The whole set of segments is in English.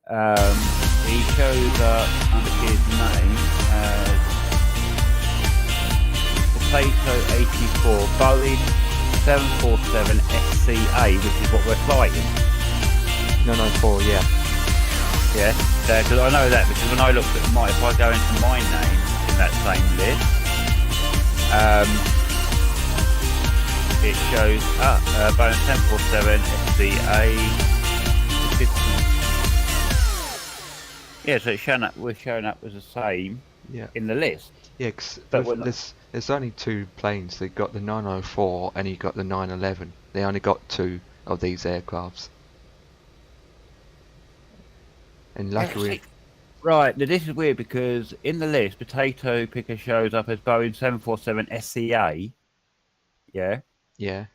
He shows up under his name as Potato 84 Boeing 747 SCA, which is what we're flying. 904, yeah. Yeah, because I know that because when I looked at if I go into my name in that same list, it shows Boeing 747 SCA. Yeah, so it's showing up. We're showing up as the same. Yeah. In the list. Yeah, because there's only two planes. They got the 904 and you got the 911. They only got two of these aircrafts. And luckily, right. Now this is weird because in the list, Potato Picker shows up as Boeing 747 SCA. Yeah. Yeah.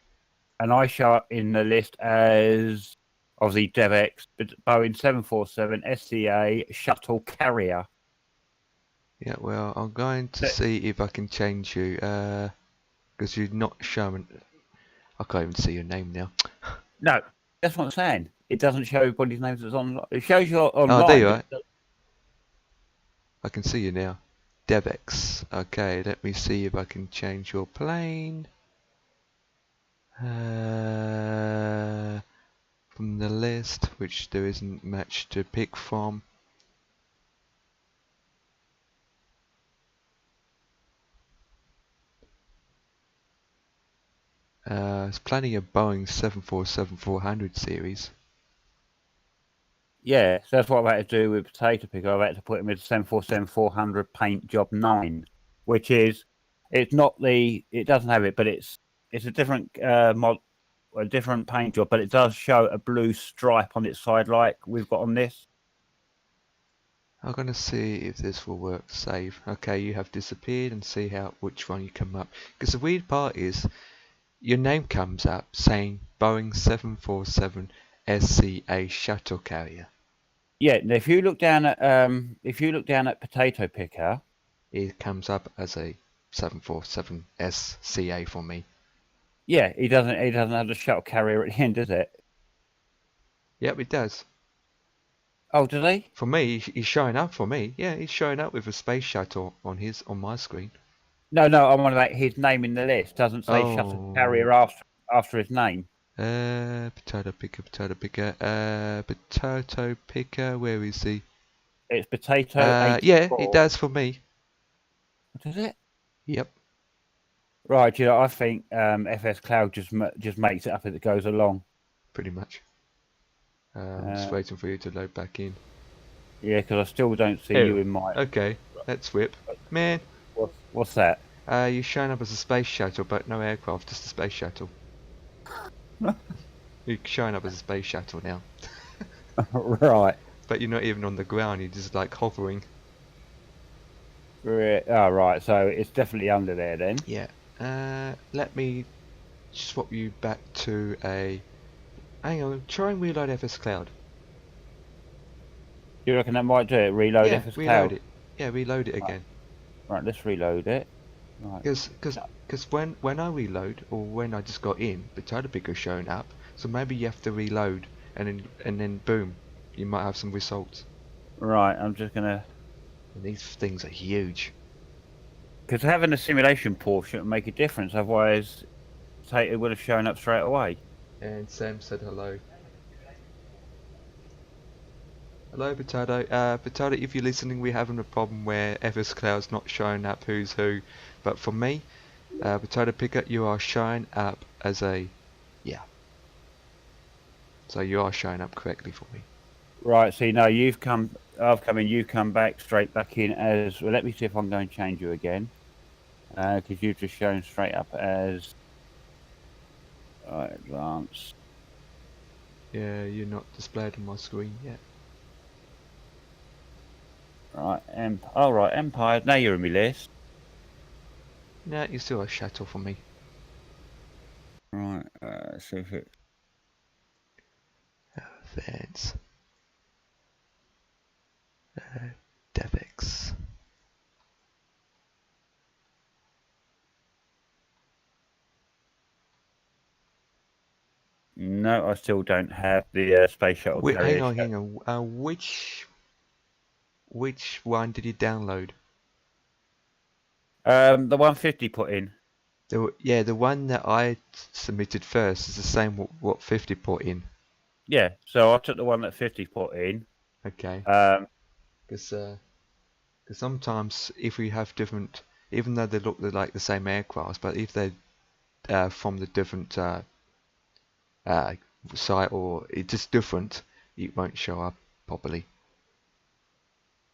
And I show up in the list as obviously DevX, but Boeing 747 SCA shuttle carrier. Yeah, well, I'm going to see if I can change you, because you're not showing. I can't even see your name now. No, that's what I'm saying. It doesn't show everybody's names that's on. It shows you online. Oh, there you are. I can see you now. DevX. Okay, let me see if I can change your plane. From the list, which there isn't much to pick from. There's plenty of Boeing 747-400 series. Yeah, so that's what I've had to do with Potato Picker. I've had to put him into 747-400 Paint Job 9, which is, it doesn't have it, but it's a different a different paint job, but it does show a blue stripe on its side like we've got on this. I'm gonna see if this will work. Save. Okay, you have disappeared and see which one you come up. Because the weird part is, your name comes up saying Boeing 747 SCA shuttle carrier. Yeah, if you look down at Potato Picker, it comes up as a 747 SCA for me. Yeah, he doesn't have the shuttle carrier at the end, does it? Yep, it does. Oh, does he? For me, he's showing up for me. Yeah, he's showing up with a space shuttle on my screen. No, I'm on about his name in the list. Doesn't say shuttle carrier after his name. Potato picker. Potato picker. Where is he? It's Potato 84. Yeah, it does for me. Does it? Yep. Right, I think FS Cloud just makes it up as it goes along. Pretty much. I'm just waiting for you to load back in. Yeah, because I still don't see you in my... Okay, let's whip. Man. What's that? You're showing up as a space shuttle, but no aircraft, just a space shuttle. You're showing up as a space shuttle now. Right. But you're not even on the ground, you're just like hovering. Oh, right, so it's definitely under there then. Yeah. Let me swap you back to a... Hang on, try and reload FS Cloud. You reckon that might do it? Reload FS Cloud? Reload it. Yeah, reload it again. Right, let's reload it. Right. Because when I reload, or when I just got in, Potato Picker's showing up, so maybe you have to reload, and then boom, you might have some results. Right, I'm just gonna... And these things are huge. Because having a simulation portion would make a difference, otherwise it would have shown up straight away. And Sam said hello. Hello, Potato. Potato, if you're listening, we're having a problem where FS Cloud's not showing up who's who. But for me, Potato Picker, you are showing up as a... Yeah. So you are showing up correctly for me. Right, see, now I've come in, you've come back straight back in as... Well, let me see if I'm going to change you again. Because you've just shown straight up as... advanced. Yeah, you're not displayed on my screen yet. Right, right, Empire. Now you're in my list. No, you're still a shuttle for me. Right, see if it... Advance. DevX. No, I still don't have the space shuttle Hang carrier. on, hang on. Which one did you download? The 150 put in. Yeah, the one that I submitted first is the same what 50 put in. Yeah, so I took the one that 50 put in. Okay. Um, Because sometimes if we have different, even though they look like the same aircraft, but if they're from the different uh, site or it's just different, it won't show up properly.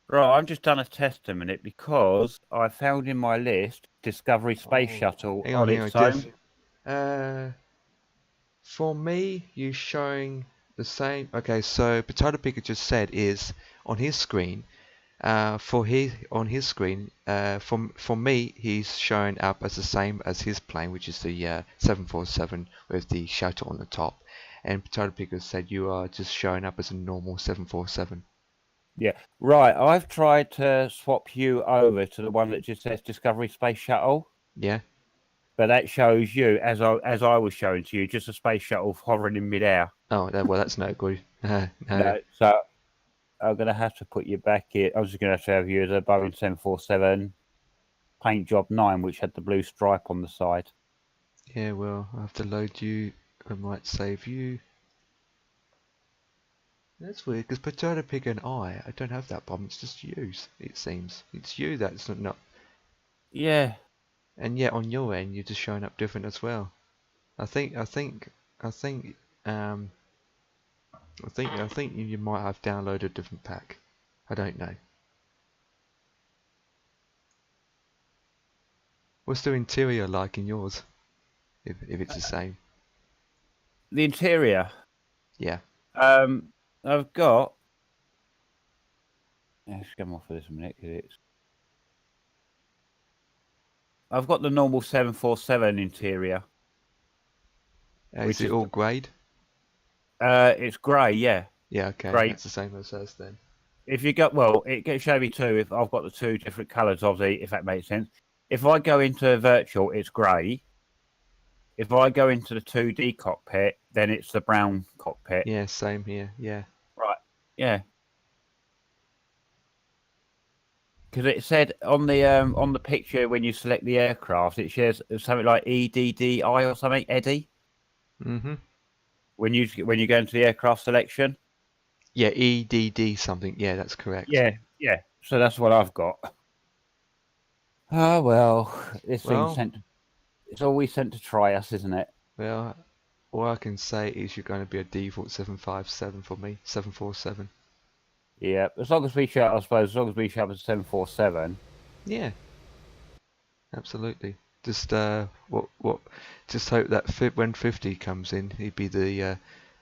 right, I've just done a test a minute because I found in my list Discovery Space Shuttle Hang on, on hang on. its own. For me, you're showing the same. Okay, so Potato Picker just said is on his screen. For me, he's showing up as the same as his plane, which is the 747 with the shuttle on the top. And Potato Picker said you are just showing up as a normal 747. Yeah, right. I've tried to swap you over to the one that just says Discovery Space Shuttle, Yeah. but that shows you as I was showing to you, just a space shuttle hovering in midair. Oh, well, that's no good. No. No, so I'm gonna have to put you back here. I was just gonna have to have you as a Boeing 747 paint job 9, which had the blue stripe on the side. Yeah, well, I have to load you. I might save you. That's weird, because Potato Pig and I don't have that problem. It's just you, it seems. It's you that's not. Yeah, And yet on your end, you're just showing up different as well. I think, um, I think you might have downloaded a different pack. I don't know. What's the interior like in yours? If it's the same. the interior. Yeah. I've got. Let's come off of this a minute because it's. I've got the normal 747 interior. Is it all greyed? It's grey, yeah. Yeah, okay. Grey. That's the same as us then. If you got it gets show me two. If I've got the two different colours of if that makes sense. If I go into virtual, it's grey. If I go into the 2D cockpit, then it's the brown cockpit. Yeah, same here. Yeah. Right. Yeah. Because it said on the picture when you select the aircraft, it shares something like EDDI or something, Eddie. Mm-hmm. When you go into the aircraft selection. Yeah, EDD something. Yeah, that's correct. Yeah. So that's what I've got. Oh well, this thing's sent. It's always sent to try us, isn't it? Well, all I can say is you're going to be a default 757 for me, 747. Yeah, as long as we show, I suppose, as long as we show up as 747. Yeah, absolutely. Just just hope that when 50 comes in, he'd be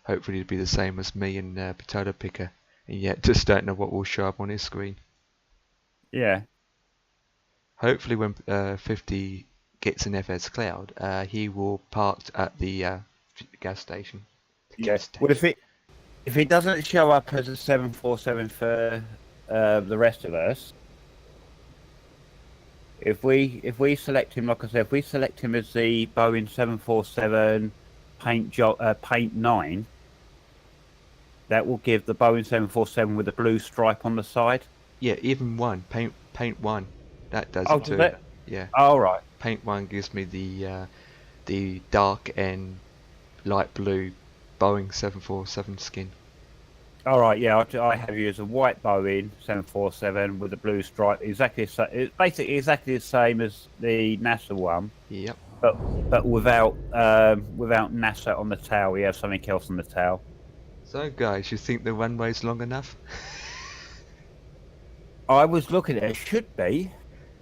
hopefully he'd be the same as me and Potato Picker, and yet just don't know what will show up on his screen. Yeah. Hopefully when 50 gets an FS Cloud, he will park at the gas station. Yes. Well, if it doesn't show up as a 747 for the rest of us, if we select him, like I said, if we select him as the Boeing 747 paint 9, that will give the Boeing 747 with a blue stripe on the side. Yeah, even paint 1, that does Oh, it too. does it? Yeah. Oh, right. Paint 1 gives me the dark and light blue Boeing 747 skin. All right, yeah, I have you as a white Boeing 747 with a blue stripe. It's basically exactly the same as the NASA one. Yep. But without NASA on the tail, we have something else on the tail. So guys, you think the runway's long enough? I was looking at it. It should be.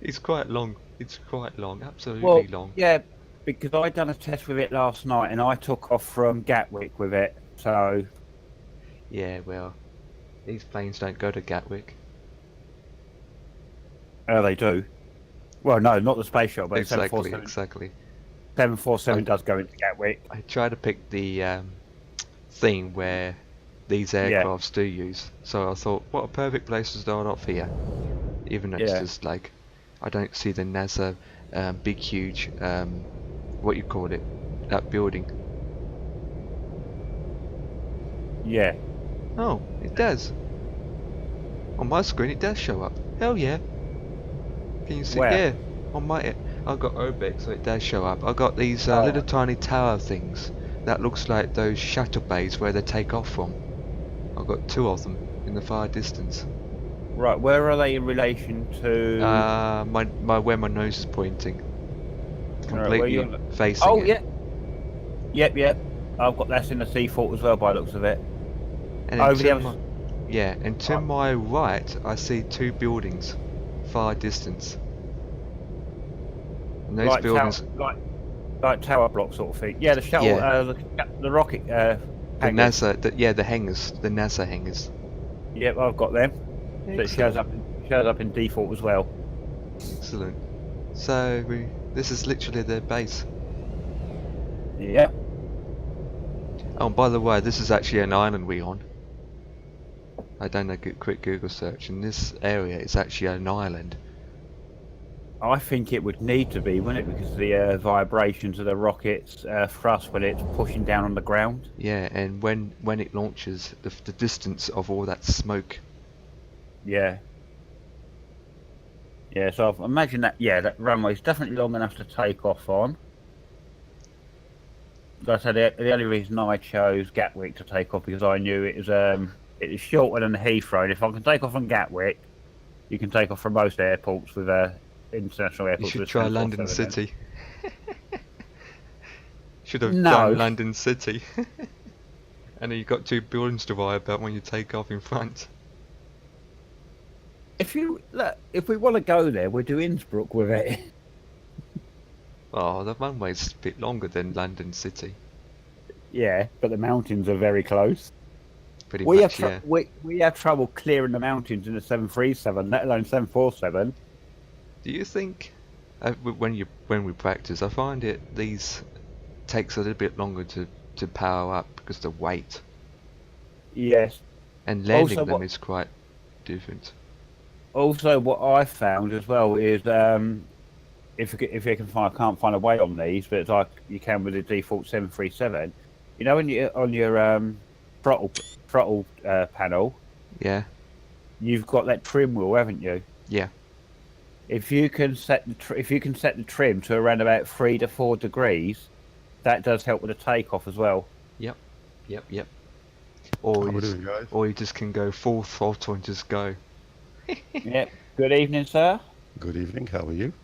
It's quite long. It's quite long. Absolutely long. Yeah, because I done a test with it last night, and I took off from Gatwick with it. So. Yeah, well, these planes don't go to Gatwick. Oh, they do. Well, no, not the space shuttle, but Exactly. 747 does go into Gatwick. I try to pick the thing where these aircrafts do use. So I thought, what a perfect place to start off here. Even though it's just like, I don't see the NASA big huge, what you call it, that building. Yeah. Oh, it does. On my screen, it does show up. Hell yeah. Can you see? Where? Yeah. On my, I've got OBEX, so it does show up. I've got these Oh. little tiny tower things that looks like those shuttle bays where they take off from. I've got 2 of them in the far distance. Right, where are they in relation to? Where my nose is pointing. Right, where Completely you're... facing Oh, it. yeah. Yep. I've got that's in the sea fault as well by the looks of it. And Over then the to other... my, yeah, and to my right, I see 2 buildings, far distance. And those buildings, like tower block sort of thing. Yeah, the shuttle, yeah, the rocket the hangars. NASA, the hangars, the NASA hangars. Yep, I've got them. So it shows Excellent. up in default as well. Excellent. So this is literally their base. Yeah. Oh, and by the way, this is actually an island we're on. I done a quick Google search, and this area is actually an island. I think it would need to be, wouldn't it? Because of the vibrations of the rocket's thrust when it's pushing down on the ground. Yeah, and when it launches, the distance of all that smoke. Yeah. Yeah, so I've imagined that, yeah, that runway is definitely long enough to take off on. Like I said, the only reason I chose Gatwick to take off because I knew it was shorter than Heathrow. And if I can take off from Gatwick, you can take off from most airports with international You airports. should with try 24/7 London then. City. Should have No. done London City. And then you've got 2 buildings to worry about when you take off in front. If we want to go there, we'll do Innsbruck with it. Oh, the runway's a bit longer than London City. Yeah, but the mountains are very close. Pretty We much, have yeah. we have trouble clearing the mountains in the 737, let alone 747. Do you think when we practice, I find these takes a little bit longer to power up because of the weight, Yes. and landing Also, them is quite different. Also, what I found as well is if you can find, I can't find a way on these, but it's like you can with the default 737. You know, when you on your throttle panel, Yeah, you've got that trim wheel, haven't you? yeah. If you can set the trim to around about 3 to 4 degrees, that does help with the takeoff as well. Yep. How we doing, guys? Or you just can go full throttle and just go. Yep. Good evening, sir. Good evening. How are you?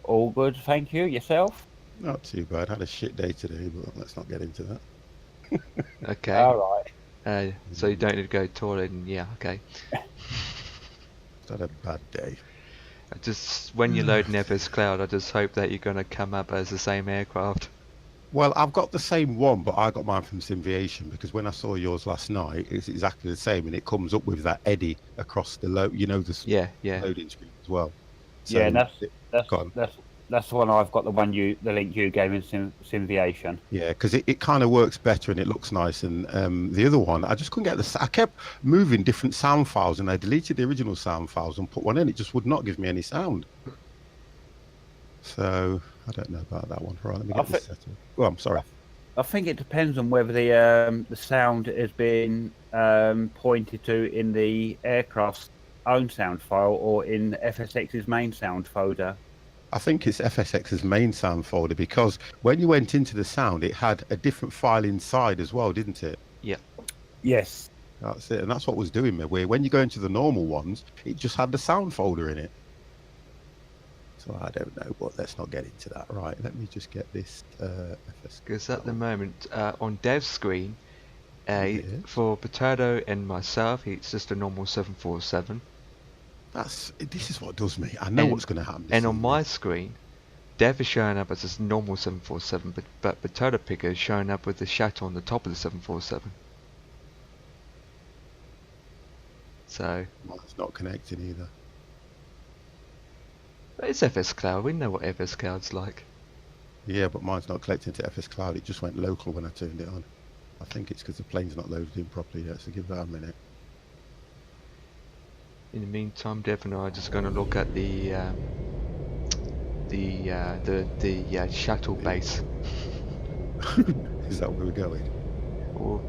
All good, thank you. Yourself? Not too bad. Had a shit day today, but let's not get into that. Okay. All right. So you don't need to go toilet, and yeah, okay. Just had a bad day. When you load an FS Cloud, I just hope that you're going to come up as the same aircraft. Well, I've got the same one, but I got mine from Simviation because when I saw yours last night, it's exactly the same, and it comes up with that eddy across the load. You know, the Yeah. loading screen as well. So Yeah, and go on. that's the one I've got. The link you gave in Simviation. Yeah, because it kind of works better and it looks nice. And the other one, I just couldn't get I kept moving different sound files, and I deleted the original sound files and put one in. It just would not give me any sound. So I don't know about that one. Right, let me get this set up. Oh, I'm sorry. I think it depends on whether the sound has been pointed to in the aircraft's own sound file or in FSX's main sound folder. I think it's FSX's main sound folder because when you went into the sound, it had a different file inside as well, didn't it? Yeah. Yes. That's it, and that's what was doing me. Where when you go into the normal ones, it just had the sound folder in it. So I don't know, but let's not get into that. Right, let me just get this FS. Because at the moment, on Dev's screen, for Potato and myself, it's just a normal 747. This is what does me. I know what's going to happen. And on my screen, Dev is showing up as a normal 747, but Potato Picker is showing up with the shuttle on the top of the 747. So Mine's not connecting either. But it's FS Cloud. We know what FS Cloud's like. Yeah, but mine's not connecting to FS Cloud. It just went local when I turned it on. I think it's because the plane's not loaded in properly yet. So give that a minute. In the meantime, Dev and I are just going to look at the shuttle base. Is that where we're going? Or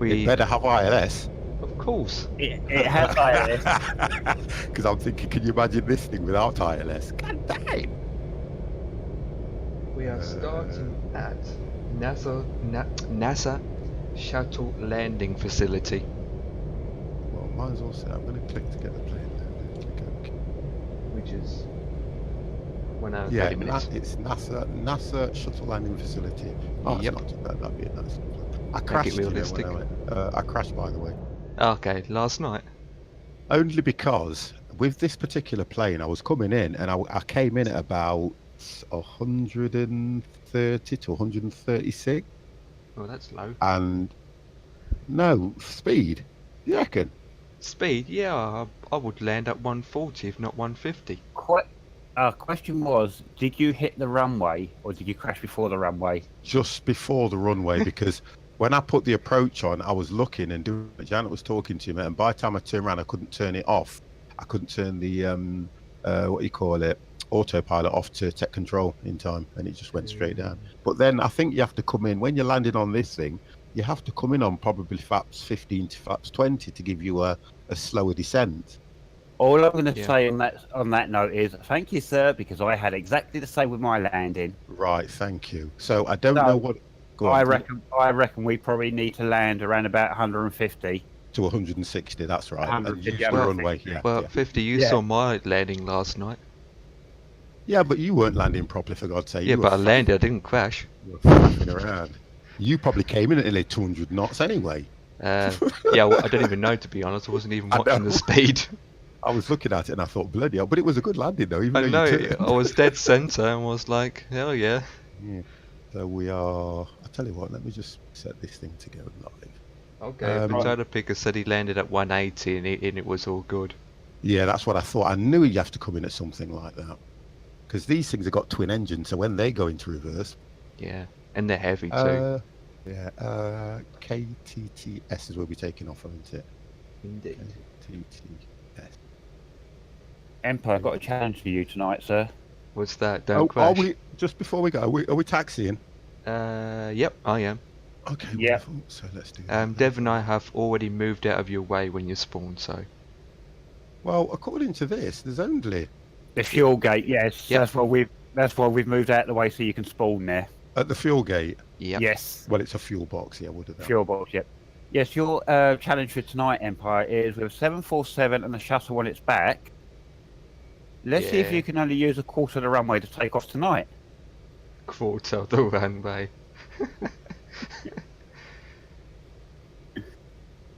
It better have ILS. Of course. It has ILS. Because I'm thinking, can you imagine this thing without ILS? God damn! We are starting at NASA Shuttle Landing Facility. Well, might as well say I'm going to click to get the plane down. Click OK. Which is 1 hour Yeah, 30 minutes. it's NASA Shuttle Landing Facility. Oh, Yep. it's not too bad. That'd be a nice. I Make it crashed. realistic. When I went. I crashed, by the way. Okay, last night. Only because with this particular plane, I was coming in and I came in at about 130 to 136. Oh, that's low. And no speed. You reckon? Speed? Yeah, I would land at 140 if not 150. Question was, did you hit the runway or did you crash before the runway? Just before the runway, because when I put the approach on, I was looking and doing. Janet was talking to me, and by the time I turned around, I couldn't turn it off. I couldn't turn the what do you call it, autopilot off to tech control in time, and it just went straight down. But then I think you have to come in when you're landing on this thing. You have to come in on probably flaps 15 to flaps 20 to give you a slower descent. All I'm going to say on that note is thank you, sir, because I had exactly the same with my landing. Right, thank you. So I don't know what. Go on. I reckon we probably need to land around about 150 to 160. That's right. 150, And runway. Yeah. Well, yeah. 50. You saw my landing last night. Yeah, but you weren't landing properly, for God's sake. Yeah, but I landed. I didn't crash. You were flapping around. You probably came in at nearly 200 knots anyway. Yeah, well, I don't even know, to be honest. I wasn't even watching the speed. I was looking at it and I thought, bloody hell. But it was a good landing, though. Even I know. You I was dead center and was like, hell yeah. Yeah. So we are. I'll tell you what. Let me just set this thing to go live. Okay. Potato Picker said he landed at 180 and it was all good. Yeah, that's what I thought. I knew you have to come in at something like that, because these things have got twin engines. So when they go into reverse. Yeah, and they're heavy too. Yeah. KTTS is where we're taking off, isn't it? Indeed. KTTS. Empire, I've got a challenge for you tonight, sir. What's that? Don't crash. Are we, just before we go, are we taxiing? Yep, I am. Okay, yeah. wonderful. So let's do that. Dev and I have already moved out of your way when you spawn, so. Well, according to this, there's only the fuel gate. Yes, Yep. that's why we've moved out of the way so you can spawn there. at the fuel gate. Yep. Yes. Well, it's a fuel box. Yeah, we'll do that. Fuel box. Yep. Yes, your challenge for tonight, Empire, is with 747 and the shuttle on its back. Let's see if you can only use a quarter of the runway to take off tonight. Quarter of the runway.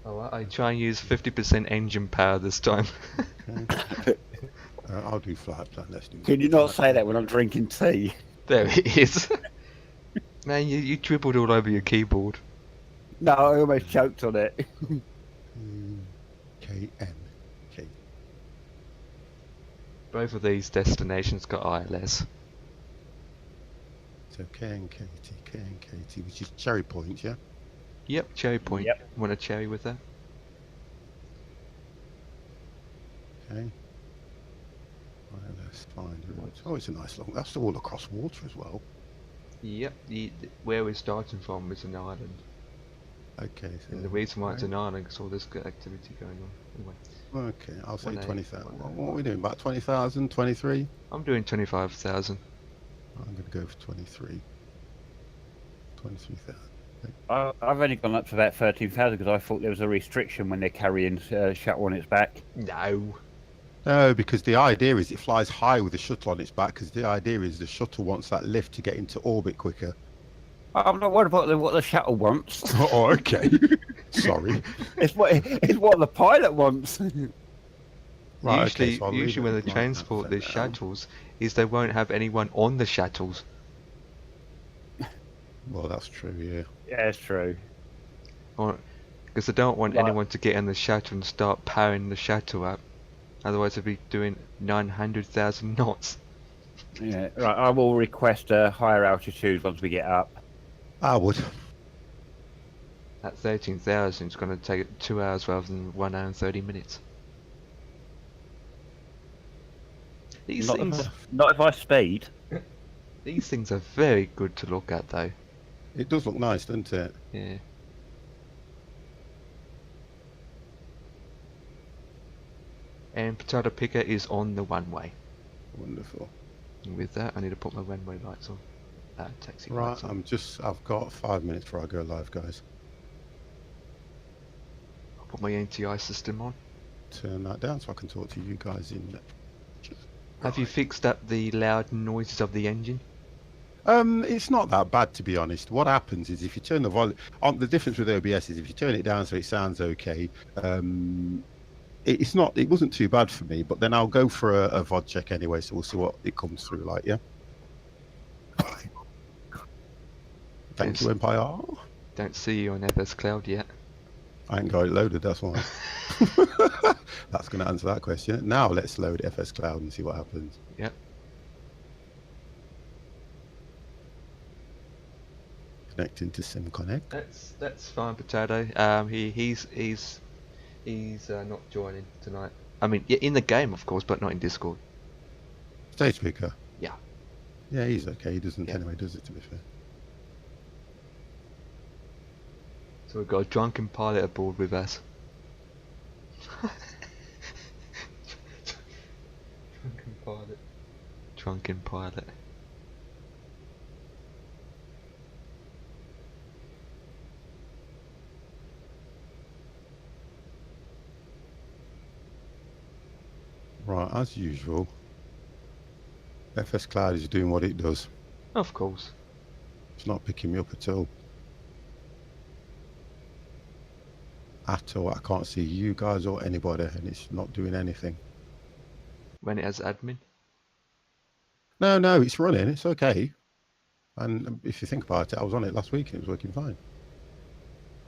Oh, I try and use 50% engine power this time. Okay. I'll do flight plan. Let's do. Can you not say that when I'm drinking tea? There it is. Man, you dribbled all over your keyboard. No, I almost choked on it. KN. Okay. Both of these destinations got ILS. So KNKT, which is Cherry Point, yeah? Yep, Cherry Point. Yep. Want a cherry with that? Okay. Right, let's find it. Oh, it's a nice long. That's all across water as well. Yep, where we're starting from is an island. Okay. So And the reason why it's an island is all this good activity going on. Anyway. Okay, I'll say 1A, 20,000. 1A. What are we doing? About 20,000, 23? I'm doing 25,000. I'm going to go for 23. 23,000. I've only gone up to about 13,000 because I thought there was a restriction when they're carrying shuttle on its back. No. No, because the idea is it flies high with the shuttle on its back, because the idea is the shuttle wants that lift to get into orbit quicker. I'm not worried about what the shuttle wants. Oh, okay. Sorry. It's what the pilot wants. Right, usually, okay, so I'll leave usually it when at they like transport that the for now. shuttles, is they won't have anyone on the shuttles. Well, that's true, yeah. Yeah, it's true. Or because they don't want Right. anyone to get in the shuttle and start powering the shuttle up. Otherwise, they'll be doing 900,000 knots. Yeah, right. I will request a higher altitude once we get up. I would. At 13,000, it's going to take 2 hours rather than 1 hour and 30 minutes. These things, Not if I speed. these things are very good to look at, though. It does look nice, doesn't it? Yeah. And Potato Picker is on the one-way. Wonderful. And with that, I need to put my one-way lights on. Taxi Right, lights on. I've got 5 minutes before I go live, guys. I'll put my anti-ice system on. Turn that down so I can talk to you guys in. Have you fixed up the loud noises of the engine? It's not that bad, to be honest. What happens is if you turn the volume on, the difference with OBS is if you turn it down so it sounds okay. It wasn't too bad for me, but then I'll go for a VOD check anyway, so we'll see what it comes through like. Yeah. Thank you, Empire. Don't see you on FS Cloud yet. I ain't got it loaded, that's why. That's going to answer that question. Now let's load FS Cloud and see what happens. Yep. Connecting to SimConnect. That's fine, Potato. He's not joining tonight. I mean, in the game, of course, but not in Discord. Stage speaker. Yeah. Yeah, he's okay. He doesn't anyway, does it? To be fair. So we've got a drunken pilot aboard with us. Drunken pilot. Drunken pilot. Right, as usual, FS Cloud is doing what it does. Of course. It's not picking me up at all. At all. I can't see you guys or anybody, and it's not doing anything. When it has admin? No, it's running. It's okay. And if you think about it, I was on it last week and it was working fine.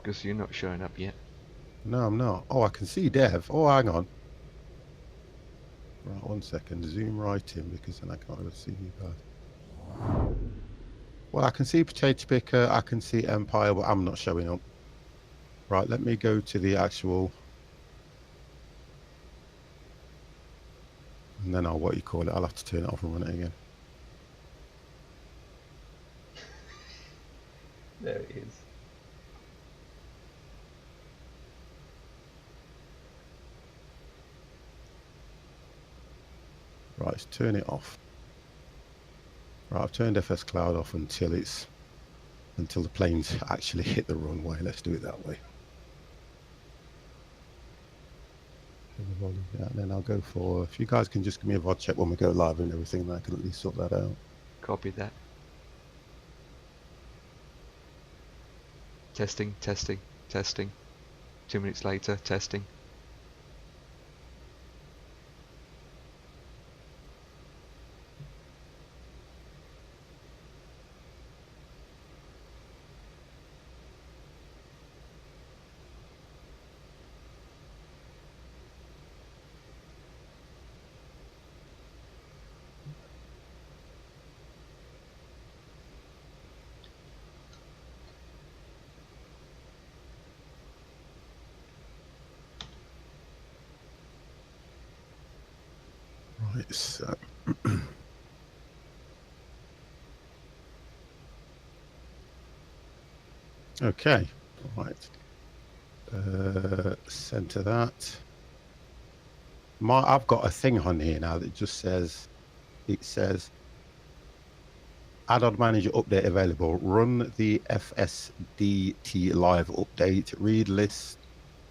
Because you're not showing up yet. No, I'm not. Oh, I can see Dev. Oh, hang on. Right, 1 second. Zoom right in because then I can't really see you guys. Well, I can see Potato Picker. I can see Empire, but I'm not showing up. Right, let me go to the actual. And then I'll, I'll have to turn it off and run it again. There it is. Right, let's turn it off. Right, I've turned FS Cloud off until the planes actually hit the runway. Let's do it that way. Turn the volume down, then I'll go for, if you guys can just give me a VOD check when we go live and everything, then I can at least sort that out. Copy that. Testing, testing, testing. 2 minutes later, testing. Right, so okay, right. Center that. I've got a thing on here now that just says, it says, add-on manager update available. Run the FSDT live update. Read list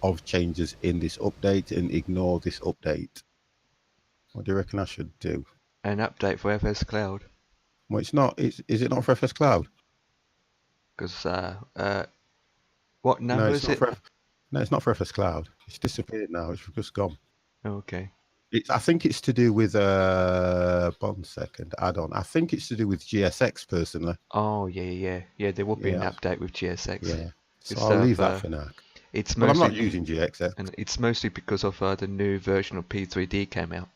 of changes in this update and ignore this update. What do you reckon I should do? An update for FS Cloud. Well, it's not. Is it not for FS Cloud? Because, what number is it? No, it's not for FS Cloud. It's disappeared now. It's just gone. Okay. I think it's to do with 1 second add-on. I think it's to do with GSX personally. Oh yeah. There will be an update with GSX. Yeah. So I'll leave that for now. It's But mostly, I'm not using GXX. and it's mostly because of the new version of P3D came out.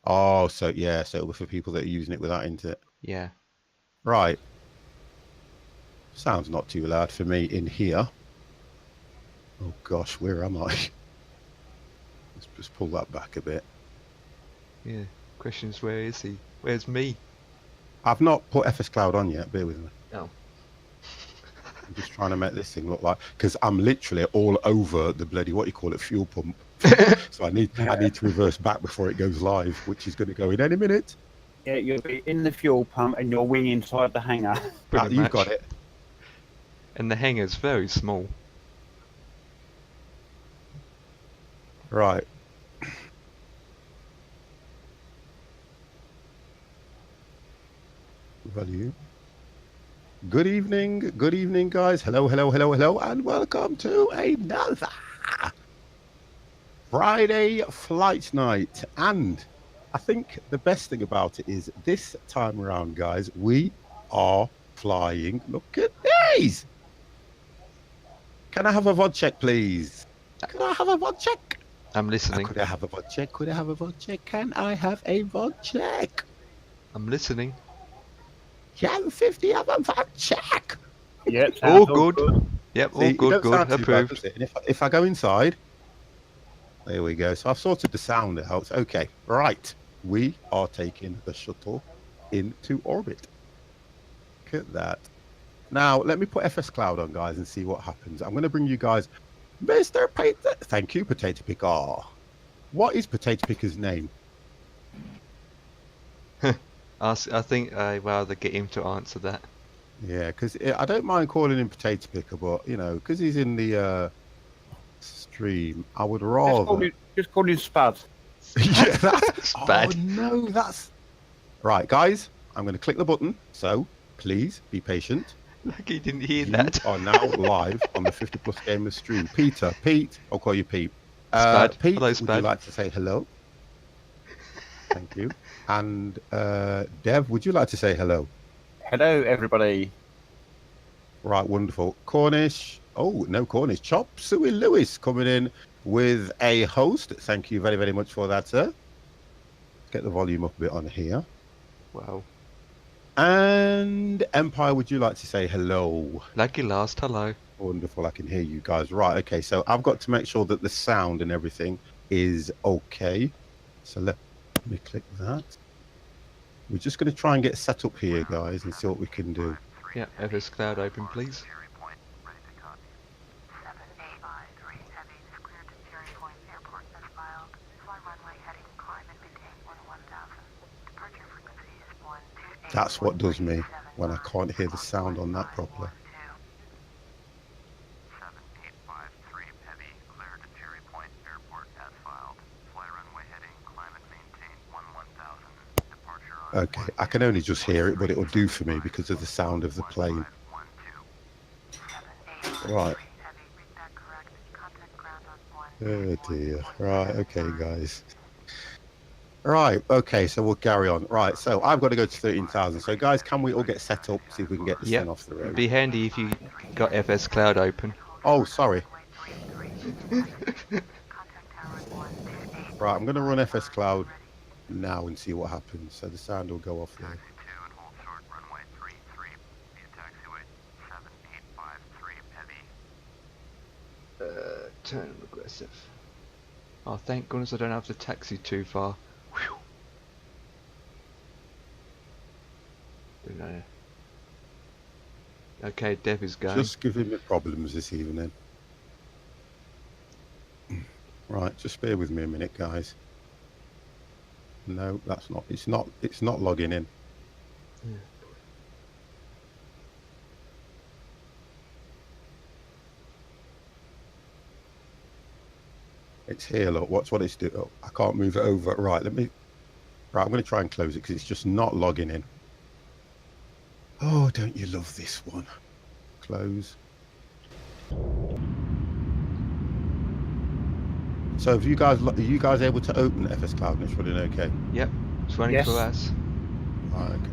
Oh, so yeah, so for people that are using it without into Yeah. Right. Sounds not too loud for me in here. Oh gosh, where am I? Let's just pull that back a bit. Yeah. Questions, where is he? Where's me? I've not put FS Cloud on yet, bear with me. Oh. I'm just trying to make this thing look like, because I'm literally all over the bloody, what you call it, fuel pump. So I need to reverse back before it goes live, which is going to go in any minute. Yeah, you'll be in the fuel pump and your wing inside the hangar. Pretty You've much. got it. And the hangar's very small. Right. Value. Good evening, guys. Hello, and welcome to another Friday flight night. And I think the best thing about it is this time around, guys, we are flying. Look at these. Can I have a VOD check, please? Can I have a VOD check? I'm listening. Could I have a VOD check? Could I have a VOD check? Can I have a VOD check? I'm listening. Can 50 have a VOD check? Yep, All sounds good. Yep, all See, it good, don't good. sound too bad, Approved. does it? And if I go inside, there we go. So I've sorted the sound out. Okay, right. We are taking the shuttle into orbit. Look at that. Now, let me put FS Cloud on, guys, and see what happens. I'm going to bring you guys Mr. Potato. Thank you, Potato Picker. What is Potato Picker's name? I think I'd rather get him to answer that. Yeah, because I don't mind calling him Potato Picker, but, you know, because he's in the stream, I would rather... Just call him Spud. Yeah, that's bad. Oh, no, that's... Right, guys, I'm going to click the button, so please be patient. Like he didn't hear You that. are now live on the 50 Plus Gamers stream. Pete, I'll call you Pete. Spud. Pete, Hello, would Spud. you like to say hello? Thank you. And Dev, would you like to say hello? Hello, everybody. Right, wonderful. Cornish. Oh, no Cornish. Chop Suey Lewis coming in with a host. Thank you very, very much for that, sir. Get the volume up a bit on here. Wow. And Empire, would you like to say hello? Lucky last, hello. Wonderful, I can hear you guys. Right, okay, so I've got to make sure that the sound and everything is okay. So let me click that. We're just going to try and get set up here, guys, and see what we can do. Yeah, FS Cloud open, please. That's what does me when I can't hear the sound on that properly. Okay, I can only just hear it, but it'll do for me because of the sound of the plane. Right. Oh dear. Right, okay, guys. Right, okay, so we'll carry on. Right, so I've got to go to 13,000. So, guys, can we all get set up, see if we can get this thing off the road? It'd be handy if you got FS Cloud open. Oh, sorry. Right, I'm going to run FS Cloud now and see what happens. So the sound will go off there. Turn aggressive. Oh, thank goodness I don't have to taxi too far. Whew. Don't know. Okay, Dev is going. Just giving me problems this evening. Right, just bear with me a minute, guys. No, that's not. It's not logging in. Yeah. It's here. Look, watch what it's doing. Oh, I can't move it over. Right, let me. Right, I'm going to try and close it because it's just not logging in. Oh, don't you love this one? Close. So, are you guys able to open FS Cloud and it's running okay? Yep, it's running Yes. for us. Right, okay.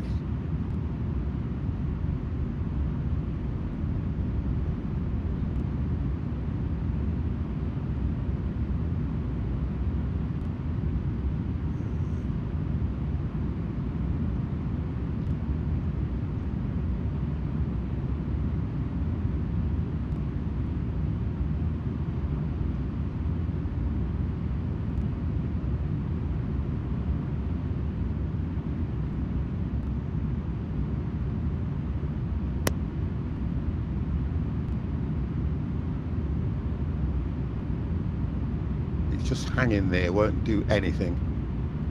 just hanging there, won't do anything.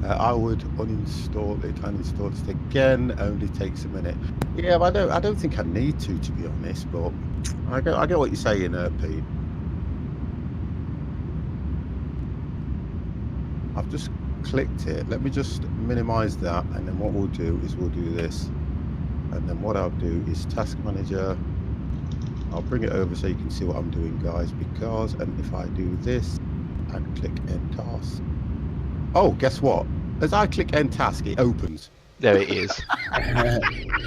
I would uninstall it, uninstall it again, only takes a minute. Yeah, but I don't think I need to be honest, but I get what you're saying, Pete. I've just clicked it. Let me just minimize that, and then what we'll do is we'll do this. And then what I'll do is task manager. I'll bring it over so you can see what I'm doing, guys, because, and if I do this and click end task. Oh, guess what? As I click end task, it opens. There it is.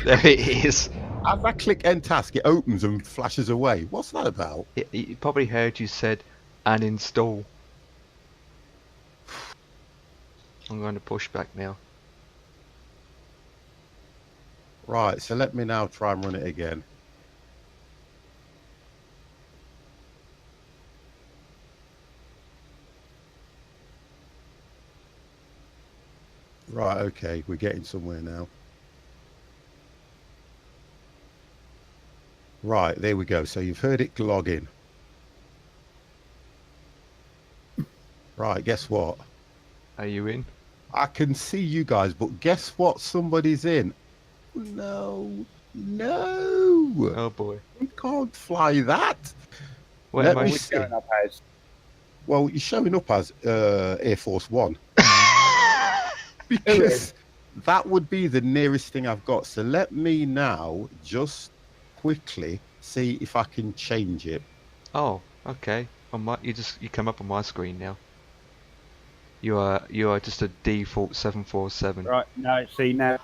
There it is. As I click end task, it opens and flashes away. What's that about? It probably heard you said uninstall. I'm going to push back now. Right, so let me now try and run it again. Right, okay, we're getting somewhere now. Right, there we go. So you've heard it log in. Right, guess what? Are you in? I can see you guys, but guess what? Somebody's in. No. Oh boy. We can't fly that. What Let am I me Which see. going up as? Well, you're showing up as Air Force One. Because that would be the nearest thing I've got. So let me now just quickly see if I can change it. Oh, okay. You come up on my screen now. You are just a default 747. Right, no, see now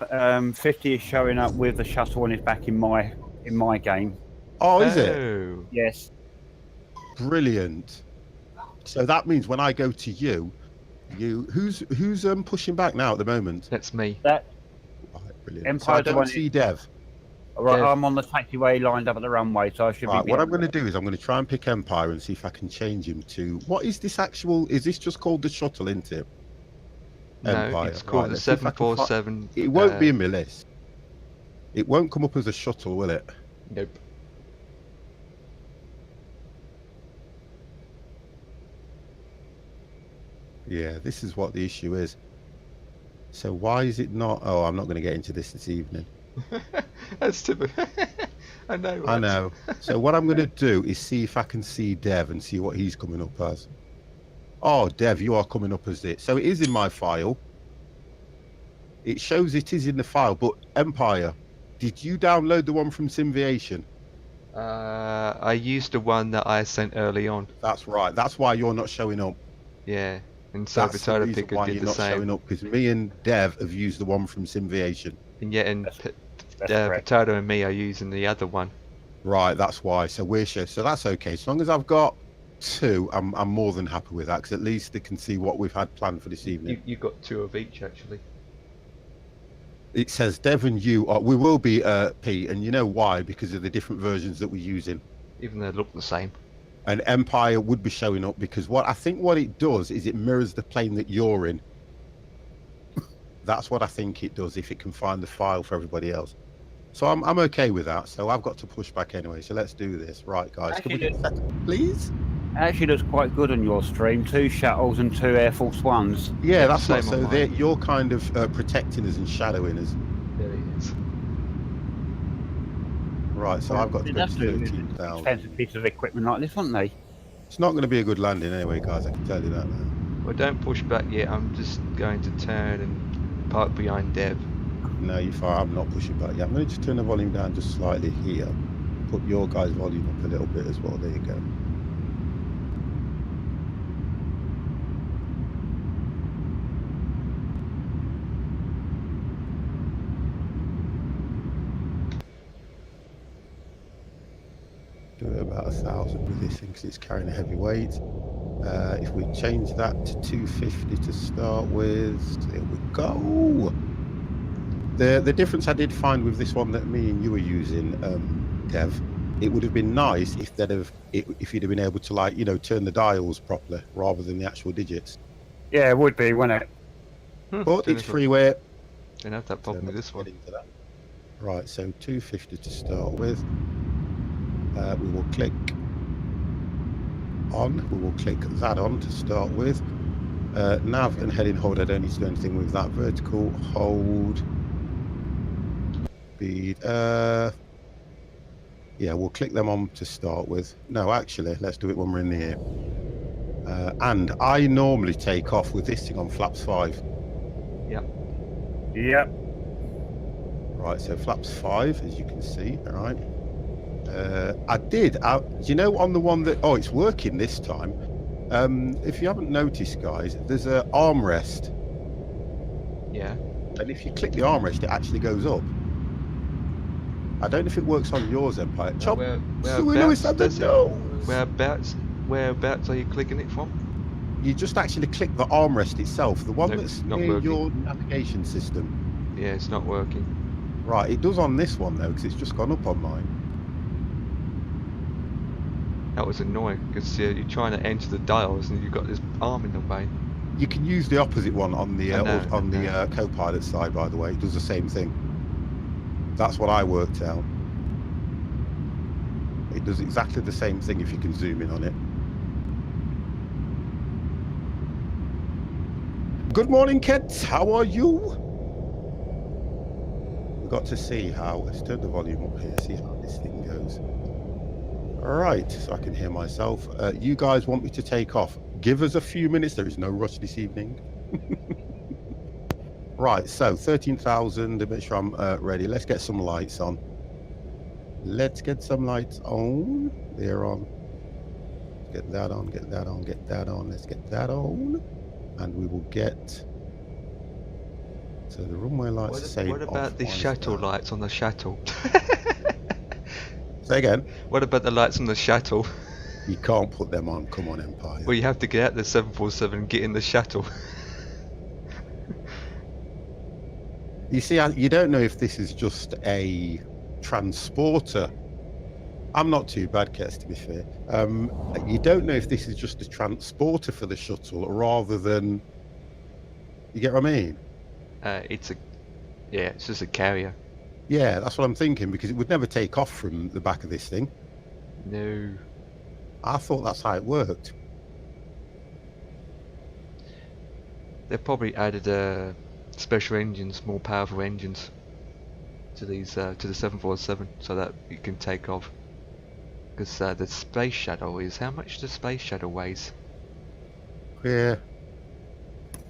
50 is showing up with the shuttle and is back in my game. Oh, is it? Oh. Yes. Brilliant. So that means when I go to you, who's pushing back now at the moment? That's me. That Right, brilliant. Empire So I don't one see Dev. right, Dev. I'm on the taxiway lined up at the runway, so I should Right, be. what I'm going to do is I'm going to try and pick Empire and see if I can change him to what is this actual? Is this just called the shuttle, isn't it? No, Empire. it's called Right, the let's see if I can 747. It won't be in my list. It won't come up as a shuttle, will it? Nope. Yeah, this is what the issue is. So why is it not? Oh, I'm not going to get into this evening. That's typical. I know. I know. So what I'm going to do is see if I can see Dev and see what he's coming up as. Oh, Dev, you are coming up as it. So it is in my file. It shows it is in the file, but Empire, did you download the one from Simviation? I used the one that I sent early on. That's right. That's why you're not showing up. Yeah, and so That's the Potato reason Picker why did you're the not same. showing up, because me and Dev have used the one from Simviation. And yet, That's correct. Potato and me are using the other one. Right, that's why. So we're sure. So that's okay. As long as I've got two, I'm more than happy with that, because at least they can see what we've had planned for this evening. You got two of each actually. It says Dev and you are. We will be Pete, and you know why? Because of the different versions that we're using. Even though they look the same. And Empire would be showing up because what it does is it mirrors the plane that you're in. That's what I think it does, if it can find the file for everybody else. So I'm okay with that. So I've got to push back anyway. So let's do this. Right, guys. Can we get set, please? Actually looks quite good on your stream. 2 shuttles and 2 Air Force Ones. Yeah, that's Same what. So on mine. you're kind of protecting us and shadowing us. There it is. Right. So I've got They'd have to do with 13,000. expensive pieces of equipment like this, wouldn't they? It's not going to be a good landing anyway, guys. I can tell you that now. Well, don't push back yet. I'm just going to turn and park behind Dev. No, you're fine. I'm not pushing back yet. I'm going to just turn the volume down just slightly here. Put your guys' volume up a little bit as well. There you go. Do it about 1,000 with this thing because it's carrying a heavy weight. If we change that to 250 to start with, there we go. The difference I did find with this one that me and you were using, Dev, it would have been nice if if you'd have been able to, like, you know, turn the dials properly rather than the actual digits. Yeah, it would be, wouldn't it? But it's freeware. Didn't have that problem with this one. Right, so 250 to start with. We will click on. We will click that on to start with. Nav and heading hold. I don't need to do anything with that. Vertical hold. Speed. Yeah, we'll click them on to start with. No, actually, let's do it when we're in the air. And I normally take off with this thing on flaps 5. Yep. Yep. Right, so flaps 5, as you can see. All right. You know, on the one that, oh, it's working this time. If you haven't noticed, guys, there's an armrest. Yeah. And if you click the armrest, it actually goes up. I don't know if it works on yours, Empire. Chop. Whereabouts are you clicking it from? You just actually click the armrest itself, the one Nope, that's not near working. your navigation system. Yeah, it's not working. Right, it does on this one though, because it's just gone up on mine. That was annoying because you're trying to enter the dials and you've got this arm in the way. You can use the opposite one on the I know. co-pilot side, by the way. It does the same thing. That's what I worked out. It does exactly the same thing if you can zoom in on it. Good morning, kids. How are you? We've got to see how. Let's turn the volume up here. See how this thing goes. All right, so I can hear myself. You guys want me to take off? Give us a few minutes. There is no rush this evening. Right, so 13,000. To make sure I'm ready. Let's get some lights on. Let's get some lights on. They're on. Get that on. Get that on. Get that on. Let's get that on. And we will get. So the runway lights. What about the shuttle lights on the shuttle? Say again. What about the lights on the shuttle? You can't put them on. Come on, Empire. Well, you have to get out the 747 and get in the shuttle. You see, you don't know if this is just a transporter. I'm not too bad, Kets, to be fair. You don't know if this is just a transporter for the shuttle rather than. You get what I mean? It's just a carrier. Yeah, that's what I'm thinking, because it would never take off from the back of this thing. No. I thought that's how it worked. They probably added special engines, more powerful engines to these to the 747 so that it can take off. Because the space shuttle is how much the space shuttle weighs. Yeah.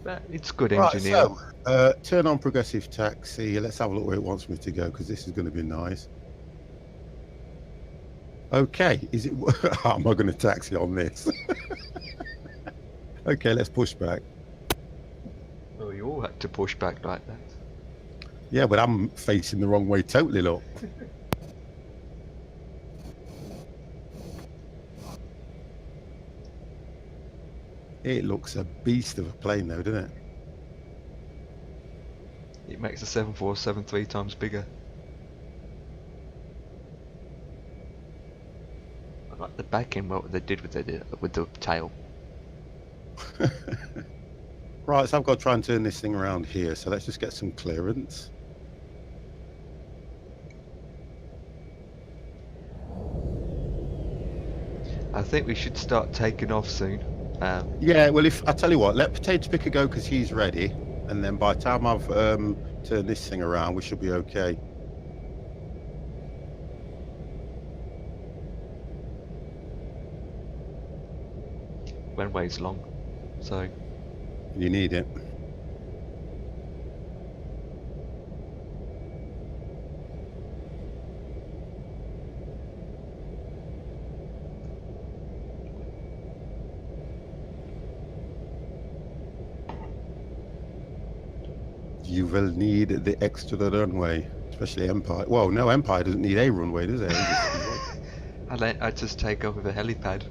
But it's good Right, engineering. so turn on progressive taxi. Let's have a look where it wants me to go, because this is going to be nice. Okay, is it? How am I going to taxi on this? Okay, let's push back. Well, you all had to push back like that. Yeah, but I'm facing the wrong way totally, look. It looks a beast of a plane though, doesn't it? It makes the 747 3 times bigger. I like the back end what they did with the tail. Right, so I've got to try and turn this thing around here, so let's just get some clearance. I think we should start taking off soon. Yeah, well, if I tell you what, let Potato Picker go because he's ready, and then by the time I've turned this thing around, we should be okay. Runway's long, so You need it. You will need the extra runway, especially Empire. Well, no, Empire doesn't need a runway, does it? I just take off with a helipad.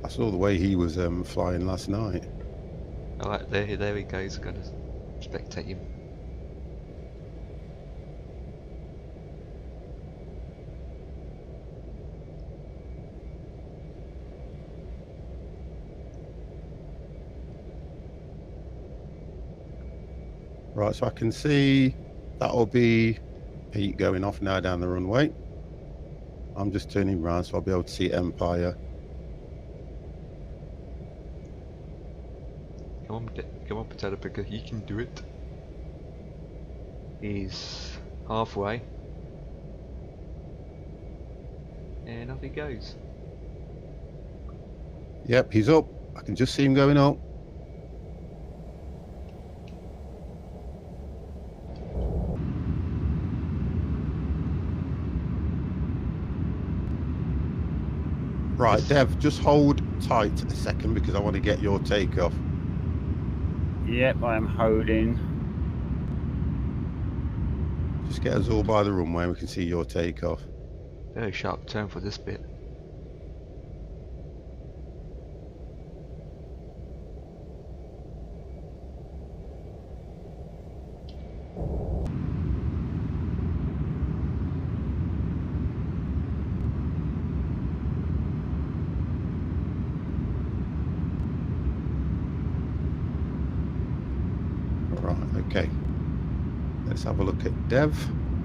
I saw the way he was flying last night. Alright, there he goes. Gonna spectate him. Right, so I can see that'll be Pete going off now down the runway. I'm just turning round so I'll be able to see Empire. Come on, Potato Picker, you can do it. He's halfway. And off he goes. Yep, he's up. I can just see him going up. Right, Dev, just hold tight a second because I want to get your takeoff. Yep, I am holding. Just get us all by the runway and we can see your takeoff. Very sharp turn for this bit. Right, okay. Let's have a look at Dev.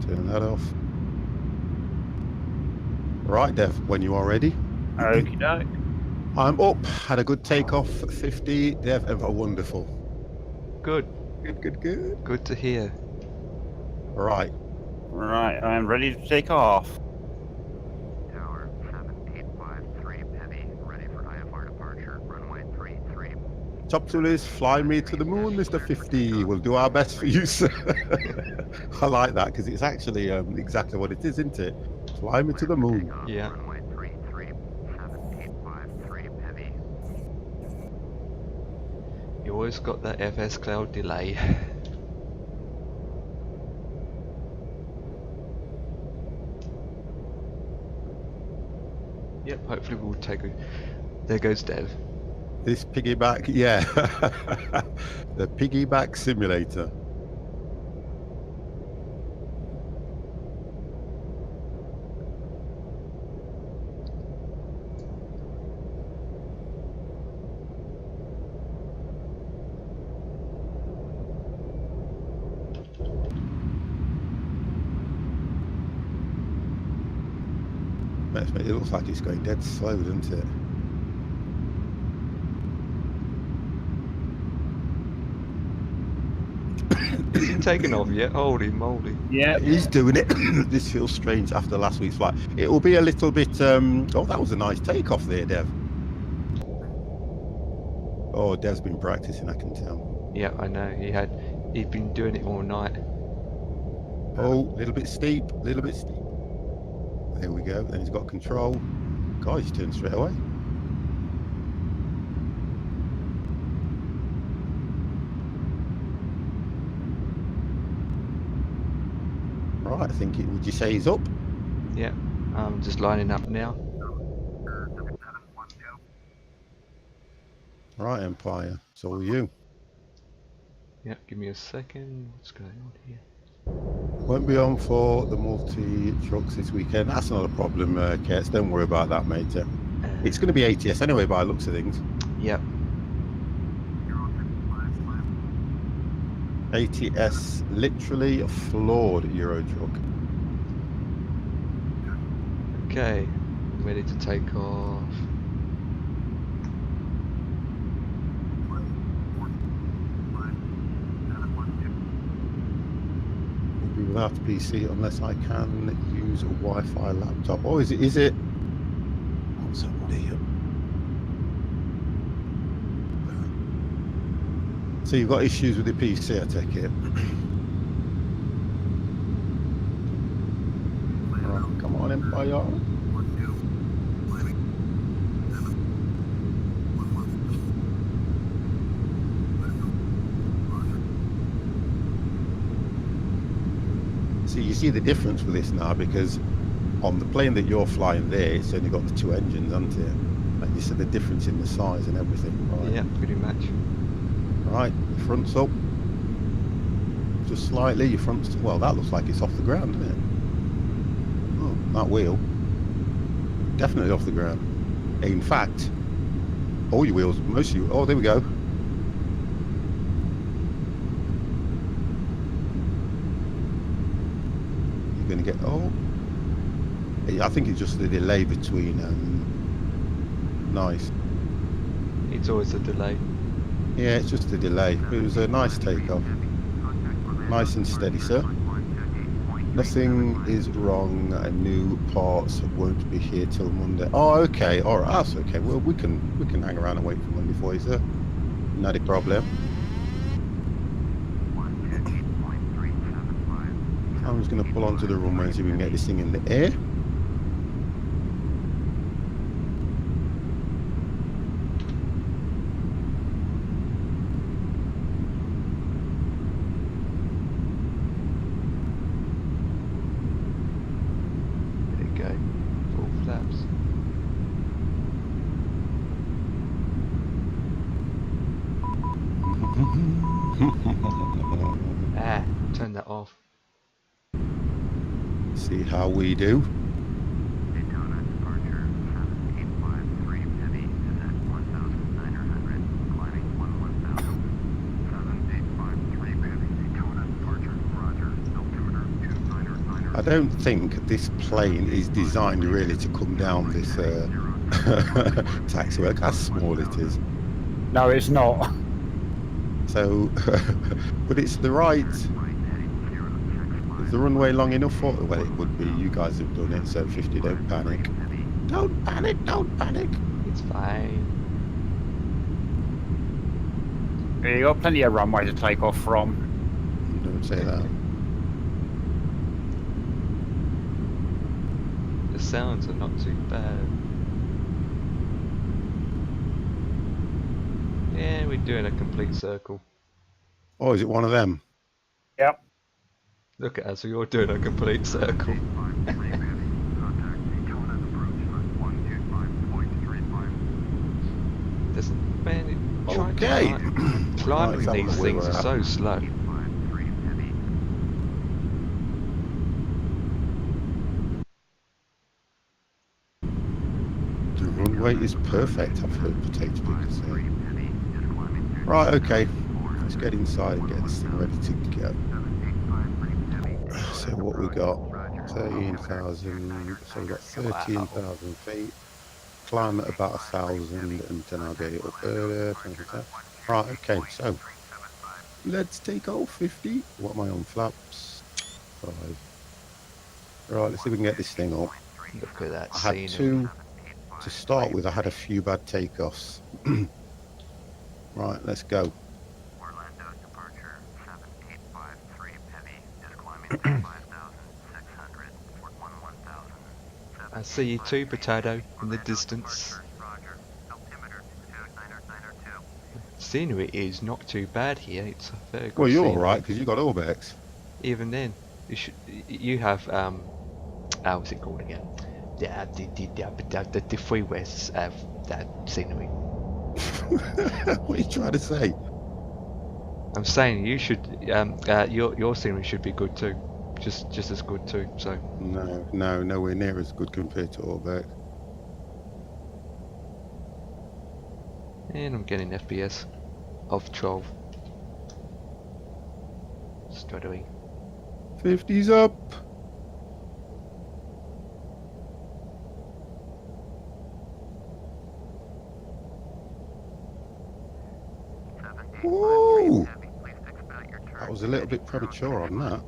Turn that off. Right, Dev, when you are ready. Okie doke. I'm up. Had a good takeoff. 50. Dev, wonderful. Good. Good. Good to hear. Right. Right, I am ready to take off. Tower 7853 heavy, ready for IFR departure, runway 33. Top tool is fly me to the moon, Mr. 50. We'll do our best for you, sir. I like that because it's actually exactly what it is, isn't it? Fly me to the moon. Yeah. Runway 33, 7853 heavy. You always got that FS cloud delay. Yep, hopefully we'll take a... There goes Dev. This piggyback, yeah. The piggyback simulator. It looks like it's going dead slow, doesn't it? Isn't taken off yet? Holy moly. Yeah, He's doing it. This feels strange after last week's flight. It will be a little bit... Oh, that was a nice takeoff there, Dev. Oh, Dev's been practicing, I can tell. Yeah, I know. He'd been doing it all night. Oh, a little bit steep, little bit steep. There we go. Then he's got control. God, he's turned straight away. Right, I think it, would you say he's up? Yeah, I'm just lining up now. Right, Empire, it's all you. Yeah, give me a second. What's going on here? Won't be on for the multi-trucks this weekend. That's not a problem, Kets. Don't worry about that, mate. It's going to be ATS anyway by the looks of things. Yep. ATS literally floored Euro truck. Okay, ready to take off. Will be without a PC unless I can use a Wi-Fi laptop. Oh, is it? What's up here? So you've got issues with the PC, I take it. Right, come on, Empire. See, you see the difference with this now, because on the plane that you're flying there, it's only got the two engines, hasn't it? And you see the difference in the size and everything. Right. Yeah, pretty much. Right, your front's up. Just slightly, your front's... Well, that looks like it's off the ground, doesn't it? Oh, that wheel. Definitely off the ground. In fact, all your wheels, most of you... Oh, there we go. You're going to get... Oh. I think it's just the delay between. Nice. It's always a delay. Yeah, it's just a delay. It was a nice takeoff. Nice and steady, sir. Nothing is wrong. New parts won't be here till Monday. Oh, okay. All right, that's okay. Well, we can hang around and wait for Monday for you, sir. Not a problem. I'm just going to pull onto the runway and see if we can get this thing in the air. There you go. Full flaps. Turn that off. See how we do. Daytona departure 7853 heavy is at 1,900, climbing 11,000. 7853 heavy, Daytona departure, roger, altimeter 2990. I don't think this plane is designed really to come down this taxiway. Look how small it is. No, it's not. So, but it's the right. Is the runway long enough for it? Well, it would be. You guys have done it, so 50. Don't panic. Don't panic. Don't panic. It's fine. You got plenty of runway to take off from. Don't say that. The sounds are not too bad. Yeah, we're doing a complete circle. Oh, is it one of them? Yep. Look at us, we're all doing a complete circle. Doesn't, man, Okay. climbing Right, these things are so slow. The runway is perfect. I've heard potato pickers say. Right. Okay. Let's get inside and get this thing ready to go. So what we got? 13,000. So we got 13,000 feet. Climb at about 1,000, and then I'll get it up earlier. Right. Okay. So let's take off 50. What am I on? Flaps 5. Right. Let's see if we can get this thing up. Look at that I had scene. two to start with. I had a few bad takeoffs. Right. Let's go. Orlando departure 7853 heavy is climbing 5,600 for 11,000. I see you too, Potato, in the distance. Roger, altimeter 2992. Scenery is not too bad here. It's a very good Well, you're all scenery. right because you got Orbex. Even then, you have what's it called again? Yeah, the freeways have that scenery. What are you trying to say? I'm saying you should your scenery should be good too, just as good too. So No, nowhere near as good compared to Orbex. and I'm getting FPS of 12 straight away. 50's up. Ooh, that was a little bit premature on that.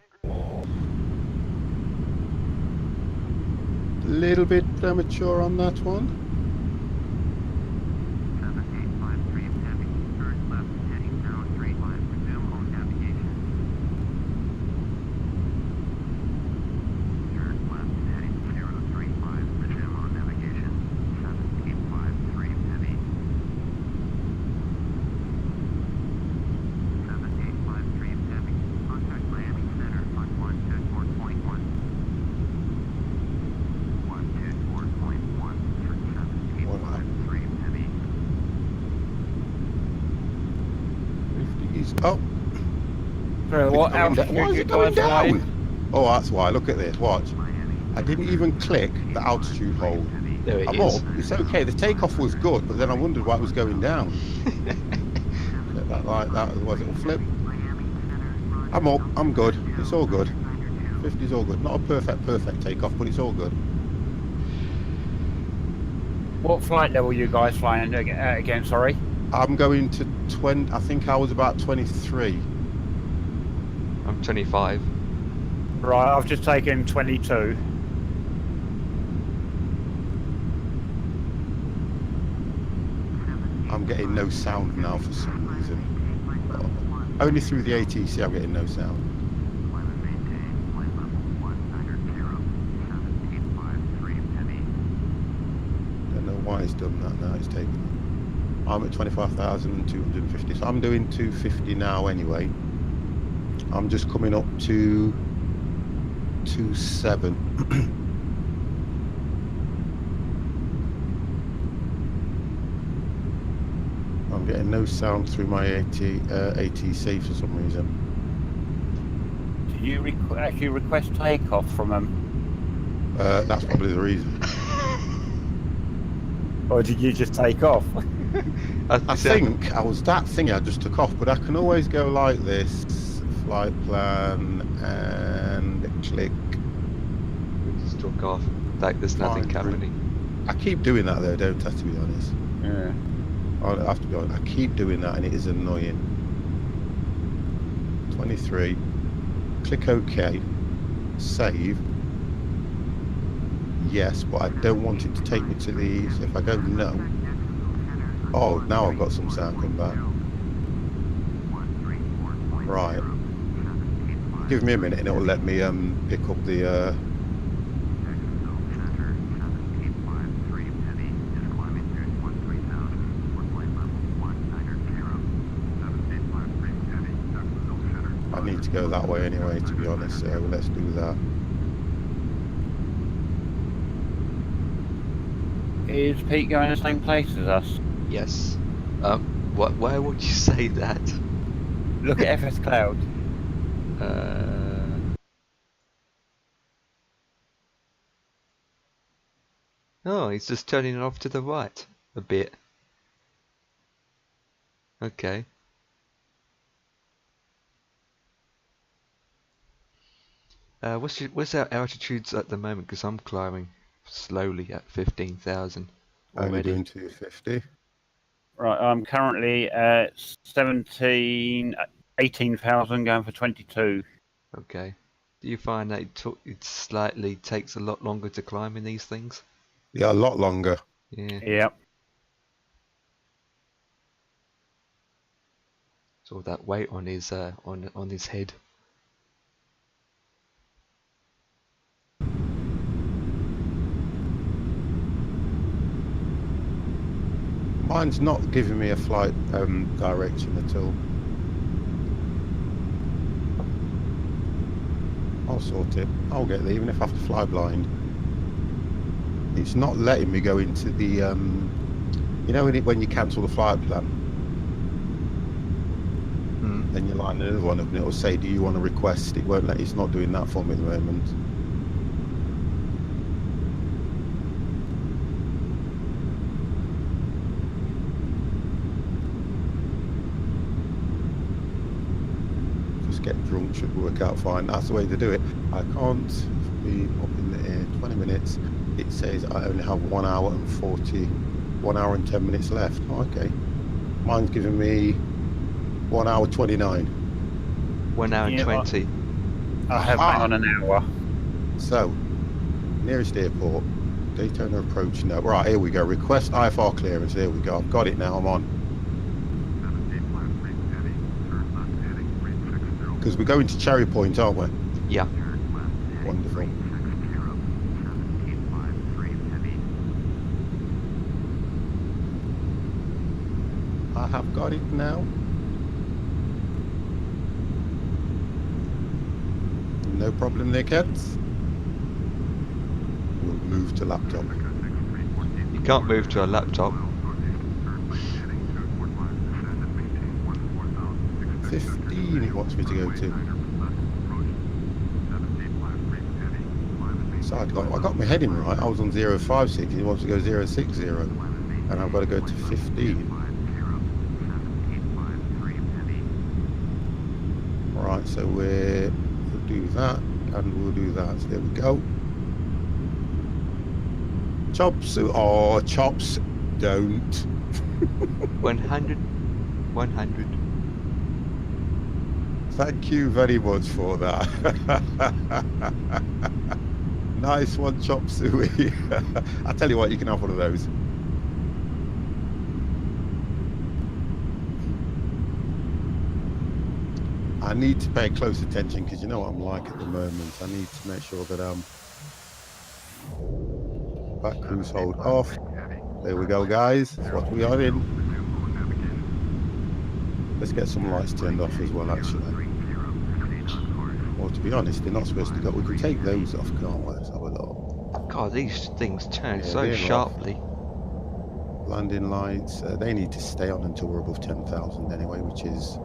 A little bit premature on that one. 7853 heavy, turn left heading 035, resume on navigation. Turn left heading 035, resume on navigation. 7853 heavy. 7853 heavy, contact Miami Center on 124.1. 124.1 for 7853 heavy. 50's up. What Why altitude is you it going guys flying? down? Oh, that's why. Look at this. Watch. I didn't even click the altitude hold. There it I'm is. up. It's okay. The takeoff was good, but then I wondered why it was going down. Get that like that, otherwise it'll flip. I'm up. I'm good. It's all good. 50's all good. Not a perfect takeoff, but it's all good. What flight level are you guys flying again? Sorry. I'm going to 20. I think I was about 23. I'm 25. Right, I've just taken 22. I'm getting no sound now for some reason. Only through the ATC I'm getting no sound. Climate maintained. Flight level 190. 7853 heavy. Don't know why it's done that now. It's taken. I'm at 25,250. So I'm doing 250 now anyway. I'm just coming up to 27. I'm getting no sound through my ATC for some reason. Did you actually request takeoff from them? That's probably the reason. Or did you just take off? I think I was that thing I just took off, but I can always go like this, flight plan, and click. We just took off. Like there's nothing happening. I keep doing that though, don't I, to be honest? Yeah. I have to be honest, I keep doing that and it is annoying. 23, click OK, save. Yes, but I don't want it to take me to the, so if I go no, oh, now I've got some sound come back. Right. Give me a minute and it'll let me pick up the I need to go that way anyway, to be honest, so let's do that. Is Pete going the same place as us? Yes. Why would you say that? Look at FS Cloud. Oh, he's just turning it off to the right a bit. Okay. What's our altitudes at the moment? Because I'm climbing slowly at 15,000 Only already. doing 250. Right, I'm currently at 18,000 going for 22. Okay. Do you find that it slightly takes a lot longer to climb in these things? Yeah, a lot longer. Yeah. Yep. So that weight on his on his head. Mine's not giving me a flight direction at all. I'll sort it. I'll get there, even if I have to fly blind. It's not letting me go into the, you know when you cancel the flight plan, then you line another one up and it'll say, do you want to request? It won't let, it's not doing that for me at the moment. Get drunk should work out fine. That's the way to do it. I can't be up in the air 20 minutes. It says I only have 1 hour and 1 hour and 10 minutes left. Oh, okay. Mine's giving me 1 hour 29. 1 hour and 20. I have bang on an hour. So, nearest airport, Daytona approach. No, right, here we go. Request IFR clearance. There we go. I've got it now. I'm on. Because we're going to Cherry Point, aren't we? Yeah. Wonderful. I have got it now. No problem there, kids. We'll move to laptop. You can't move to a laptop. 15 it wants me to go to. So I got my heading right. I was on 056. He wants to go 060, and I've got to go to 15. Right, so we'll do that, and we'll do that. So there we go. Chops. Oh, chops. Don't. 100. 100. Thank you very much for that. Nice one, Chop Suey. I tell you what, you can have one of those. I need to pay close attention because you know what I'm like at the moment. I need to make sure that back cruise hold off. There we go, guys. That's what we are in. Let's get some lights turned off as well, actually. Or to be honest, they're not supposed to go. We can take those off, can't we? Let's have a look. God, these things turn Yeah, so they're sharply. Landing lights, they need to stay on until we're above 10,000 anyway, which is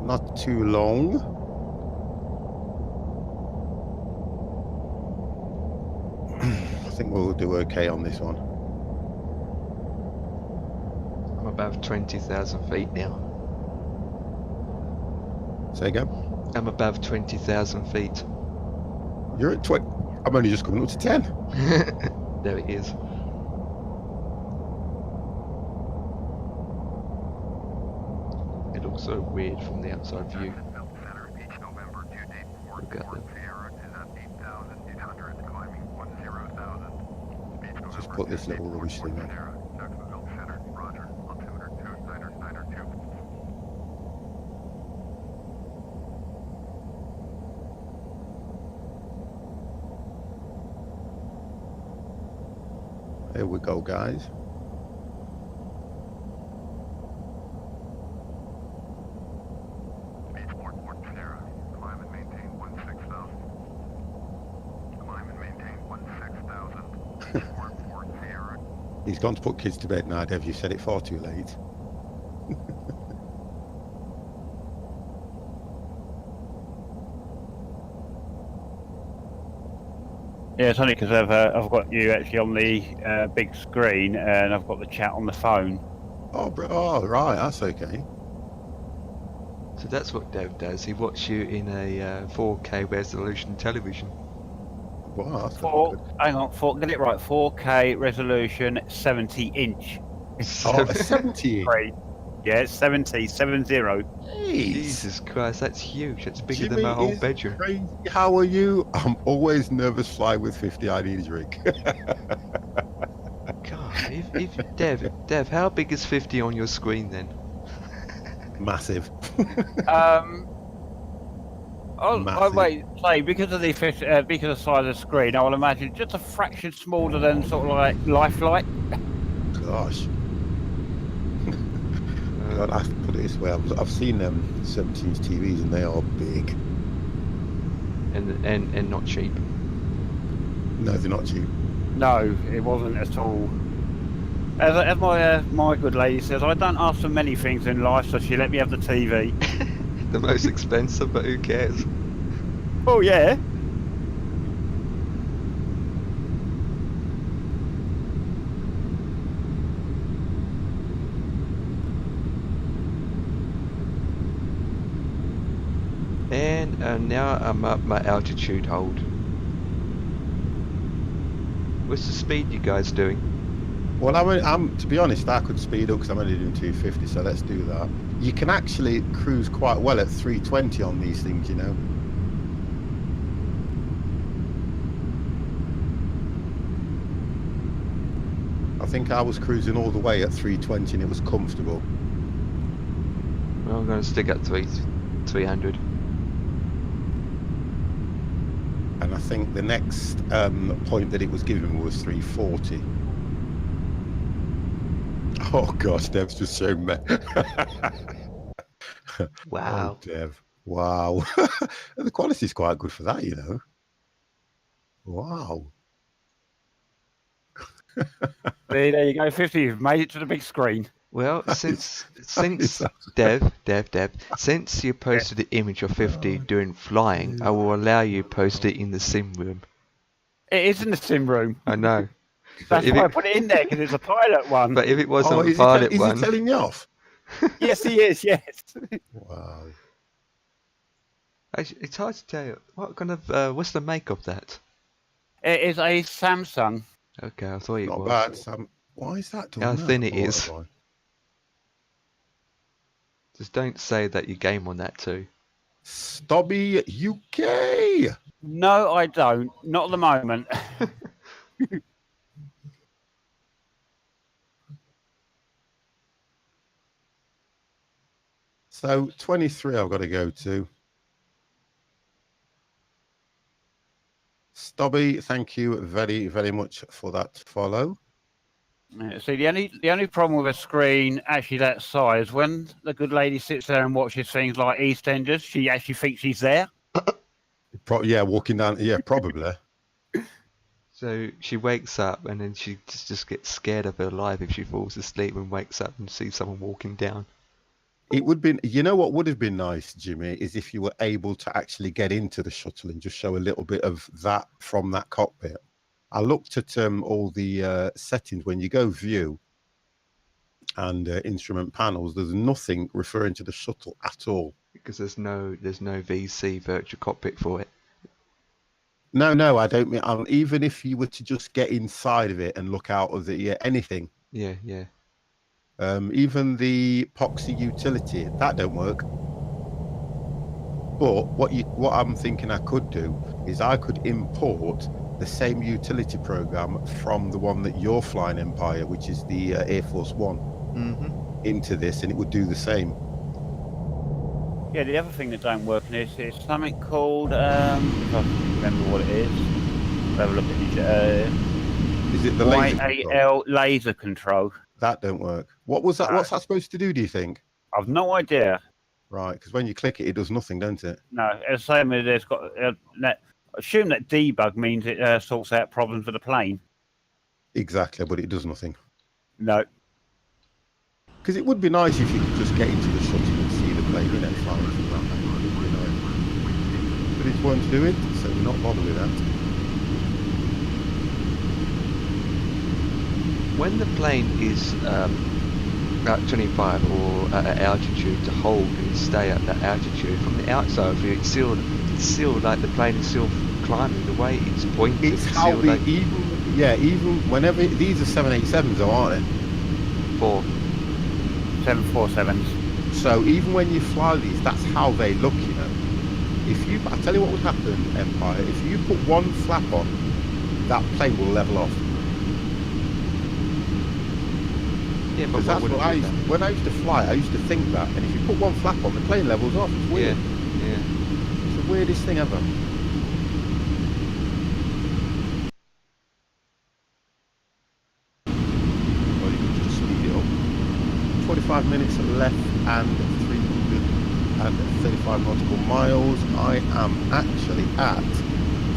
not too long. I think we'll do okay on this one. I'm above 20,000 feet now. Say again? I'm above 20,000 feet. You're at 20. I'm only just coming up to 10. There it is. It looks so weird from the outside view. Look at them. Just put this little rubbish thing on. Here we go, guys. He's gone to put kids to bed now, Dev. You said it far too late. Yeah, it's only because I've got you actually on the big screen and I've got the chat on the phone. Oh, bro. Oh, right. That's okay. So that's what Dev does. He watches you in a 4K resolution television. Wow, that's Four, good. hang on, get it right. 4K resolution, 70-inch. Oh, a 70. Great. Yeah, 70. Jesus Christ, that's huge. That's bigger than Jimmy my whole is bedroom. Crazy. How are you? I'm always nervous flying with 50. I need a drink. God, if Dev, how big is 50 on your screen then? Massive. I wait, say because of the size of the screen, I will imagine just a fraction smaller than sort of like Lifelike. Gosh. God, I have to put it this way. I've seen them 17-inch TVs and they are big. And not cheap. No, they're not cheap. No, it wasn't at all. As my good lady says, I don't ask for many things in life, so she let me have the TV. The most expensive, but who cares? Oh yeah. And now I'm up my altitude hold. What's the speed you guys doing? Well, I'm to be honest, I could speed up because I'm only doing 250, so let's do that. You can actually cruise quite well at 320 on these things, you know. I think I was cruising all the way at 320 and it was comfortable. Well, I'm going to stick at 300. And I think the next point that it was giving was 340. Oh gosh, Dev's just shown me. Wow. Oh, Dev. Wow. The quality's quite good for that, you know. Wow. There you go, 50. You've made it to the big screen. Well, since Dev, since you posted the image of 50 doing flying, I will allow you post it in the sim room. It is in the sim room. I know. That's why I put it in there, because it's a pilot one. But if it wasn't a is pilot he one, telling me off? Yes, he is. Yes. Wow. actually, it's hard to tell. What kind of what's the make of that? It is a Samsung. Okay, I thought it Not was. bad. Why is that doing How that? thin it Or what is. have I- Just don't say that you game on that too. Stobby UK. No, I don't. Not at the moment. So 23 I've got to go to. Stobby, thank you very, very much for that follow. See, the only problem with a screen actually that size, when the good lady sits there and watches things like EastEnders, she actually thinks she's there. Yeah, walking down. Yeah, probably. So she wakes up and then she just gets scared of her life if she falls asleep and wakes up and sees someone walking down. It would be, you know what would have been nice, Jimmy, is if you were able to actually get into the shuttle and just show a little bit of that from that cockpit. I looked at all the settings. When you go view and instrument panels, there's nothing referring to the shuttle at all. Because there's no VC virtual cockpit for it. No, I don't mean. Even if you were to just get inside of it and look out of the anything. Yeah. Even the epoxy utility, that don't work. But what I'm thinking I could do is I could import the same utility program from the one that you're flying, Empire, which is the Air Force One, into this, and it would do the same. Yeah, the other thing that don't work in this is something called, if I can remember what it is. We'll have a look at it. Is it the laser control? YAL laser control. That don't work. What was that? What's that supposed to do, do you think? I've no idea. Right, because when you click it, it does nothing, don't it? No, it's the same as it's got. Assume that debug means it sorts out problems with the plane. Exactly, but it does nothing. No. Because it would be nice if you could just get into the shuttle and see the plane, you know, flying from that angle. It would be nice. But it won't do it, so we're not bothered with that. When the plane is at 25 or at an altitude, to hold and stay at that altitude, from the outside view, it's still like the plane is still climbing. The way it's pointing, It's how the, like even whenever, these are 787s though, aren't they? 747s. So even when you fly these, that's how they look, you know. If you, I tell you what would happen, Empire, if you put one flap on, that plane will level off. Yeah, but That's what when I used to fly, I used to think that. And if you put one flap on, the plane levels off. It's weird. Yeah. It's the weirdest thing ever. Well, you can just speed it up. 45 minutes left and 335 nautical miles. I am actually at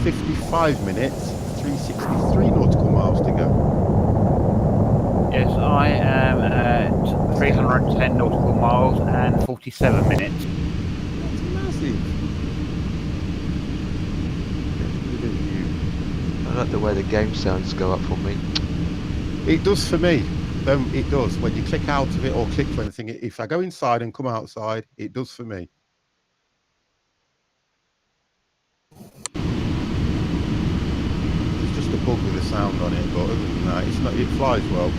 55 minutes, 363 nautical miles to go. Yes, I am at 310 nautical miles and 47 minutes. That's massive. I like the way the game sounds go up for me. It does for me. It does. When you click out of it or click to anything, if I go inside and come outside, it does for me. There's just a bug with the sound on it, but other than that, it's not. It flies well.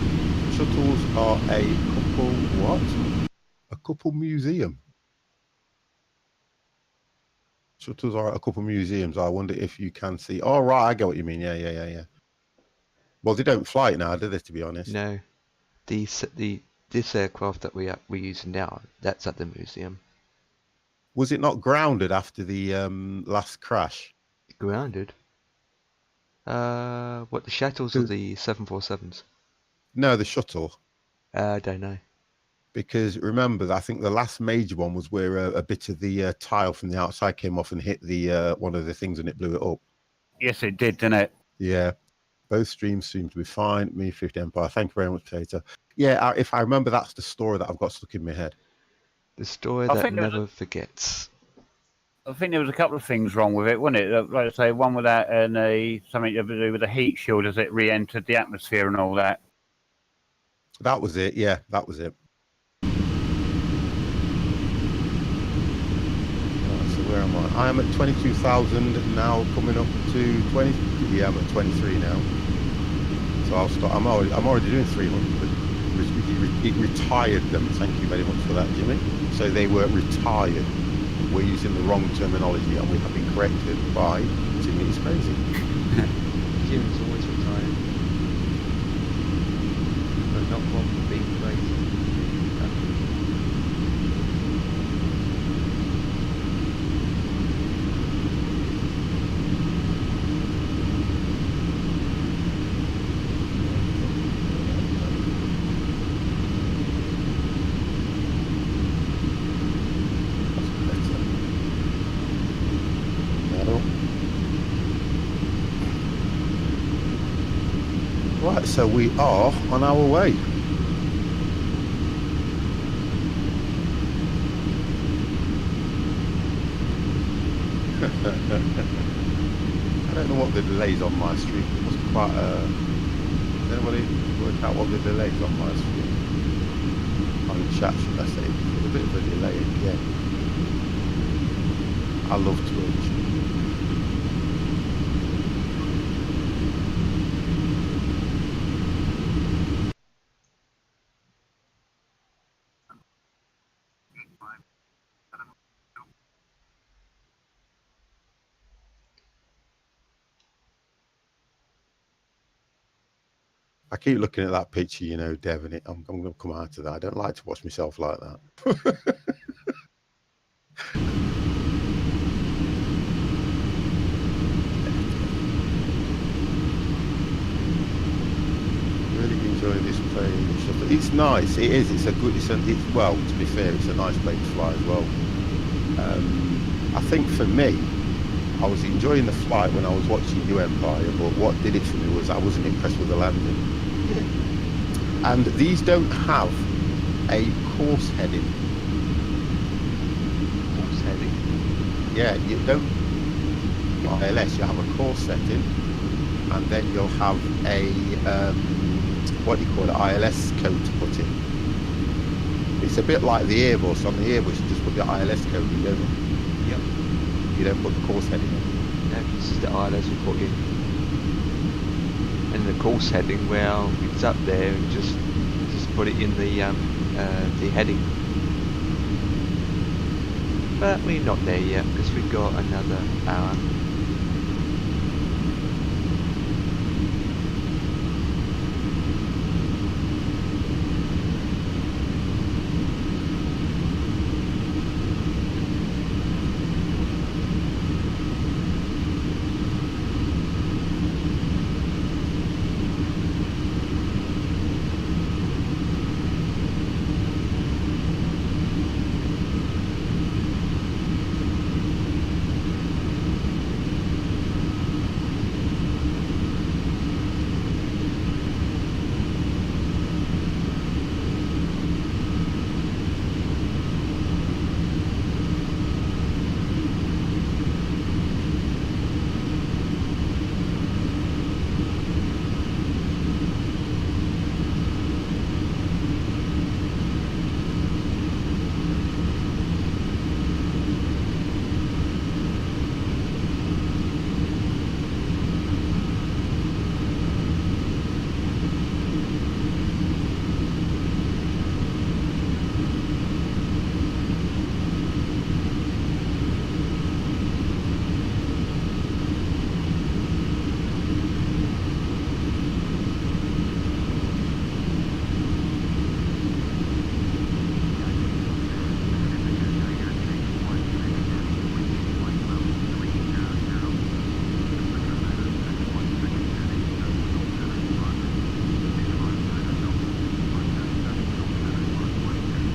Shuttles are a couple what? A couple museum. Shuttles are a couple museums. I wonder if you can see. Oh right, I get what you mean. Yeah. Well, they don't fly it now, do they? To be honest. No, this aircraft that we're using now, that's at the museum. Was it not grounded after the last crash? Grounded? What, the shuttles or the 747s? No, the shuttle. I don't know. Because remember, I think the last major one was where a bit of the tile from the outside came off and hit the one of the things and it blew it up. Yes, it did, didn't it? Yeah. Both streams seem to be fine. Me, 50 Empire. Thank you very much, Tater. Yeah, if I remember, that's the story that I've got stuck in my head. The story that never forgets. I think there was a couple of things wrong with it, wasn't it? Like I say, one with that and something to do with the heat shield as it re-entered the atmosphere and all that. That was it. Yeah, that was it. Right, so where am I? I am at 22,000 now, coming up to 20. Yeah, I'm at 23 now. So I'll start. I'm already doing 300. It retired them. Thank you very much for that, Jimmy. So they were retired. We're using the wrong terminology, and we have been corrected by Jimmy is crazy. Jimmy's always retired, but not one for being crazy. Right, so we are on our way. I don't know what the delay's on my stream. It must be quite Does anybody work out what the delay's on my stream? On the chat, should I say? It's a bit of a delay again. I love Twitch. I keep looking at that picture, you know, Dev, and I'm going to come out of that. I don't like to watch myself like that. Really enjoying this plane. It's nice. It is. It's a good. Well, to be fair, it's a nice plane to fly as well. I think for me, I was enjoying the flight when I was watching New Empire, but what did it for me was I wasn't impressed with the landing. And these don't have a course heading. Course heading? Yeah, you don't. ILS, you have a course setting, and then you'll have a what do you call it? ILS code to put in. It's a bit like the Airbus. On the Airbus, you just put the ILS code in, don't you? Yep. You don't put the course heading in. No, this is the ILS we put in. And the course heading, well, it's up there and just put it in the heading. But we're not there yet because we've got another hour.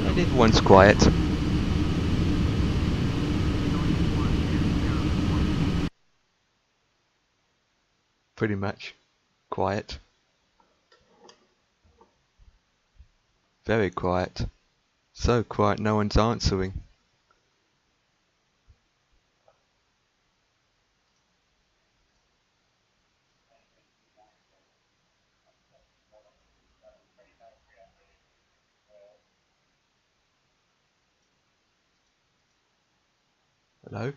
And everyone's quiet. Pretty much quiet. Very quiet. So quiet no one's answering. Hello?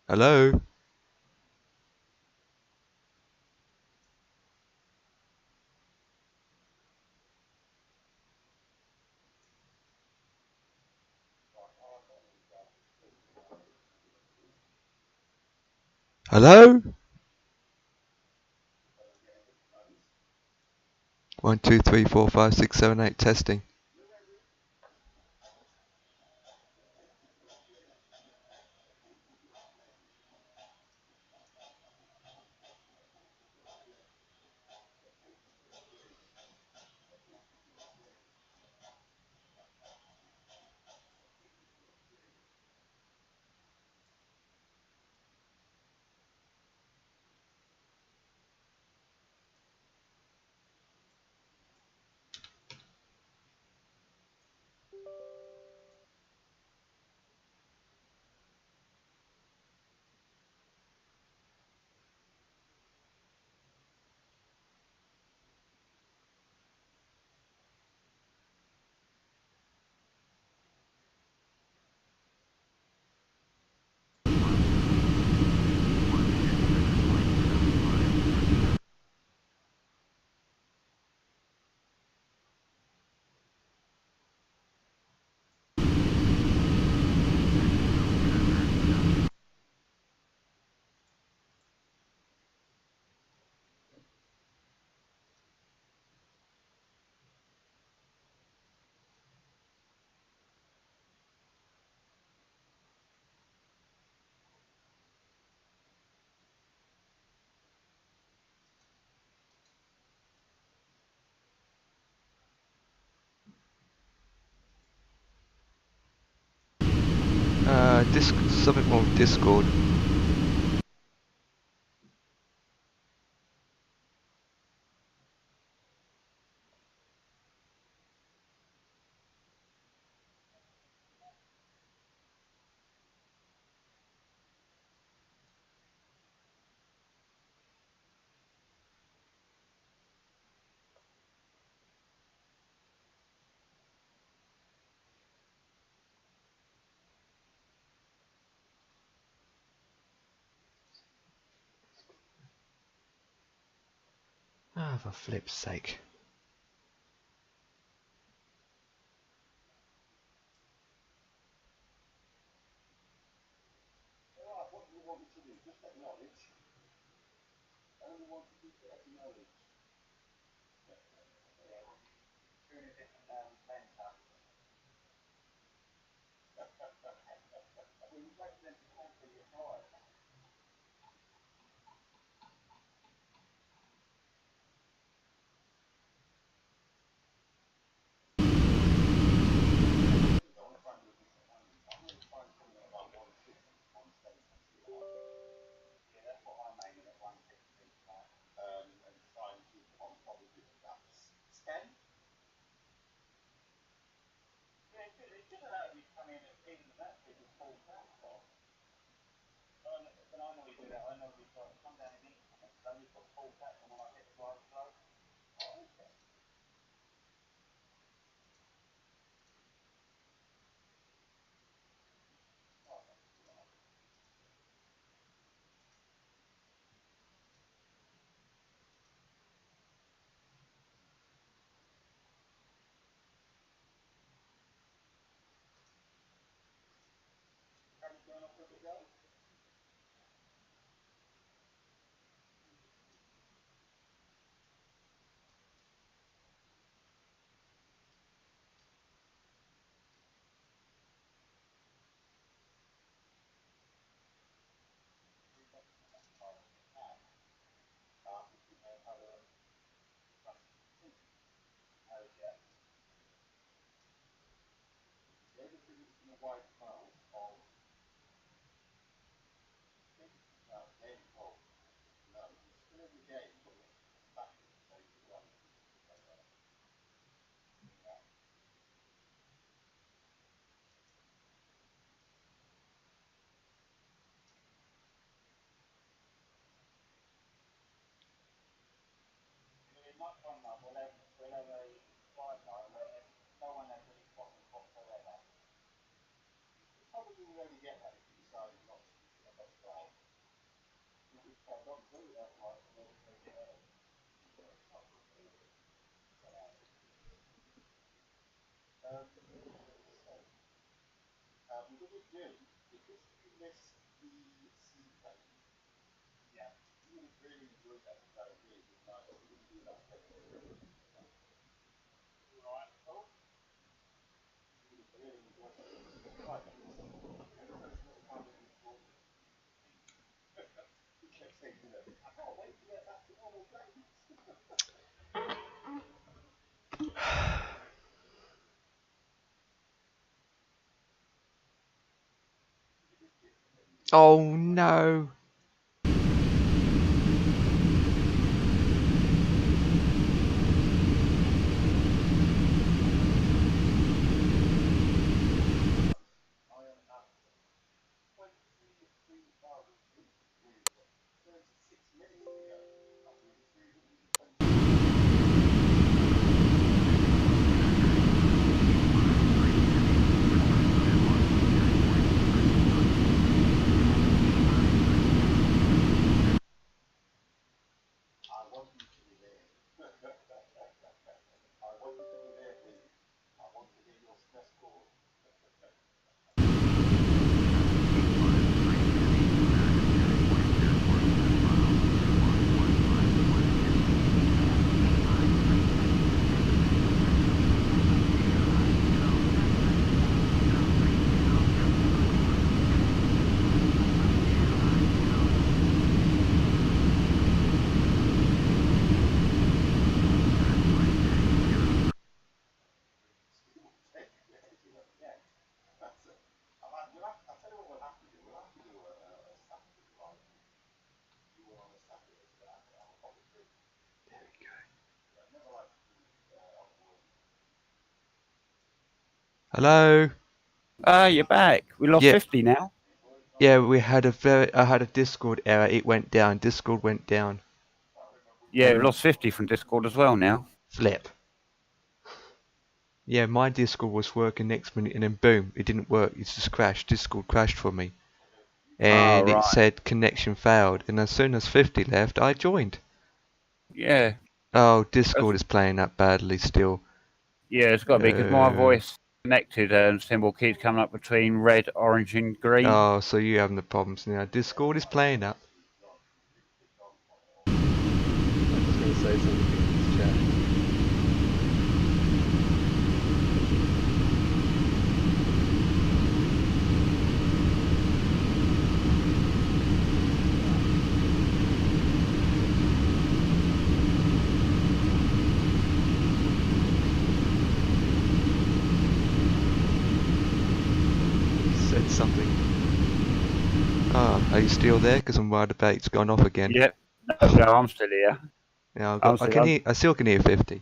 Hello? Hello? 1, 2, 3, 4, 5, 6, 7, 8. Testing. Something more Discord. Ah, for flip's sake. Oh no! Hello? Ah, you're back. We lost Yeah. 50 now. Yeah, I had a Discord error. It went down. Discord went down. Yeah, we lost 50 from Discord as well now. Flip. Yeah, my Discord was working next minute and then boom, it didn't work. It just crashed. Discord crashed for me. And it right. said connection failed. And as soon as 50 left, I joined. Yeah. Oh, Discord is playing up badly still. Yeah, it's got to be because my voice connected symbol keeps coming up between red, orange, and green. Oh, so you're having the problems now. Discord is playing up. I'm just going to say something in this chat. Said something. Oh, are you still there? Because I'm worried about it's gone off again. Yep. No, I'm still here. Yeah, I still can hear 50.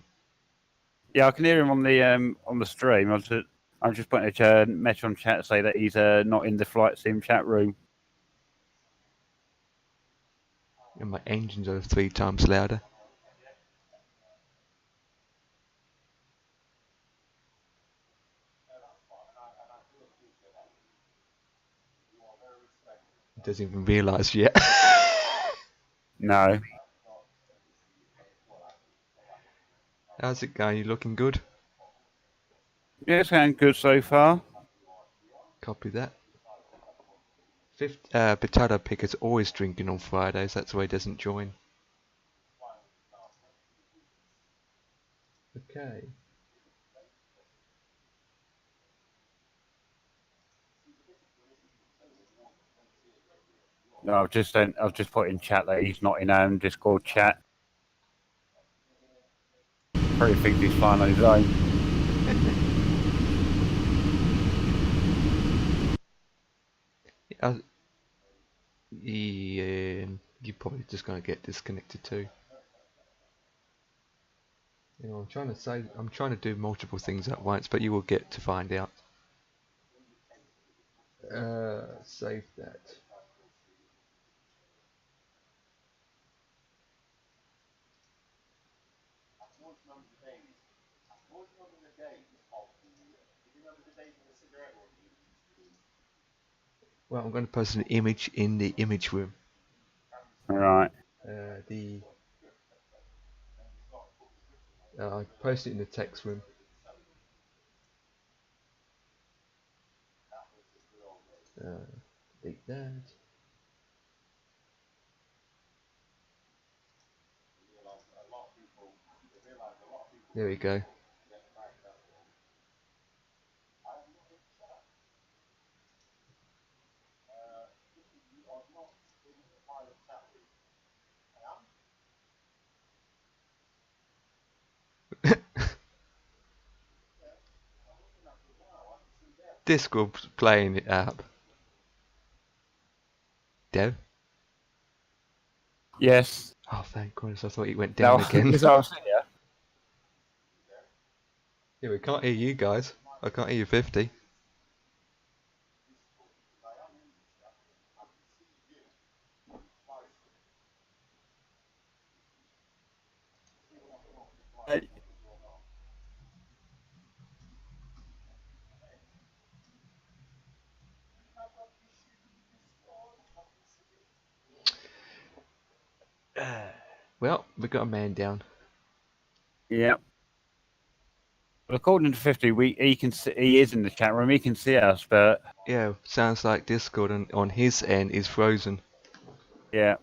Yeah, I can hear him on the stream. I'm just putting a message on chat to say that he's not in the flight sim chat room. And my engines are 3 times louder. He doesn't even realise yet. No. How's it going? You looking good? Yeah, it's going good so far. Copy that. Potato Picker's always drinking on Fridays. That's why he doesn't join. Okay. No, I've just put in chat that he's not in Discord chat. Probably thinks he's flying on his own. Yeah, you're probably just gonna get disconnected too. You know, I'm trying to do multiple things at once, but you will get to find out. Save that. Well, I'm going to post an image in the image room. All right. I post it in the text room. Delete that. There we go. Discord's playing it up. Dev? Yes. Oh, thank goodness, I thought he went No, down again. because I was here. Yeah, we can't hear you guys. I can't hear you 50. Well, we got a man down. Yeah. Well, according to 50, he can see, he is in the chat room. He can see us, but Yeah, sounds like Discord on his end is frozen. yeah.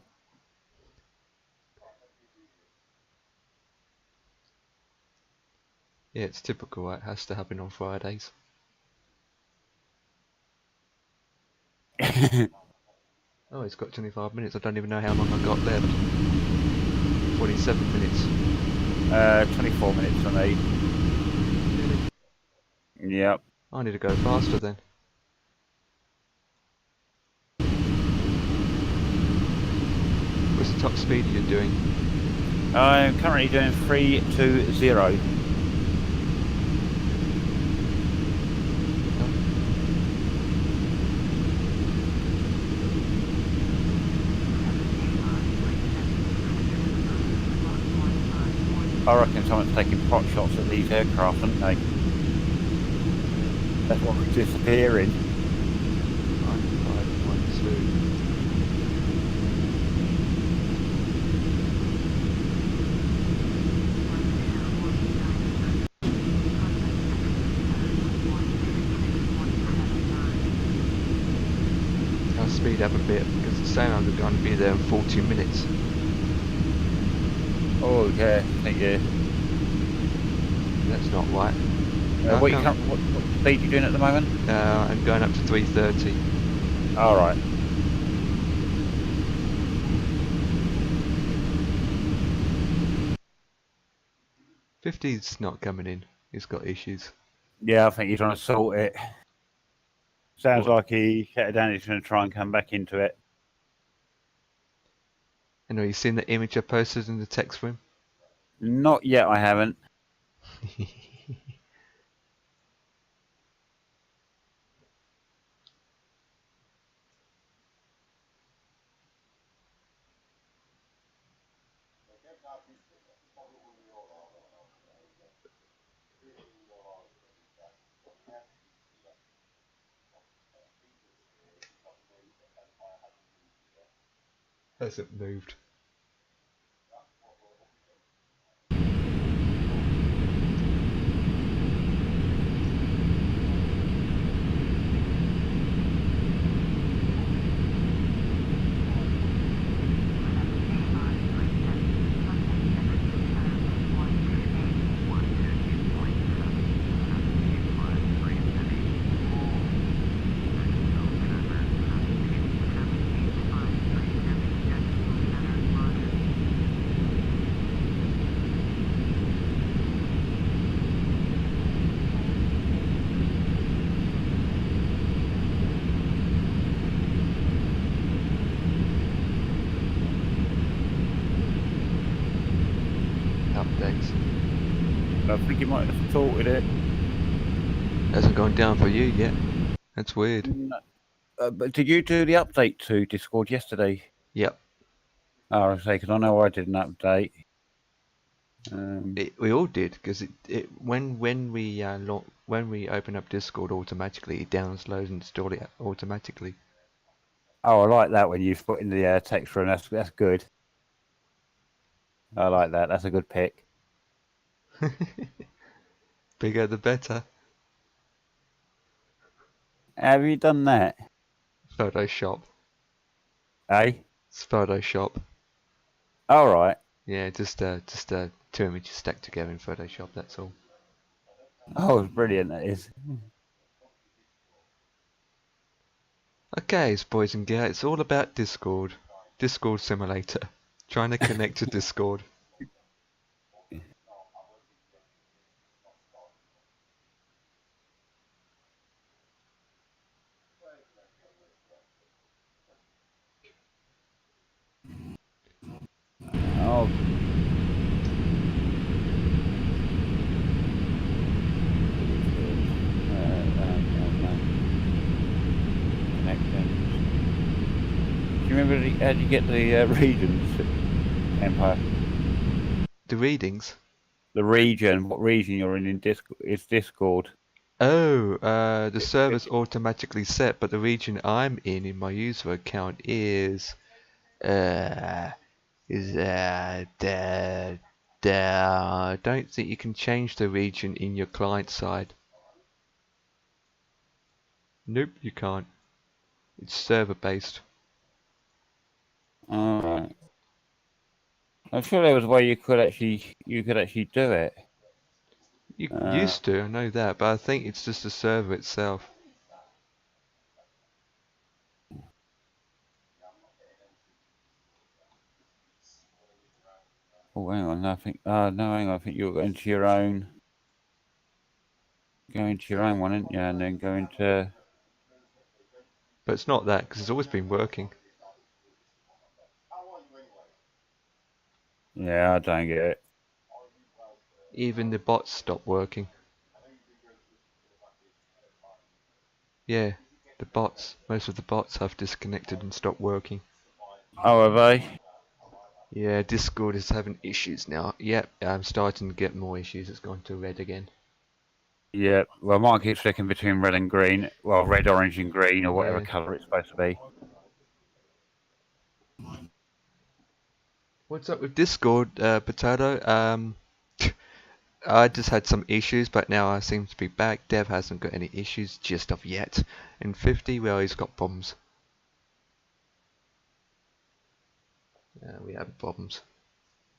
Yeah, it's typical. It has to happen on Fridays. Oh, it's got 25 minutes. I don't even know how long I got left. 47 minutes. 24 minutes for me. Really? Yep. I need to go faster then. What's the top speed you're doing? I'm currently doing 320. I reckon someone's taking pot shots at these aircraft, aren't they? That's what we're disappearing. 9512. I'll speed up a bit because it's saying I'm going to be there in 40 minutes. Oh yeah, thank you. That's not right. What speed are you doing at the moment? I'm going up to 330. Alright. '50's not coming in. He's got issues. Yeah, I think he's trying to sort it. Sounds What? like he shut it down, he's going to try and come back into it. And have you seen the image I posted in the text room? Not yet, I haven't. Hasn't moved. Updates. I think he might have sorted it. Hasn't gone down for you yet. That's weird. No. But did you do the update to Discord yesterday? Yep. Oh, I say, because I know I did an update. We all did because when we open up Discord automatically, it downloads and installs it automatically. Oh, I like that when you put in the text room. That's good. I like that. That's a good pick. Bigger the better. Have you done that? Photoshop. Eh? It's Photoshop. All right. Yeah, just two images stacked together in Photoshop, that's all. Oh, it's brilliant, that is. Okay, boys and girls, it's all about Discord. Discord simulator. Trying to connect to Discord. Oh. Connections. Do you remember how did you get the regions, Empire? The readings? The region, what region you're in Discord, is Discord. Oh, the server's automatically set, but the region I'm in my user account is I don't think you can change the region in your client side. Nope, you can't. It's server based. Alright. I'm sure there was a way you could actually do it. You used to, I know that, but I think it's just the server itself. Oh, hang on, I think, no, hang on, I think you're going to your own, one, aren't you, and then go into... But it's not that, because it's always been working. Yeah, I don't get it. Even the bots stopped working. Yeah, the bots, most of the bots have disconnected and stopped working. Oh, have they? Yeah, Discord is having issues now. Yep, I'm starting to get more issues. It's gone to red again. Yeah, well, mine keeps flicking between red and green. Well, red, orange, and green, or whatever Yeah. colour it's supposed to be. What's up with Discord, Potato? I just had some issues, but now I seem to be back. Dev hasn't got any issues just of yet. And 50, well, he's got problems. We have problems.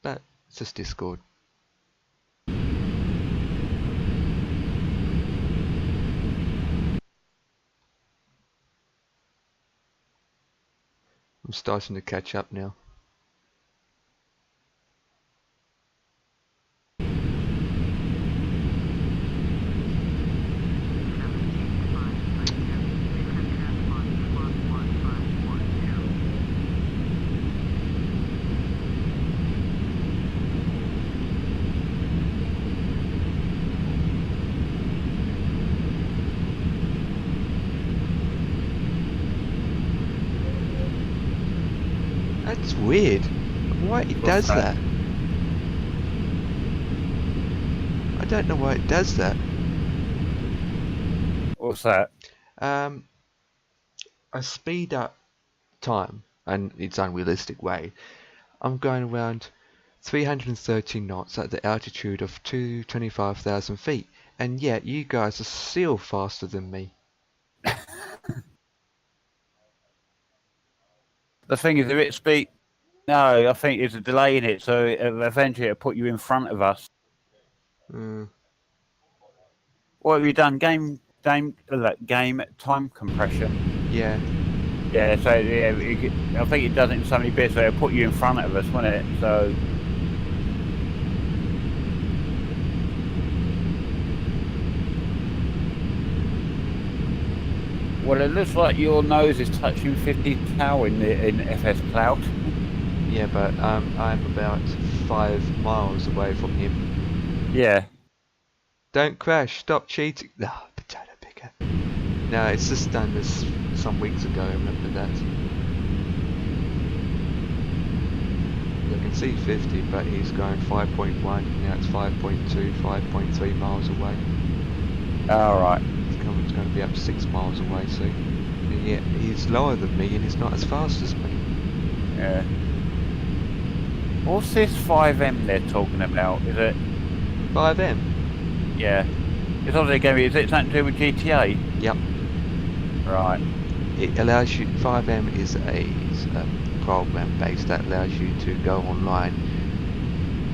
But it's just Discord. I'm starting to catch up now. That's weird. Why it does that? I don't know why it does that. What's that? I speed up time, and it's unrealistic way. I'm going around 313 knots at the altitude of 25,000 feet, and yet you guys are still faster than me. The thing is, if it speed... No, I think it's a delay in it, so eventually it'll put you in front of us. What have you done? Game time compression? Yeah. Yeah, so yeah, I think it does it in so many bits, so it'll put you in front of us, won't it? So... Well, it looks like your nose is touching 50ᴴᴰ in FS Cloud. Yeah, but I'm about 5 miles away from him. Yeah. Don't crash, stop cheating. Ah, potato picker. No, it's just done this some weeks ago, I remember that. I can see 50, but he's going 5.1, now it's 5.2, 5.3 miles away. Alright. It's going to be up to 6 miles away soon. And yet he's lower than me and he's not as fast as me. Yeah. What's this 5M they're talking about? Is it 5M? Yeah. It's obviously going to be, is it something to do with GTA? Yep. Right. It allows you, 5M is a program based that allows you to go online.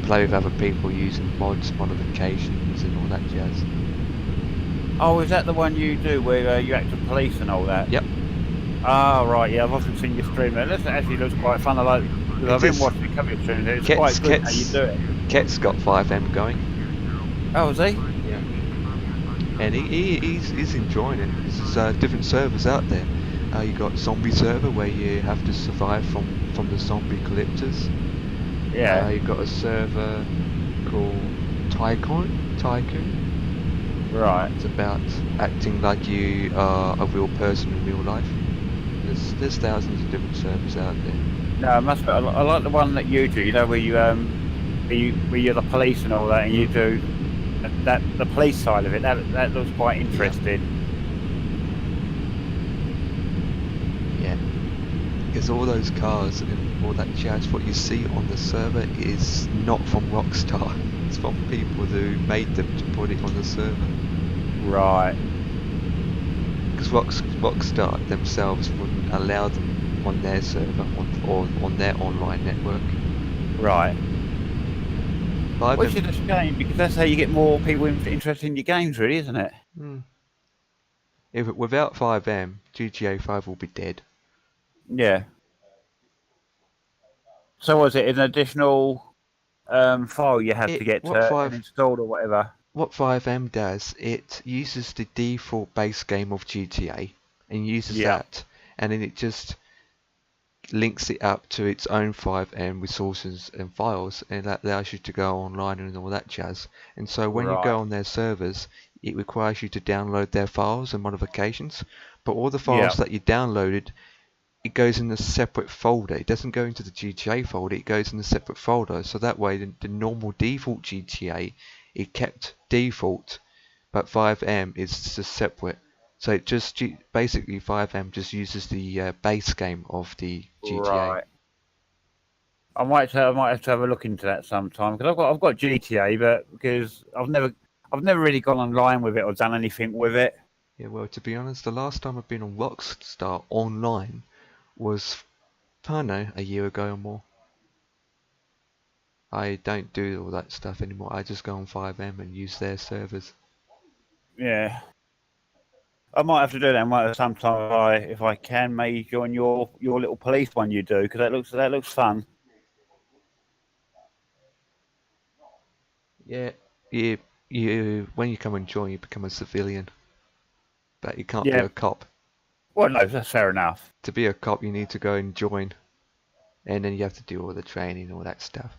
play with other people using mods, modifications, and all that jazz. Oh, is that the one you do where you act as police and all that? Yep. Oh, right, yeah, I've often seen you stream it. It actually looks quite fun. I like, because I've been watching a couple of streams. It's quite good how you do it. Ket's got 5M going. Oh, is he? Yeah. And he's enjoying it. There's different servers out there. You got zombie server where you have to survive from the zombie collectors. Yeah. You've got a server called Tycoon. Right. It's about acting like you are a real person in real life. There's thousands of different servers out there. No, I must. I like the one that you do. You know, where you're the police and all that, and you do the police side of it. That looks quite interesting. Yeah. Because all those cars and all that jazz, what you see on the server is not from Rockstar. It's from people who made them to put it on the server. Right. Because Rockstar themselves wouldn't allow them on their server or on their online network. Right. Which is a shame, because that's how you get more people interested in your games, really, isn't it? Without 5M, GTA 5 will be dead. Yeah. So was it an additional file you had to get installed or whatever? What 5M does, it uses the default base game of GTA and uses that, and then it just links it up to its own 5M resources and files, and that allows you to go online and all that jazz. And so when you go on their servers, it requires you to download their files and modifications, but all the files that you downloaded, it goes in a separate folder. It doesn't go into the GTA folder, it goes in a separate folder. So that way the normal default GTA, it kept default, but 5M is just separate. So it just basically 5M just uses the base game of the GTA. Right. I might have to have a look into that sometime, because I've got GTA, but because I've never really gone online with it or done anything with it. Yeah, well, to be honest, the last time I've been on Rockstar online was, I don't know, a year ago or more. I don't do all that stuff anymore. I just go on 5M and use their servers. Yeah. I might have to do that. I might have sometime if I can, maybe join your little police one you do, because that looks fun. Yeah, you when you come and join, you become a civilian, but you can't be a cop. Well, no, that's fair enough. To be a cop, you need to go and join, and then you have to do all the training and all that stuff.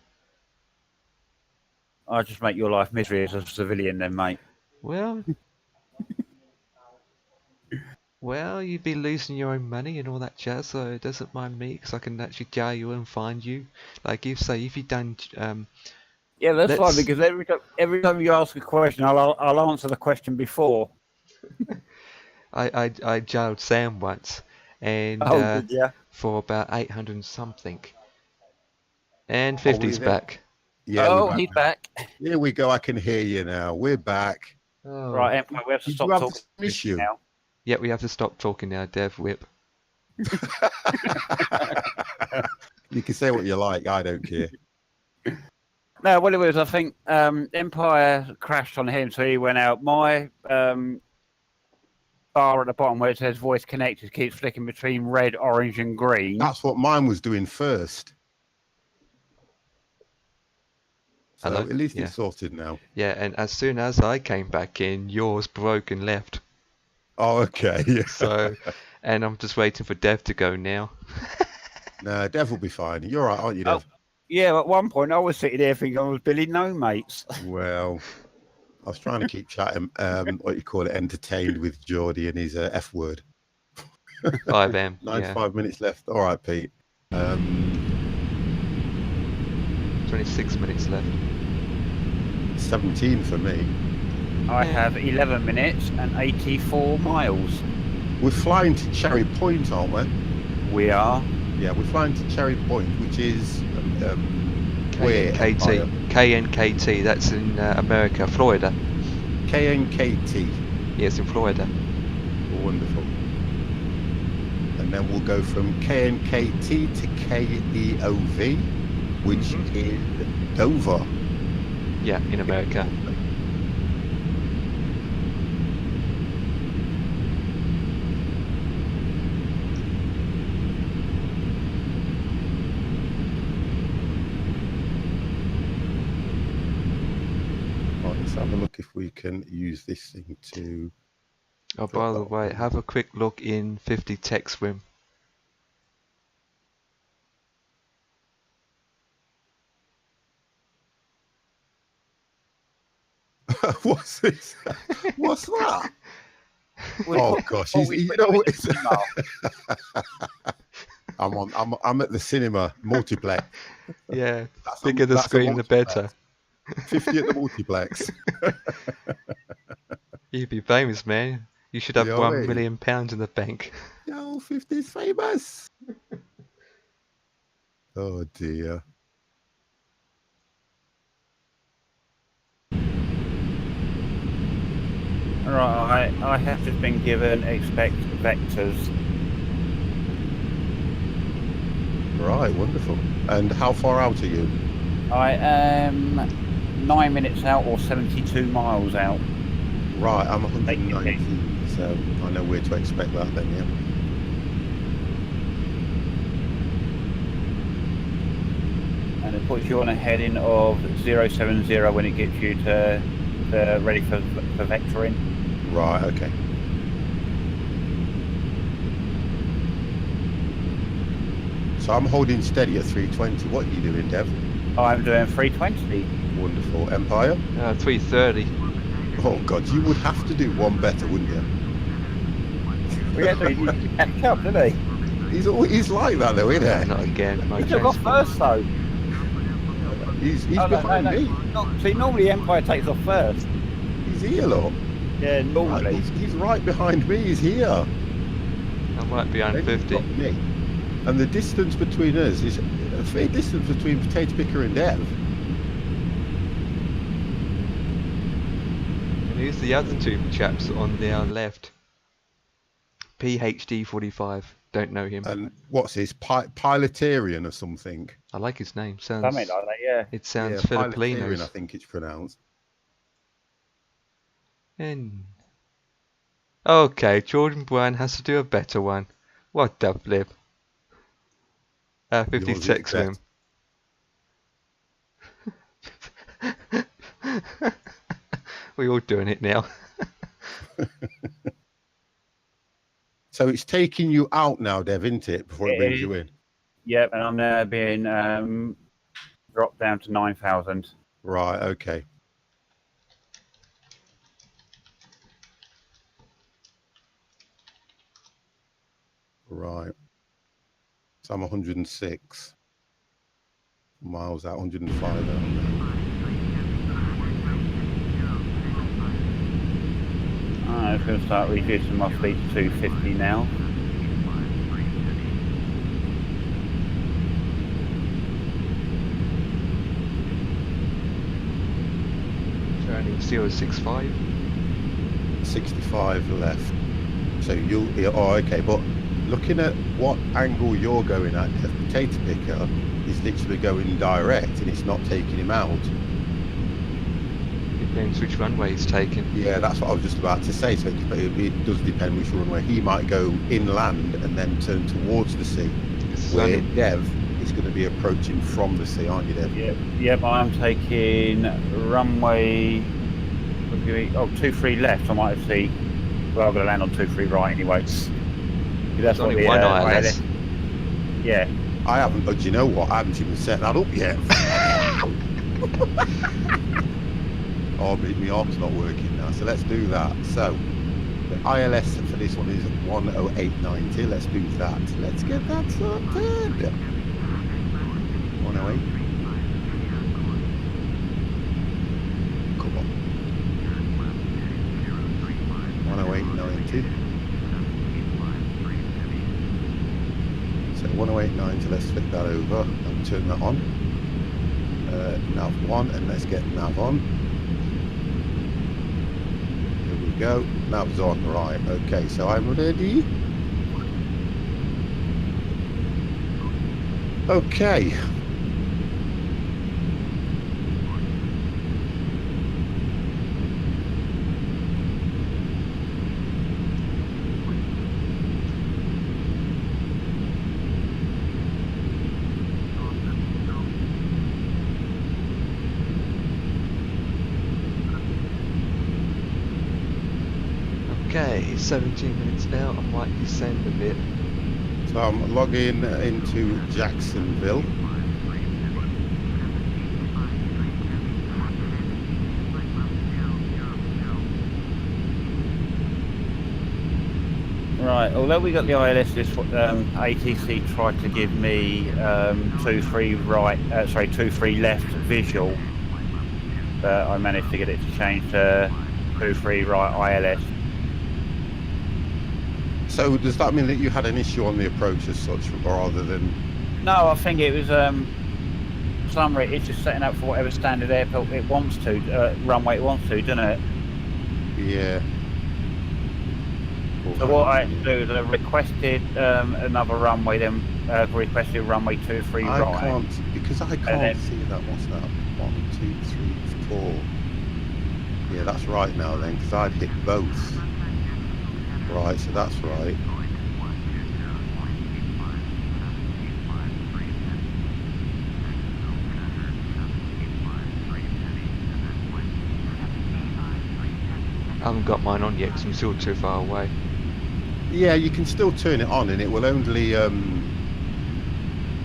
I'll just make your life misery as a civilian then, mate. Well, you'd be losing your own money and all that jazz, so it doesn't mind me, because I can actually jail you and find you. Like if you've done... yeah, that's fine, because every time you ask a question, I'll answer the question before. I jailed Sam once, and for about 800 and something. And 50's back. Yeah, he's back. Here we go, I can hear you now. We're back. Oh. Right, Empire, we have to stop talking now. Yeah, we have to stop talking now, Dev Whip. You can say what you like, I don't care. No, what it was, I think Empire crashed on him, so he went out. My bar at the bottom where it says voice connected keeps flicking between red, orange and green. That's what mine was doing first. So Hello? at least it's sorted now. Yeah, and as soon as I came back in, yours broke and left. Oh, okay. So, and I'm just waiting for Dev to go now. No, Dev will be fine. You're right, aren't you, Dev? Yeah, at one point I was sitting there thinking I was Billy No Mates. Well, I was trying to keep chatting, entertained with Geordie and his F word. 5M. 95 minutes left. All right, Pete. 26 minutes left. 17 for me. I have 11 minutes and 84 miles. We're flying to Cherry Point, aren't we? We are. Yeah, we're flying to Cherry Point, which is where? KNKT, that's in America, Florida. KNKT. Yes, in Florida. Wonderful. And then we'll go from KNKT to KEOV. which is Dover. Yeah, in America. Right, let's have a look if we can use this thing to. Oh, drop by the that way, one. have a quick look in 50 DX10ᴴᴰ. What's this? What's that? We Oh put- gosh, before we you put know them in what? the cinema. I'm at the cinema multiplex. Yeah, That's bigger the that's a screen, the better. multiplex. 50 at the multiplex. You'd be famous, man. You should have Yeah, £1 wait. million in the bank. Yo, 50's famous. Oh dear. Right, I have just been given expect vectors. Right, wonderful. And how far out are you? I am 9 minutes out or 72 miles out. Right, I'm 119, so I know where to expect that then, yeah. And it puts you on a heading of 070 when it gets you to ready for vectoring. Right, okay. So I'm holding steady at 320. What are you doing, Dev? I'm doing 320. Wonderful. Empire? 330. Oh God, you would have to do one better, wouldn't you? We had to catch up, didn't he? He's like that though, isn't he? Not again. My He took off transport. first though. He's Oh, behind me. No, see, normally Empire takes off first. He's here, look. Yeah, Right, normally. he's right behind me. He's here. I'm right behind Then you've 50. got me. And the distance between us is a fair distance between Potato Picker and Dev. And who's the other two chaps on their left? PhD45. Don't know him. And what's his Pilotarian or something? I like his name. Sounds. Something like that, yeah. It sounds Yeah, Pilotarian, Filipinos. I think it's pronounced. And okay, Jordan Brown has to do a better one. What the flip? 50 Yours is DX10ᴴᴰ. We're all doing it now. So it's taking you out now, Dev, isn't it? Before it It brings is. you in. Yep, and I'm now being dropped down to 9,000. Right, okay. Right. So I'm 106 miles out, 105 out now. I'm going to start reducing my speed to 250 now. Turning 065. 65 left. So you'll, oh, okay, but looking at what angle you're going at, the Potato Picker is literally going direct and it's not taking him out. Depends which runway he's taking. Yeah, that's what I was just about to say. So it does depend which runway. He might go inland and then turn towards the sea. Where Dev is going to be approaching from the sea, aren't you, Dev? Yep, I'm taking runway 23 left. I might see. Well, I'm going to land on 23 right anyway. There's That's what only the, one right ILS. there. Yeah. I haven't, do you know what? I haven't even set that up yet. Oh, my arm's not working now, so let's do that. So, the ILS for this one is 108.90. Let's do that. Let's get that sorted. 108. Come on. 108.90. So 108.90, let's flick that over and turn that on. Nav 1, and let's get nav on. Here we go. Nav's on. Right, okay, so I'm ready. Okay. Okay, 17 minutes now. I might descend a bit. So I'm logging into Jacksonville. Right, although we got the ILS, this ATC tried to give me 2-3 right, 2-3 left visual, but I managed to get it to change to 2-3 right ILS. So does that mean that you had an issue on the approach as such, rather than? No, I think it was summary. It's just setting up for whatever standard airport it wants to, runway it wants to, doesn't it? Yeah. So what I had to do is I requested another runway, then requested runway 2-3 I right. can't, because I can't then- see that. What's that? 1, 2, 3, 4. Yeah, that's right now then, because I'd hit both. Right, so that's right. I haven't got mine on yet because I'm still too far away. Yeah, you can still turn it on, and it will only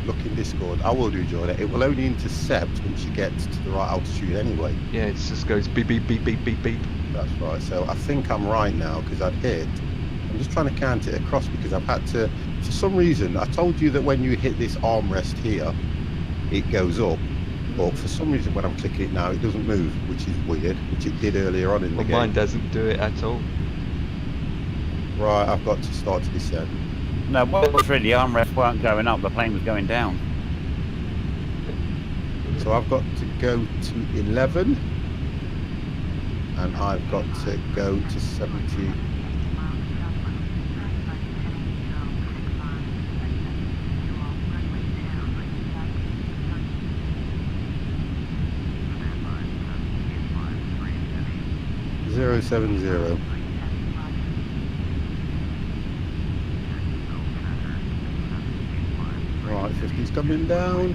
look in Discord. I will do, Jordan. It will only intercept once you get to the right altitude anyway. Yeah, it just goes beep beep beep beep beep beep. That's right. So I think I'm right now because I'd hit. I'm just trying to count it across because I've had to. For some reason, I told you that when you hit this armrest here, it goes up. But for some reason, when I'm clicking it now, it doesn't move, which is weird, which it did earlier on in the Well, game. mine doesn't do it at all. Right, I've got to start to descend. No, what it was really, the armrests weren't going up, the plane was going down. So I've got to go to 11, and I've got to go to 70. Zero 70. Right, 50's coming down.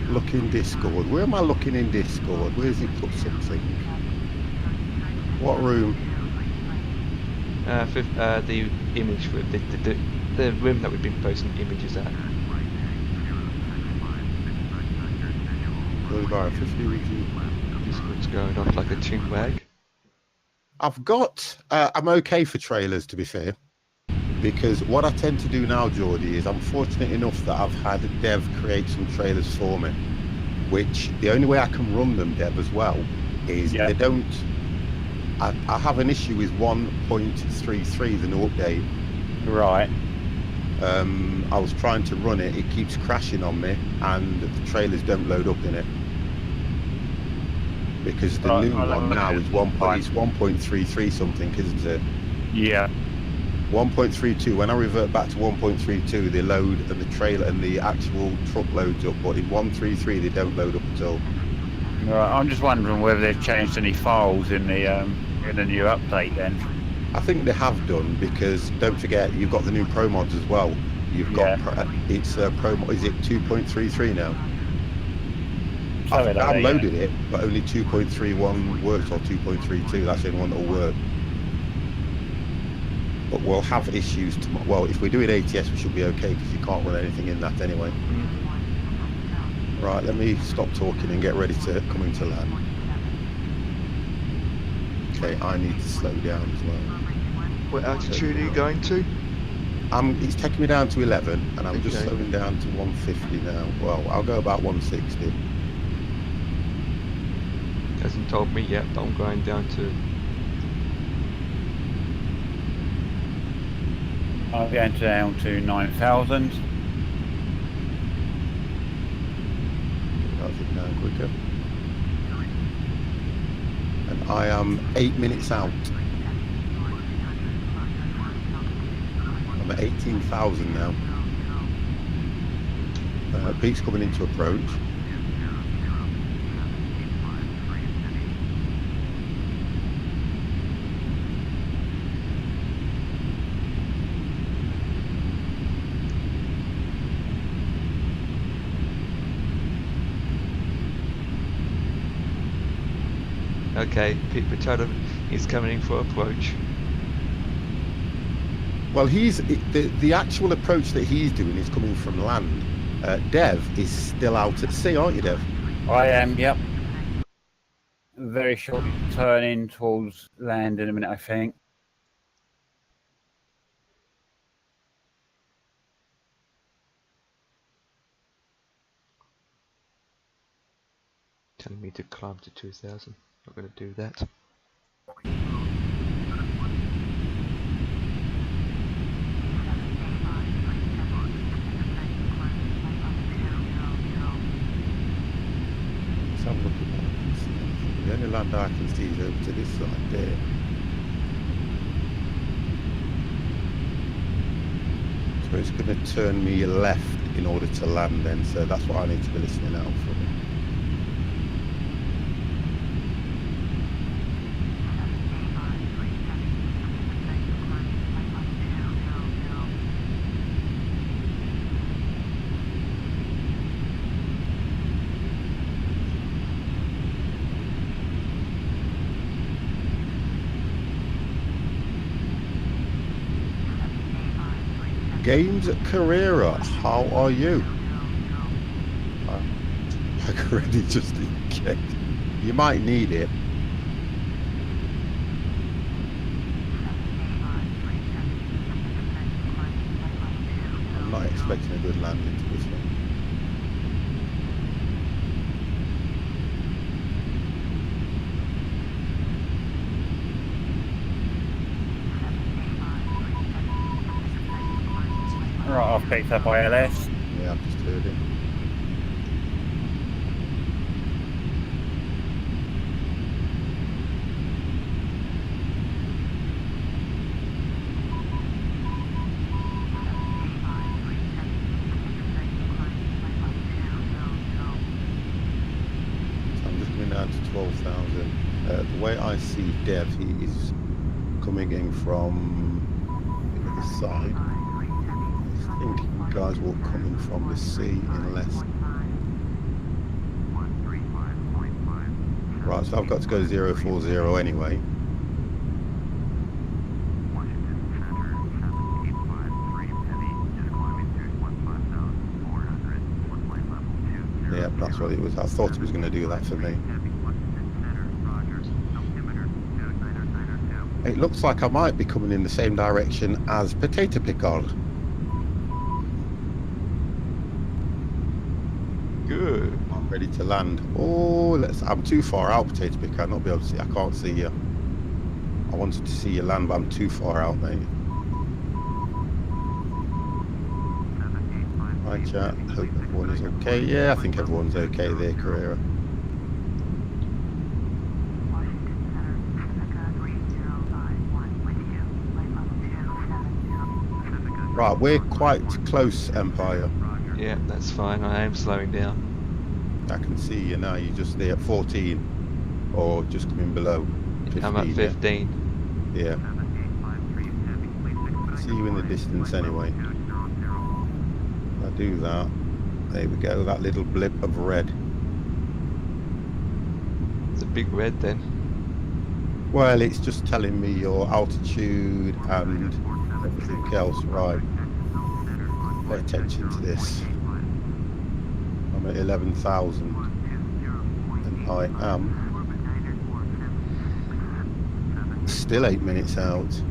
Look in Discord. Where am I looking in Discord? Where's he put something? What room? The image for the room that we've been posting images at. Bar 50 would you? Discord's going off like a chin wag. I've got. I'm okay for trailers, to be fair, because what I tend to do now, Geordie, is I'm fortunate enough that I've had Dev create some trailers for me, which the only way I can run them, Dev, as well, is they don't. I have an issue with 1.33, the new update. Right. I was trying to run it, it keeps crashing on me, and the trailers don't load up in it. Because the new one now is 1.33 something, isn't it? Yeah. 1.32. When I revert back to 1.32, they load and the trailer and the actual truck loads up, but in 1.33 they don't load up at all. Right. I'm just wondering whether they've changed any files in the new update then. I think they have done, because don't forget you've got the new Pro mods as well. You've got it's Pro. Is it 2.33 now? I've downloaded it, but only 2.31 works, or 2.32. That's the only one that'll work. But we'll have issues tomorrow. Well, if we're doing ATS, we should be okay, because you can't run anything in that anyway. Right, let me stop talking and get ready to come into land. Okay, I need to slow down as well. What altitude are you going to? It's taking me down to 11, and I'm just slowing down to 150 now. Well, I'll go about 160. Hasn't told me yet, but I'm going down to. I'm going down to 9,000. That's it down quicker. And I am 8 minutes out. I'm at 18,000 now. Peak's coming into approach. Okay, Potato is coming in for approach. Well, the actual approach that he's doing is coming from land. Dev is still out at sea, aren't you, Dev? I am, yep. Very shortly turning towards land in a minute, I think. Telling me to climb to 2000. Not going to do that. Let's have a look at what I can see. The only land I can see is over to this side there. So it's going to turn me left in order to land then, so that's what I need to be listening out for. Games Carrera, how are you? I already just checked. You might need it. I'm not expecting a good landing to this one. Right, I've picked up ILS. Yeah, I've just heard it. So I'm just coming down to 12,000. The way I see Dev, he is coming in from the other side. I think you guys will come in from the sea unless... Right, so I've got to go 040 anyway. Yeah, that's what it was. I thought it was going to do that for me. It looks like I might be coming in the same direction as Potato Pickard. Good. I'm ready to land. Oh, I'm too far out, Potato Picker. I'll not be able to see. I can't see you. I wanted to see you land, but I'm too far out, mate. Hi, chat. Hope everyone is okay. Yeah, I think everyone's okay there, Carrera. Right, we're quite close, Empire. Yeah, that's fine. I am slowing down. I can see you now. You're just there at 14, or just coming below 15. I'm at 15. Yeah. I see you in the distance anyway. I do that. There we go. That little blip of red. It's a big red then. Well, it's just telling me your altitude and everything else. Right. Pay attention to this. I'm at 11,000 and I am still 8 minutes out.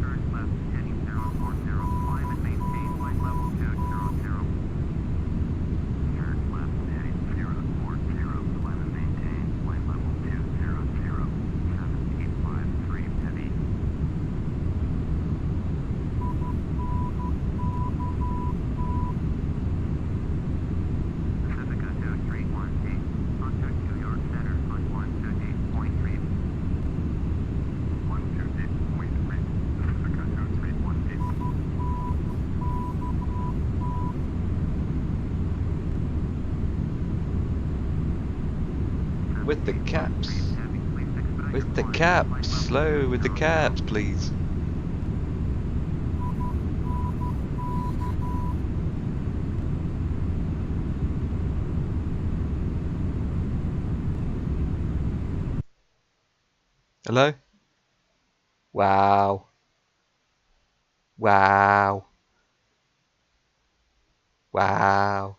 With the caps. With the caps. Slow with the caps, please. Hello? Wow. Wow. Wow.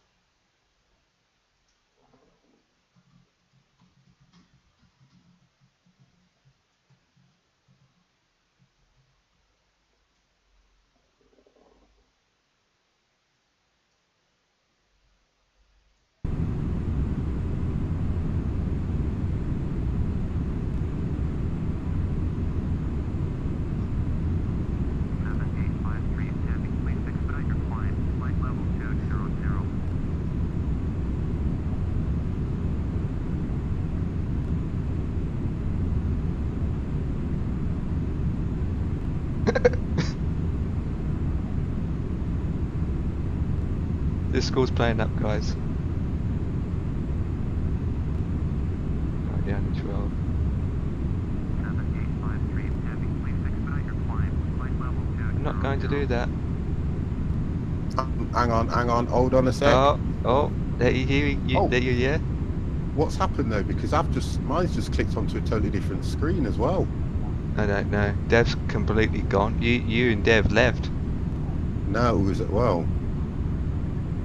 This score's playing up, guys. Right down to 12. I'm not going to do that. Hang on, hold on a sec. Oh, there you hear you, Oh. there you, yeah? What's happened though? Because mine's just clicked onto a totally different screen as well. I don't know. Dev's completely gone. You and Dev left. No, it was well.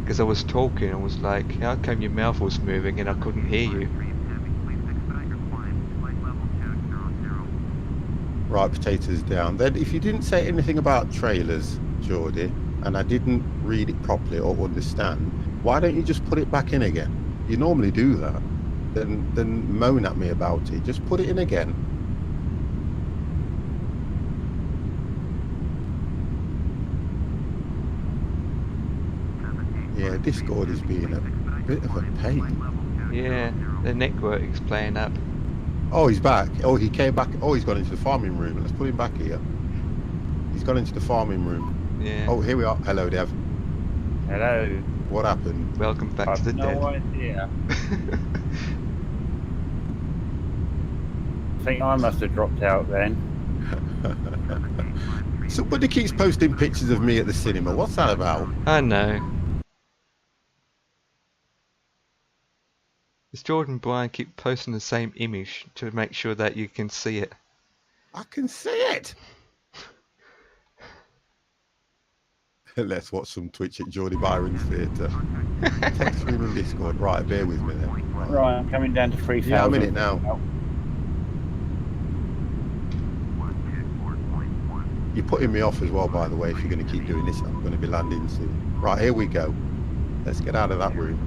Because I was talking, I was like, how come your mouth was moving and I couldn't hear you? Right, potatoes down. Then, if you didn't say anything about trailers, Geordie, and I didn't read it properly or understand, why don't you just put it back in again? You normally do that. Then moan at me about it. Just put it in again. Yeah, Discord is being a bit of a pain. Yeah, the network's playing up. Oh, he's back. Oh, he came back. Oh, he's gone into the farming room. Let's put him back here. He's gone into the farming room. Yeah. Oh, here we are. Hello, Dev. Hello. What happened? Welcome back to the I've no Dev. idea. I think I must have dropped out then. Somebody keeps posting pictures of me at the cinema. What's that about? I know. It's Jordan and Brian keep posting the same image to make sure that you can see it. I can see it. Let's watch some Twitch at Geordie Byron's Theatre. Text stream and Discord. Right, bear with me then. Right, I'm coming down to 3,000. Yeah, I'm in it now. You're putting me off as well, by the way. If you're going to keep doing this, I'm going to be landing soon. Right, here we go. Let's get out of that room.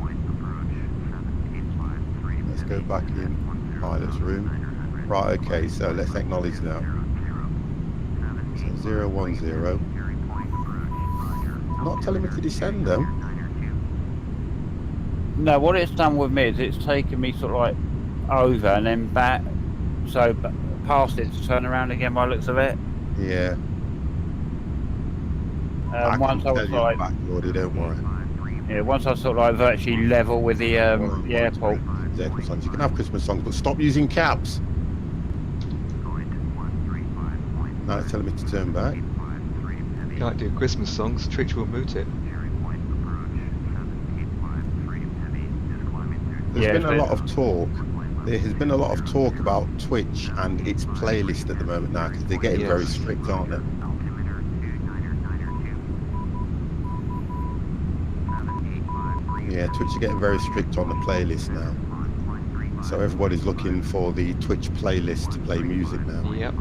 Let's go back in pilot's room. Right, okay, so let's acknowledge now. So 010. Not telling me to descend though. No, what it's done with me is it's taken me sort of like over and then back, so past it to turn around again by the looks of it. Yeah. I Once can I tell was you like, back, Jordy, don't worry. yeah, once I was sort of like virtually level with the airport. Christmas songs. You can have Christmas songs, but stop using caps. Now it's telling me to turn back. Can't do Christmas songs, Twitch will mute it. There's been a lot of talk. There has been a lot of talk about Twitch and its playlist at the moment now because they're getting very strict, aren't they? Yeah, Twitch are getting very strict on the playlist now. So everybody's looking for the Twitch playlist to play music now. Yep.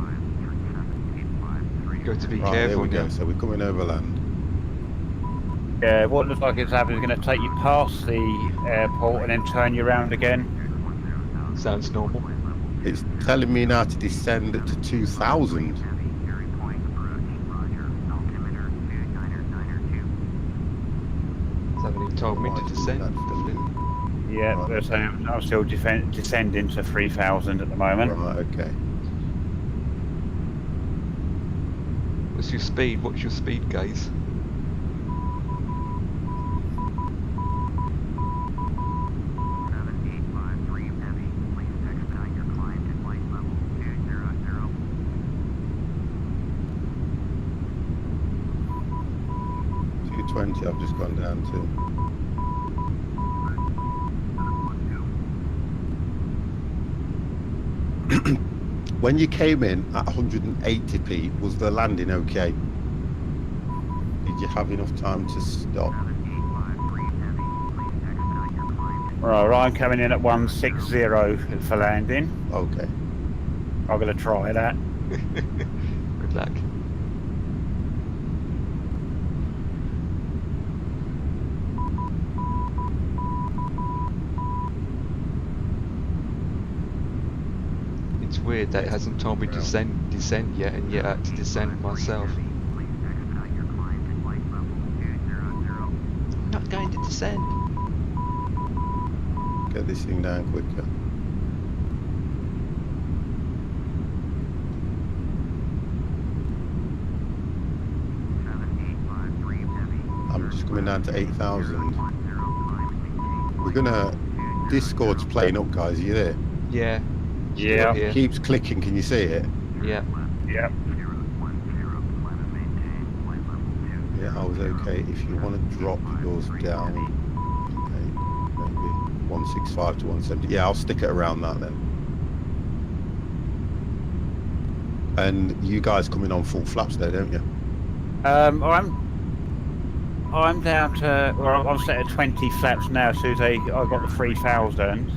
Got to be Right, careful there we go. now. So we're coming over land. Yeah, what looks like it's happening is going to take you past the airport and then turn you around again. Sounds normal. It's telling me now to descend to 2,000. Somebody told me to descend. Yeah, Right. so I'm still descending to 3,000 at the moment. Right, okay. What's your speed? What's your speed, guys? I've just gone down to. When you came in at 180 Pete, was the landing okay? Did you have enough time to stop? Right, I'm coming in at 160 for landing. Okay. I'm going to try that. Good luck. It's weird that it hasn't told me to descend yet, and yet I had to descend myself. I'm not going to descend. Get this thing down quicker. I'm just coming down to 8,000. We're gonna... Discord's playing up, guys. Are you there? Yeah. Yeah. Here. Keeps clicking. Can you see it? Yeah. Yep. Yeah, I was okay. If you want to drop yours down, okay, maybe 165 to 170. Yeah, I'll stick it around that then. And you guys coming on full flaps there, don't you? I'm down to, well, I'm set at 20 flaps now. As soon as I got the 3,000,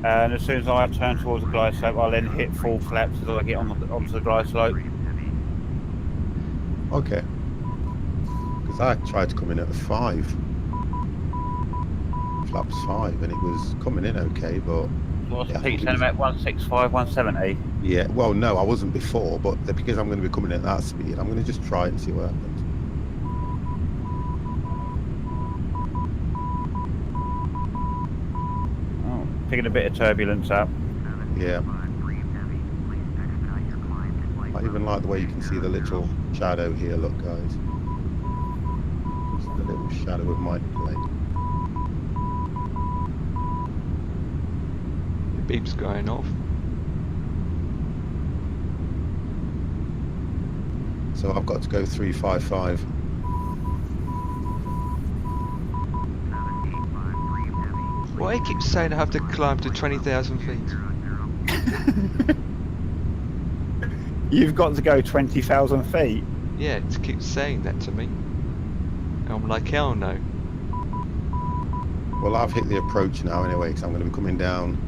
and as soon as I turn towards the glide slope, I'll then hit full flaps as I get onto the glide slope. Okay. Because I tried to come in at 5. Flaps 5, and it was coming in okay, but... What's yeah, the peak saying about 165, 170? Yeah, well, no, I wasn't before, but because I'm going to be coming at that speed, I'm going to just try it and see what happens. Oh, picking a bit of turbulence up. Yeah. I even like the way you can see the little shadow here, look guys. It's the little shadow of my plane. The beep's going off. So I've got to go 355. Why it keeps saying I have to climb to 20,000 feet? You've got to go 20,000 feet. Yeah, it keeps saying that to me. And I'm like, hell no. Well, I've hit the approach now anyway, because I'm going to be coming down.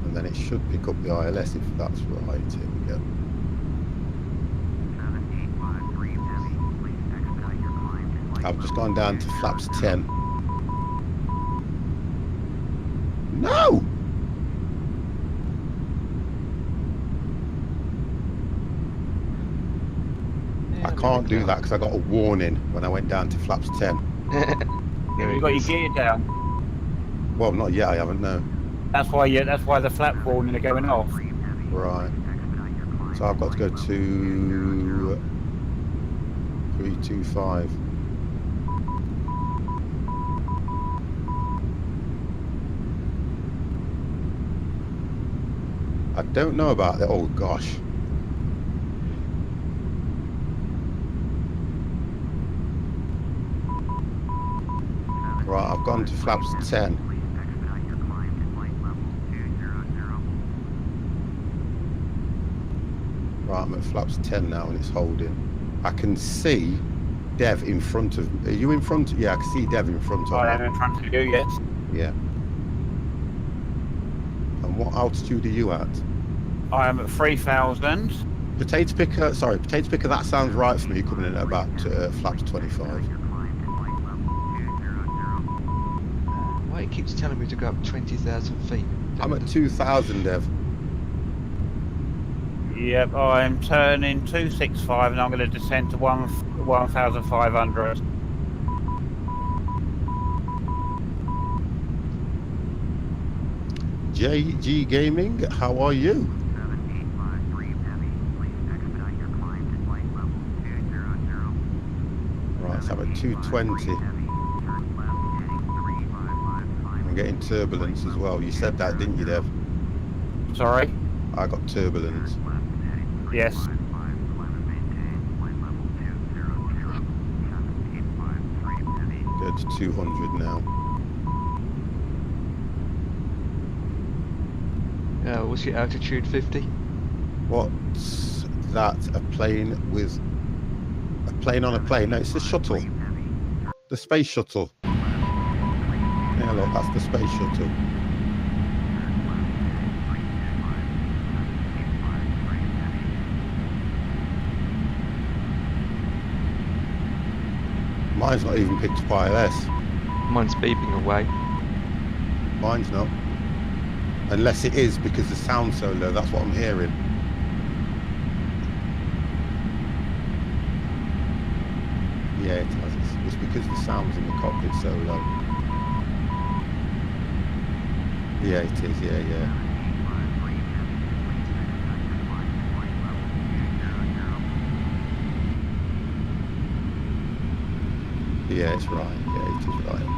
And then it should pick up the ILS if that's right. Here we go. I've just gone down to flaps 10. No! I can't do that because I got a warning when I went down to flaps 10. You've got your gear down. Well, not yet, I haven't, no. That's why the flap warning are going off. Right. So I've got to go to 325. I don't know about that. Oh gosh. Right, I've gone to flaps 10. Right, I'm at flaps 10 now and it's holding. I can see Dev in front of me. Are you in front? Yeah, I can see Dev in front of me. I am in front of you, yes. Yeah. And what altitude are you at? I am at 3,000. Potato picker, that sounds right for me coming in at about flaps 25. Why it keeps telling me to go up 20,000 feet? I'm at 2,000, Dev. Yep, I'm turning 265 and I'm going to descend to 1,500. JG Gaming, how are you? Right, so I'm at 220. I'm getting turbulence as well. You said that, didn't you, Dev? Sorry? I got turbulence. Yes. Go to 200 now. What's your altitude? 50? What's that? A plane with a plane on a plane? No, it's the shuttle. The space shuttle. Yeah, look, that's the space shuttle. Mine's not even picked up ILS. Mine's beeping away. Mine's not. Unless it is because the sound's so low, that's what I'm hearing. Yeah, it has. It's because the sound's in the cockpit so low. Yeah, it is. Yeah. Yeah, it's right. Yeah, it is right.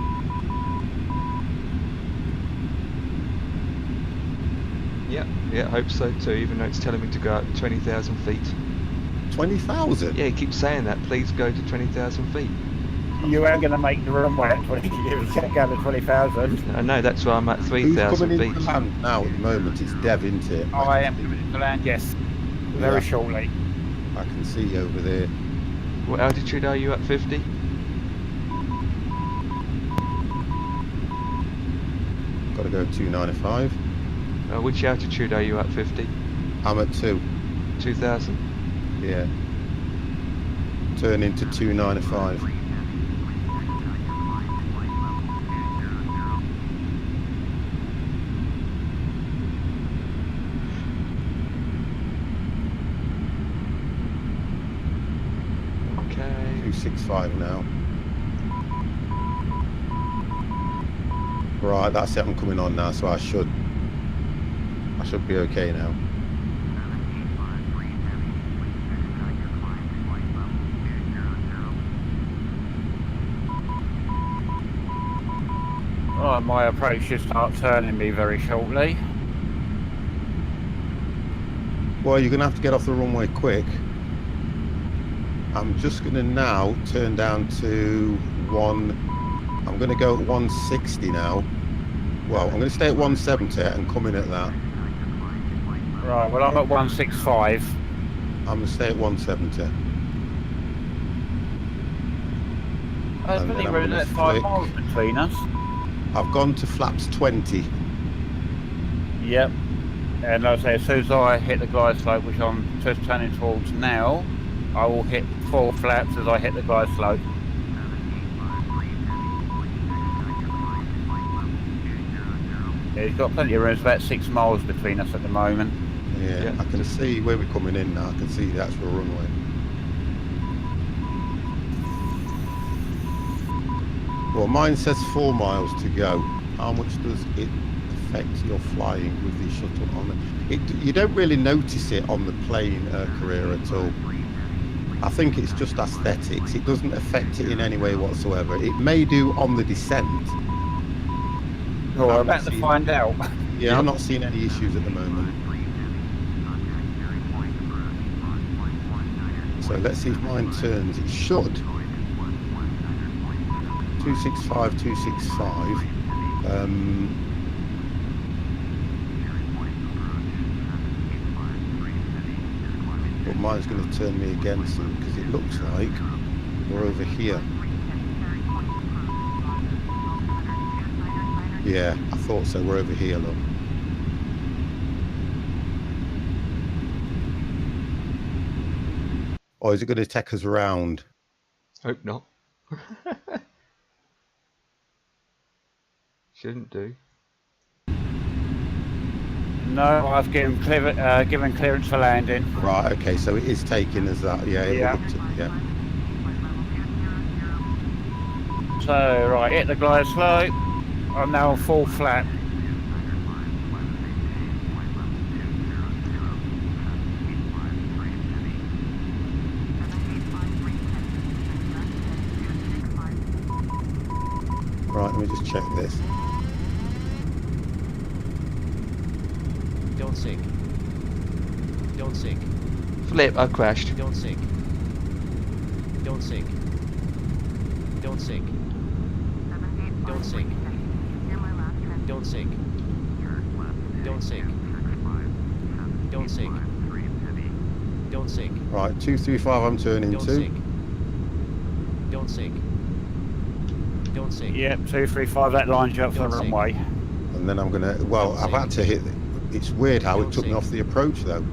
Yeah, I hope so too, even though it's telling me to go up 20,000 feet. 20,000? Yeah, it keeps saying that. Please go to 20,000 feet. You ain't going to make the runway at 20. You can't go to 20,000. I know, that's why I'm at Who's 3,000 coming feet. into land now at the moment? It's Dev, isn't it? I am coming to land, yes. Very shortly. I can see over there. What altitude are you at? 50? Got to go 295. Which altitude are you at? 50? I'm at 2. 2,000? Yeah. Turn into 295. Okay. 265 now. Right, that's it. I'm coming on now, so I should be okay now. Oh, my approach should start turning me very shortly. Well, you're going to have to get off the runway quick. I'm just going to now turn down to I'm going to go at 160 now. Well, I'm going to stay at 170 and come in at that. Right, well, I'm at 165. I'm going to stay at 170. There's And then only I'm really gonna 5 flick. miles between us. I've gone to flaps 20. Yep. And like I say, as soon as I hit the glide slope, which I'm just turning towards now, I will hit full flaps as I hit the glide slope. Yeah, he's got plenty of room. It's about 6 miles between us at the moment. Yeah, I can see where we're coming in now. I can see the actual runway. Well, mine says 4 miles to go. How much does it affect your flying with the shuttle on it? You don't really notice it on the plane career at all. I think it's just aesthetics. It doesn't affect it in any way whatsoever. It may do on the descent. Well, we're about to find out. Yeah, I'm not seeing any issues at the moment. So let's see if mine turns. It should. 265, 265. But mine's going to turn me again soon because it looks like we're over here. Yeah, I thought so. We're over here, look. Or is it going to take us around? Hope not. Shouldn't do. No, I've given clearance for landing. Right, okay, so it is taking us that. Yeah, Yeah. yeah. So, right, hit the glide slope. I'm now on full flap. Right, let me just check this. Don't sink. Don't sink. Flip, I crashed. Don't sink. Don't sink. Don't sink. Don't sink. Don't sink. Don't sink. Don't sink. Don't sink. Right, 235 I'm turning Don't to. sink. Don't sink. Don't sink. Yep, 235. That lines you up for the Don't sink. runway. And then I'm gonna, well, Don't I've sink. had to hit, it's weird how Don't it took me sink. off the approach though.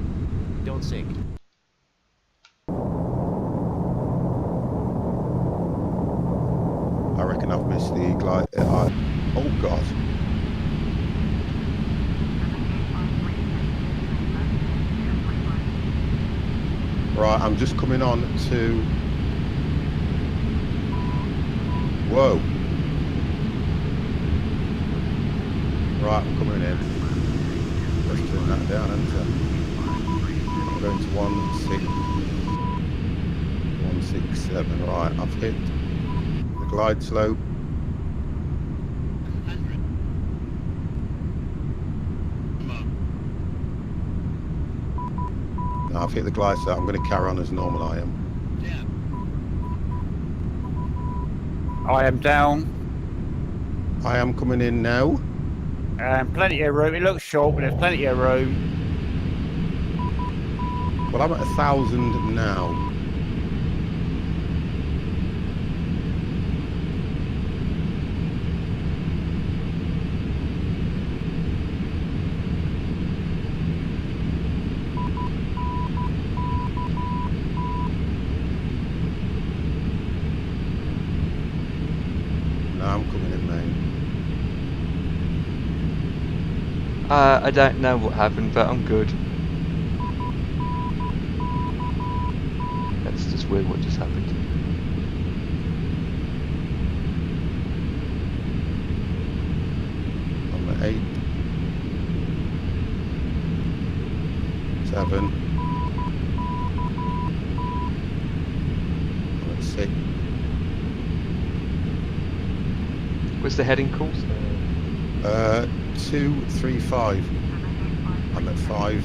Don't sink. I reckon I've missed the glide, oh God. Right, I'm just coming on to, whoa. Right, I'm coming in. Let's turn that down, enter. I'm going to 167. Right, I've hit the glide slope. No, I've hit the glide slope. I'm going to carry on as normal I am. I am down. I am coming in now. Plenty of room. It looks short, but there's plenty of room. Well, I'm at 1,000 now. Now I'm coming in, mate. I don't know what happened, but I'm good. That's just weird what just happened. I'm at 8, 7. I'm at 6. What's the heading called? 235. I'm at 5.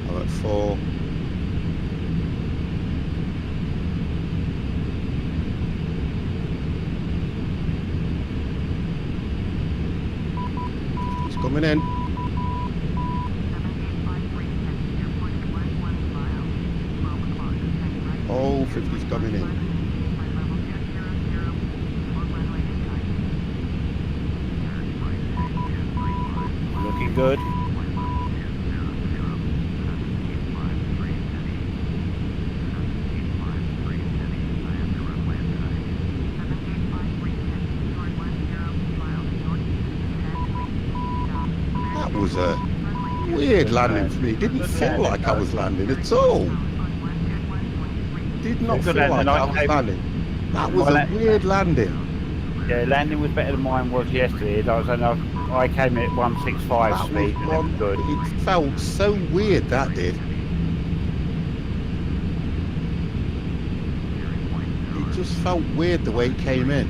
I'm at 4. It's coming in. Oh, 50's coming in. Looking good. That was a weird landing for me. It didn't feel like I was landing at all. Did not Good feel like landing. I was landing. That was a weird landing. Yeah, landing was better than mine was yesterday. I came in at 165 That speed. was And it was one. good. It felt so weird, that did. It just felt weird the way it came in.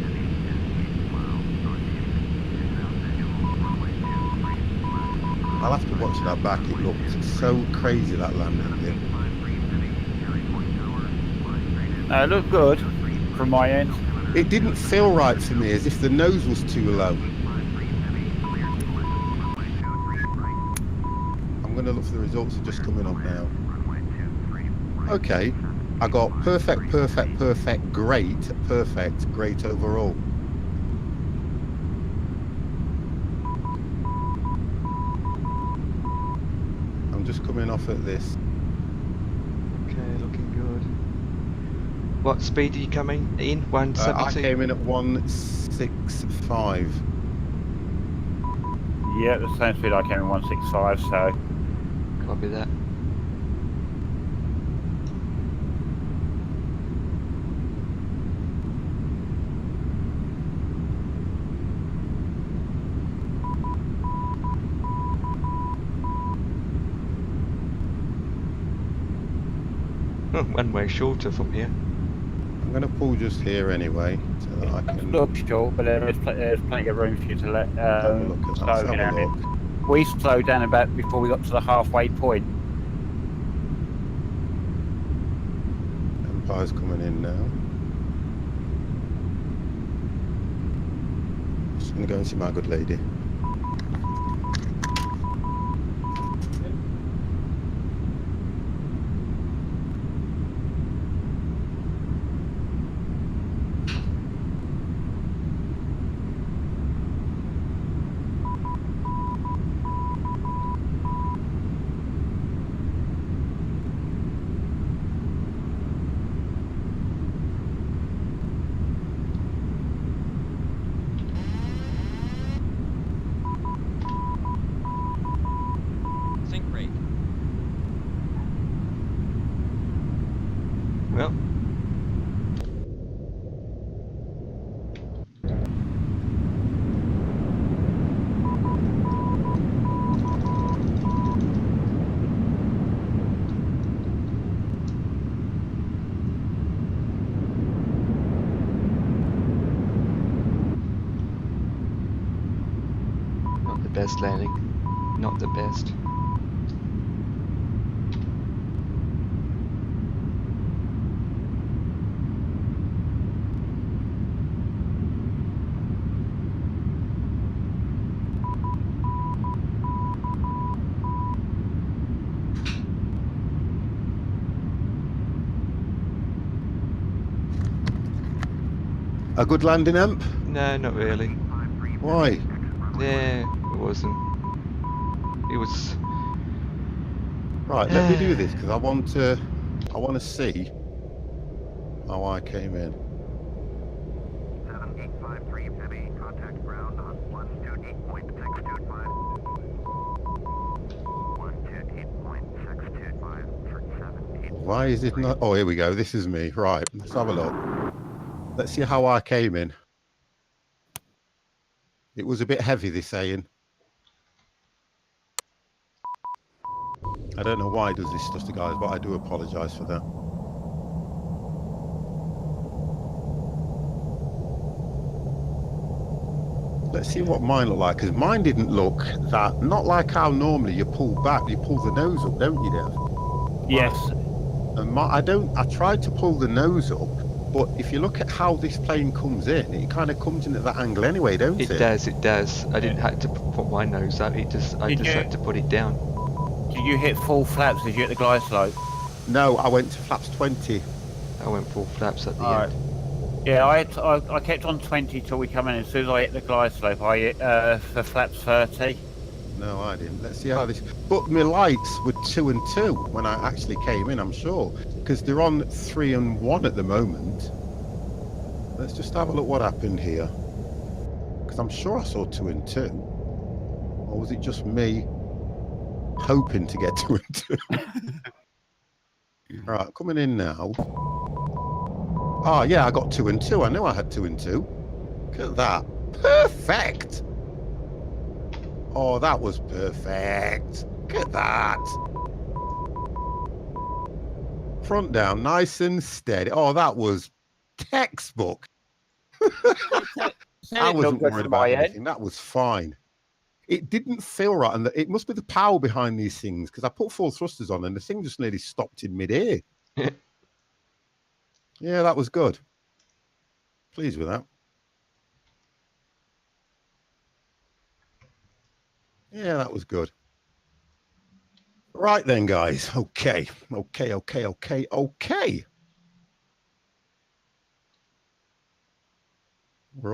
I'll have to watch that back. It looked so crazy, that landing did. No, it looked good from my end. It didn't feel right for me, as if the nose was too low. I'm going to look for the results are just coming up now. Okay, I got perfect, perfect, perfect, great, perfect, great overall. I'm just coming off at this. Okay, looking good. What speed are you coming in? I 170? came in at 165. Yeah, the same speed I came in 165. So Copy that. One way shorter from here. I'm going to pull just here anyway, so that I can look short, but there's plenty of room for you to let have a look at that. Let's slow have a down. look. We slowed down about before we got to the halfway point. Empire's coming in now. I'm gonna go and see my good lady. Sink rate. Well, not the best landing. Not the best. A good landing, Amp? No, not really. Why? Yeah, it wasn't. It was. Right, let me do this because I want to see how I came in. 7853 heavy, contact ground on 128.625. 128.625 for 7. Why is it not? Oh, here we go. This is me. Right, let's have a look. Let's see how I came in. It was a bit heavy, this saying. I don't know why it does this stuff to guys, but I do apologise for that. Let's see what mine look like, because mine didn't look that, not like how normally you pull back, you pull the nose up, don't you, Dev? Yes. And I tried to pull the nose up, but if you look at how this plane comes in, it kind of comes in at that angle anyway, don't it? It does. I didn't have to put my nose up. I just had to put it down. Did you hit full flaps as you hit the glide slope? No, I went to flaps 20. I went full flaps at the Alright. end. Yeah, I kept on 20 till we come in. As soon as I hit the glide slope, I hit for flaps 30. No, I didn't. Let's see how this... But my lights were 2 and 2 when I actually came in, I'm sure. Because they're on 3 and 1 at the moment. Let's just have a look what happened here. Because I'm sure I saw 2 and 2. Or was it just me hoping to get 2 and 2? Right, coming in now. Oh, yeah, I got 2 and 2. I knew I had 2 and 2. Look at that. Perfect. Oh, that was perfect. Look at that. Front down, nice and steady. Oh, that was textbook. I wasn't worried about anything. That was fine. It didn't feel right, and it must be the power behind these things, because I put full thrusters on and the thing just nearly stopped in mid-air. Yeah, that was good. Pleased with that. Yeah, that was good. Right then, guys. Okay. We're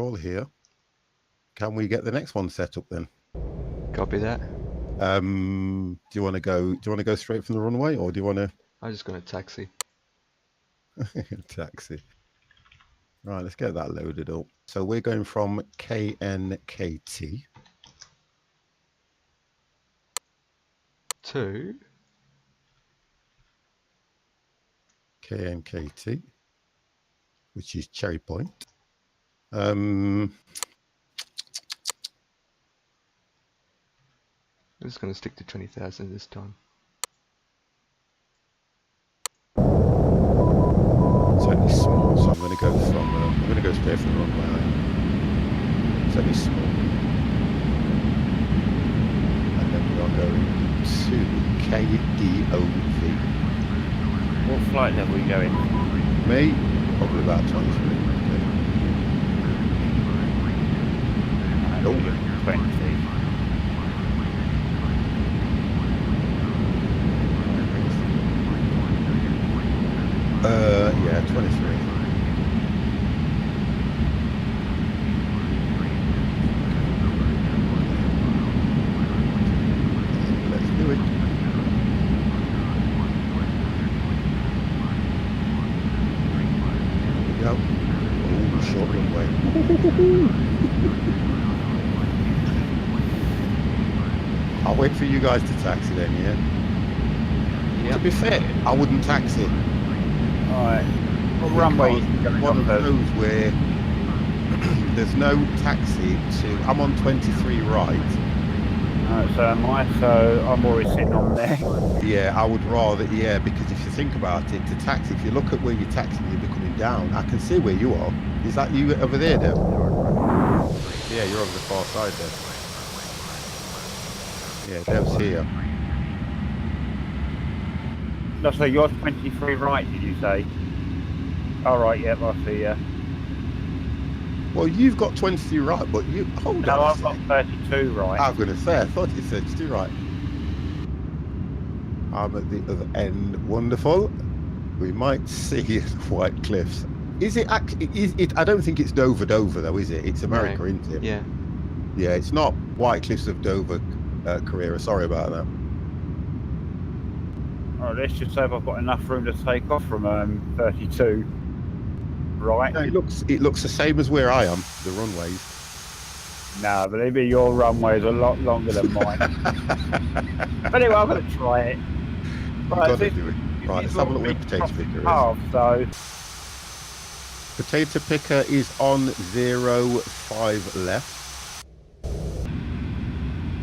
all here. Can we get the next one set up then? Copy that. Do you want to go straight from the runway, or do you want to I'm just going to taxi. taxi? Right, let's get that loaded up. So we're going from KNKT to KNKT, which is Cherry Point. I'm just going to stick to 20,000 this time. It's only small, so I'm going to go from I'm going to go straight from the runway. It's only small, and then we are going to KDOV. What flight level are you going? Me, probably about 23. 20. 23. Let's do it. Here we go. Oh, short runway. I'll wait for you guys to taxi then, yeah? To be fair, I wouldn't taxi. Alright. What runway? One of those where there's no taxi to. I'm on 23 right. So am I, so I'm always sitting on there. Yeah, I would rather, yeah, because if you think about it, to taxi, if you look at where you're taxiing, you'll be coming down. I can see where you are. Is that you over there, Dev? Yeah, you're over the far side there. Yeah, Dev's here. No, so you're 23 right, did you say? Alright, yep, I see ya. Well, you've got 23 right, but you, hold No, on. I've got 32 right. I was going to say, I thought you said 32 right. I'm at the other end. Wonderful. We might see White Cliffs. Is it actually? Is it? I don't think it's Dover though, is it? It's America, No. isn't it? Yeah. Yeah, it's not White Cliffs of Dover, Carrera. Sorry about that. Oh, let's just say if I've got enough room to take off from 32. Right. No, it looks the same as where I am. The runways. No, believe me, your runway is a lot longer than mine. But anyway, I'm going to try it. Right, Got to do it. Right, let's have a look where Potato Picker is. Half, so Potato Picker is on 05 left.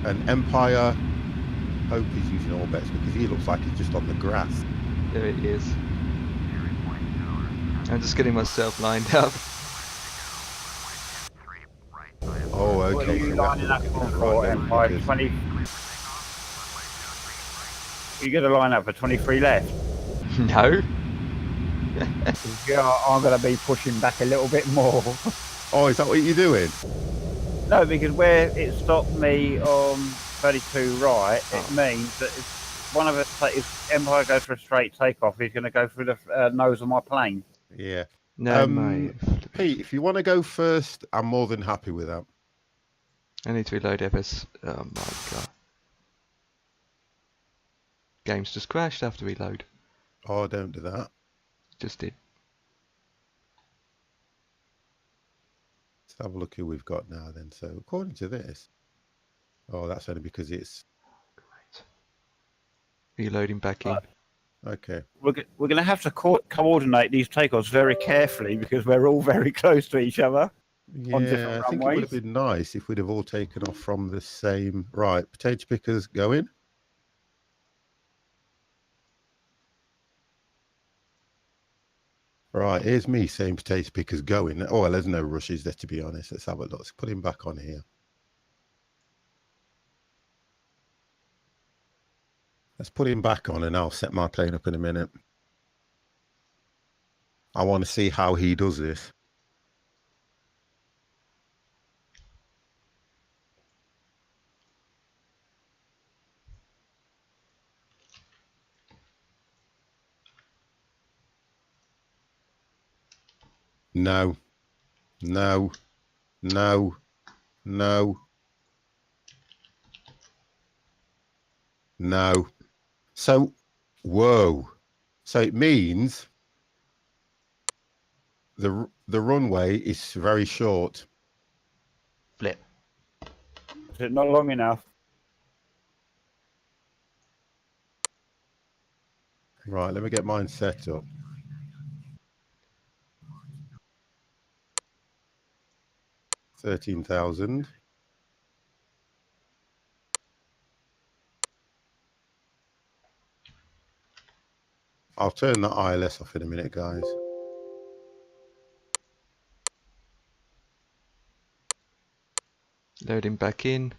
And Empire Hope is using all bets because he looks like he's just on the grass. There it is. I'm just getting myself lined up. Oh, okay. what are you so lining up that's for right, Empire? because- 20. You're going to line up for 23 left? No. Yeah, I'm going to be pushing back a little bit more. Oh, is that what you're doing? No, because where it stopped me on 32 right, it means that if one of us, if Empire goes for a straight takeoff, he's going to go through the nose of my plane. Yeah. No, mate. Pete, if you want to go first, I'm more than happy with that. I need to reload FS. Oh my god. Game's just crashed after reload. Oh, don't do that. Just did. Let's have a look who we've got now then. So according to this, oh, that's only because it's Reloading back in. okay. We're going to have to coordinate these takeoffs very carefully because we're all very close to each other. On Yeah, different I think it would have runways. been nice if we'd have all taken off from the same. Right, Potato Pickers going. Right, here's me saying Potato Pickers going. Oh, well, there's no rushes there, to be honest. Let's have a look. Let's put him back on here. Let's put him back on and I'll set my plane up in a minute. I want to see how he does this. No, no, no, no, no. So, whoa. So it means the runway is very short. Flip. Is it not long enough? Right, let me get mine set up. $13,000. I'll turn the ILS off in a minute, guys. Loading back in.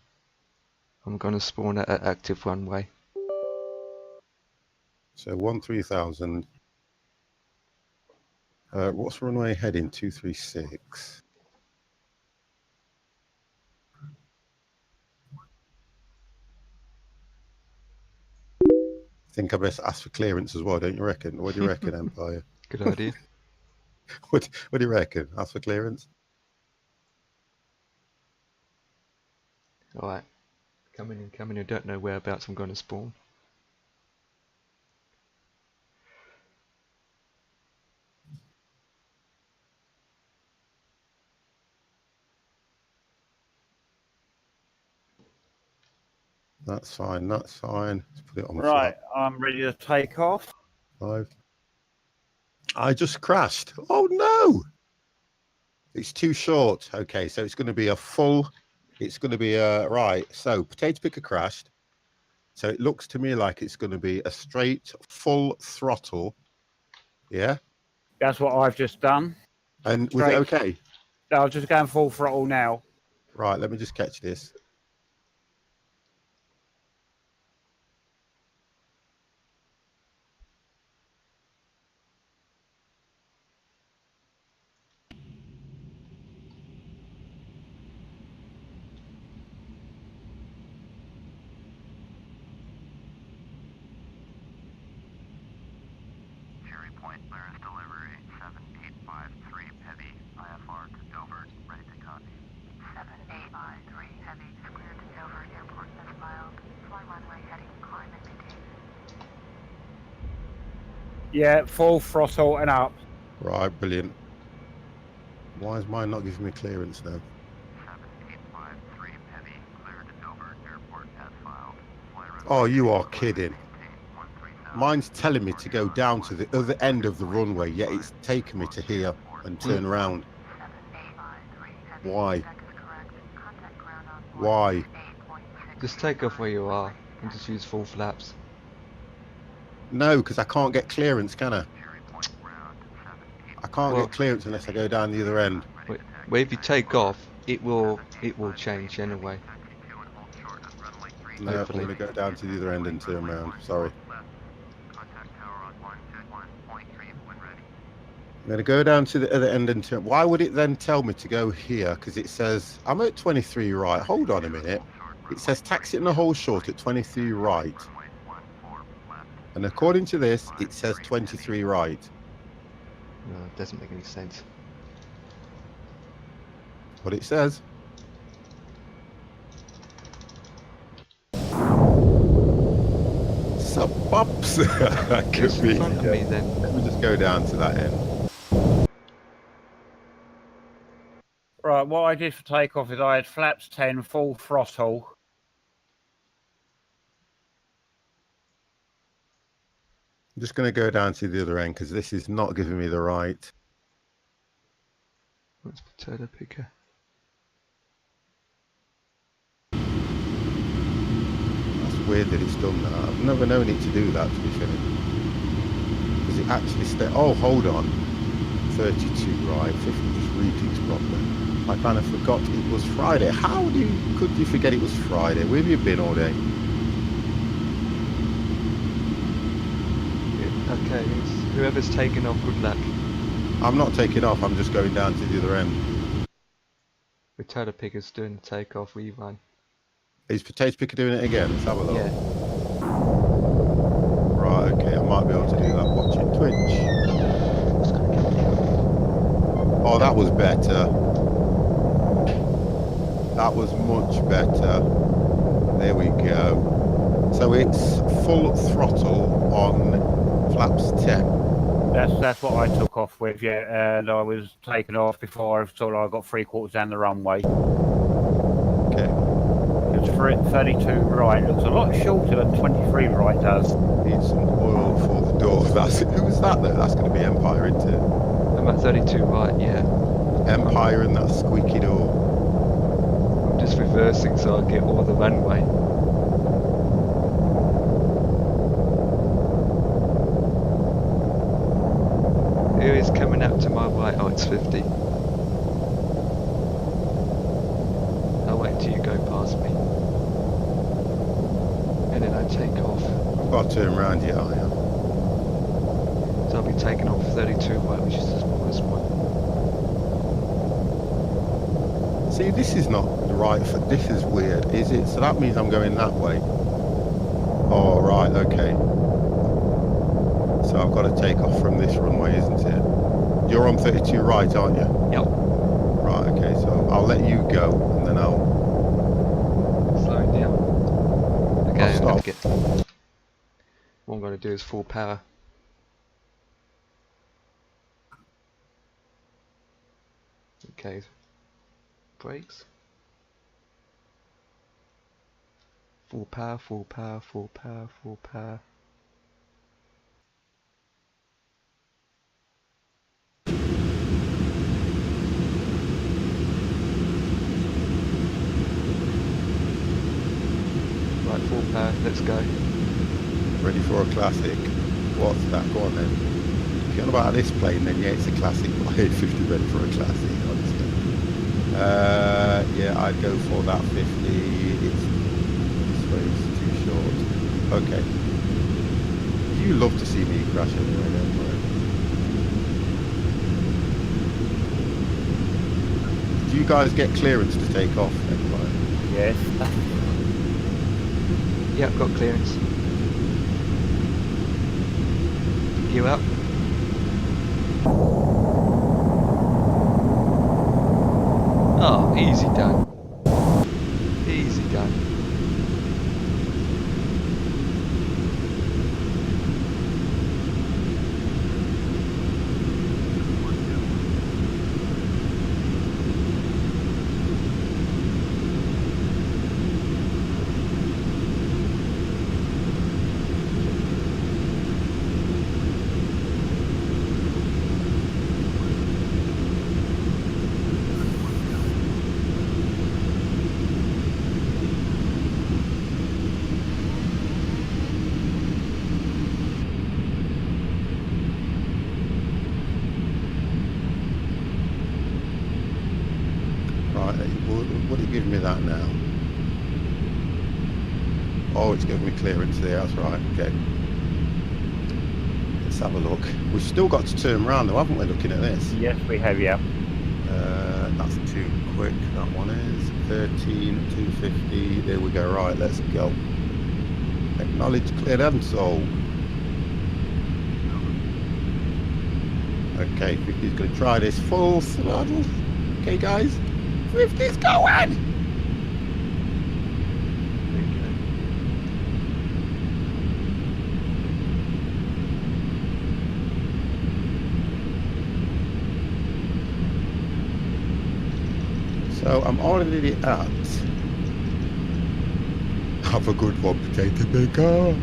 I'm going to spawn at active runway. So 13,000. What's runway heading? 236. think I best ask for clearance as well, don't you reckon? What do you reckon, Empire? Good idea. What do you reckon? Ask for clearance? Alright. Coming in, coming in. I don't know whereabouts I'm going to spawn. That's fine, that's fine. Let's put it on Right, I'm ready to take off. 5. I just crashed. Oh no! It's too short. Okay, so it's going to be a full. It's going to be a right. So potato picker crashed. So it looks to me like it's going to be a straight full throttle. Yeah. That's what I've just done. And was it Straight. okay? I'll just go full throttle now. Right. Let me just catch this. Cherry Point clearance delivery 7853 heavy IFR to Dover, ready to copy. 7853 heavy is cleared to Dover Airport as filed. Fly runway heading climb and maintain. Yeah, full throttle and up. Right. Brilliant. Why is mine not giving me clearance now? 7853 heavy cleared to Dover Airport as filed. Fly runway Oh, you are heading kidding. maintain 130,000. Mine's telling me to go down to the other end of the runway, yet it's taking me to here and turn around. 7853 heavy. Why? That is correct. Contact ground on Why? 8.6. Just take off where you are and just use full flaps. No, because I can't get clearance, can I? Cherry Point ground 7853. I can't Well- get clearance unless I go down the other end. Where if you take off, it will change anyway. No, I'm Hopefully. going to go down to the other end and turn around. Sorry. Contact tower on 1.3 when ready. I'm going to go down to the other end and turn. Why would it then tell me to go here? Because it says I'm at 23 right. Hold on a minute. It says taxi in the hole short at 23 right. And according to this, it says 23 right. No, it doesn't make any sense. What it says. Sup, pops? That could It's in be. front of me then. Let me just go down to that end. Right, what I did for takeoff is I had flaps 10, full throttle. I'm just going to go down to the other end because this is not giving me the right. What's potato picker? That's weird that it's done that. I've never known it to do that, to be fair. Does it actually oh, hold on. 32 right, 50 readings properly. I kind of forgot it was Friday. Could you forget it was Friday? Where have you been all day? Yeah, okay, whoever's taken off, good luck. I'm not taking off, I'm just going down to the other end. Potato picker's doing the takeoff, we run. Is Potato Picker doing it again? Let's have a look. Yeah. Right, okay, I might be able to do that watching Twitch. Oh, that was better. That was much better. There we go. So it's full throttle on flaps 10. That's what I took off with, yeah, and I was taken off before I saw I got 3/4 down the runway. Okay. It's 32 right, looks a lot shorter than 23 right does. Need some oil for the door. Who's that though? That's going to be Empire, isn't it? I'm at 32 right, yeah. Empire and that squeaky door. I'm just reversing so I get all the runway. Who is coming up to my right? Oh, it's 50. I'll wait till you go past me. And then I take off. I've got to turn around, yeah, I am. So I'll be taking off 32 right, which is the smallest one. See, this is not the right foot. This is weird, is it? So that means I'm going that way. Oh, right, okay. so I've got to take off from this runway, isn't it? You're on 32 right, aren't you? Yep. Right, okay, so I'll let you go, and then I'll... Slowing down. Okay, I'm gonna stop. get... What I'm gonna do is full power. Okay. Brakes. Full power, full power, full power, full power. Right, full power, let's go. Ready for a classic. What's that? Go on then. If you're on about this plane, then yeah, it's a classic. But I hate 50 ready for a classic, honestly. Yeah, I'd go for that 50. It's this way is too short. Okay. You love to see me crash anyway, don't worry. Do you guys get clearance to take off? Anyway? Yes. Yep, got clearance. Gear up. Oh, easy done. Easy done. Would it give me that now? Oh, it's giving me clearance there, that's right, okay. Let's have a look. We've still got to turn around though, haven't we, looking at this? Yes, we have, yeah. That's too quick, that one is. 13,250, there we go, right, let's go. Acknowledge clearance, so. Okay, 50's going to try this full throttle. Okay guys, 50's going! So I'm already at. Have a good one, potato maker.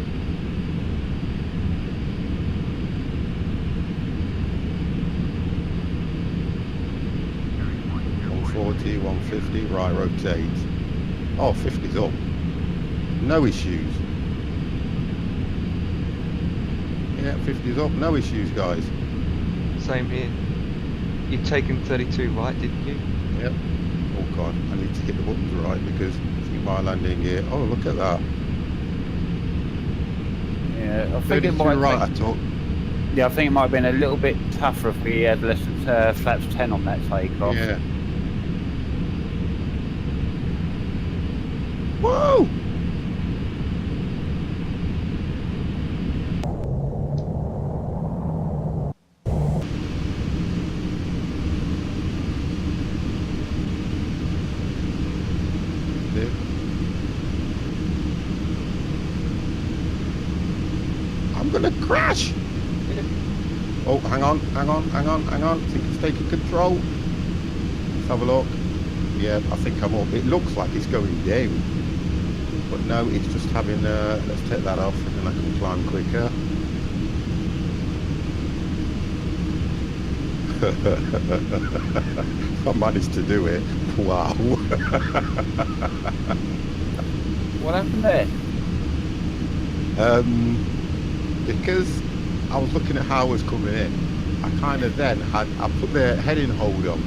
140, 150, right, rotate. Oh, 50's up. No issues. Yeah, 50's up, no issues, guys. Same here. You've taken 32 right, didn't you? Yep. Oh god, I need to hit the buttons right because I think my landing gear. Oh, look at that. Yeah, I think 32 it might right, be, I thought. yeah, I think it might have been a little bit tougher if we had less than flaps 10 on that takeoff. Yeah. Whoa! I'm gonna crash! Oh, hang on. I think it's taking control. Let's have a look. Yeah, I think I'm up. It looks like it's going down. But no, it's just having, let's take that off and then I can climb quicker. I managed to do it. Wow. What happened there? Because I was looking at how I was coming in, I kind of then had, I put the heading hold on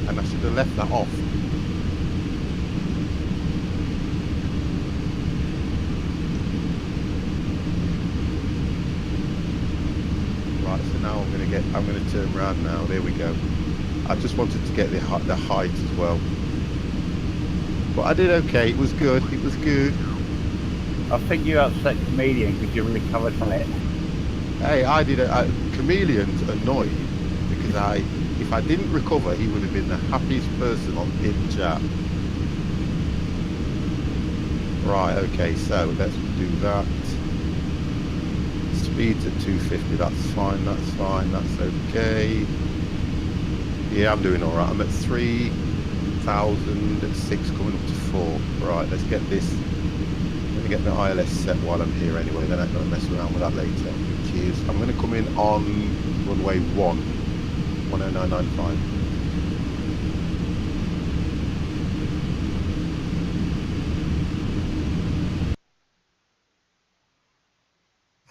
and I should have left that off. Right, so now I'm going to turn around now, there we go. I just wanted to get the height as well. But I did okay, it was good, I think you upset the comedian because you recovered from it. Hey, I did Chameleon's annoyed because if I didn't recover, he would have been the happiest person in chat. Right, okay, so let's do that. Speed's at 250, that's fine, that's okay. Yeah, I'm doing alright. I'm at 3,006 coming up to 4. Right, let's get this. I'm going to get the ILS set while I'm here anyway, then I'm going to mess around with that later. Cheers. I'm going to come in on runway 10995.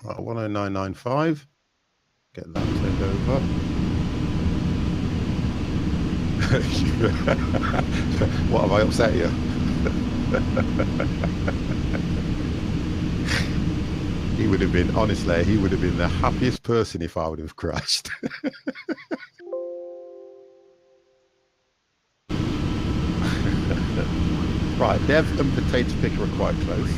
Right, 10995. Get that turned over. What, have I upset you? He would have been, honestly, he would have been the happiest person if I would have crashed. Right, Dev and Potato Picker are quite close.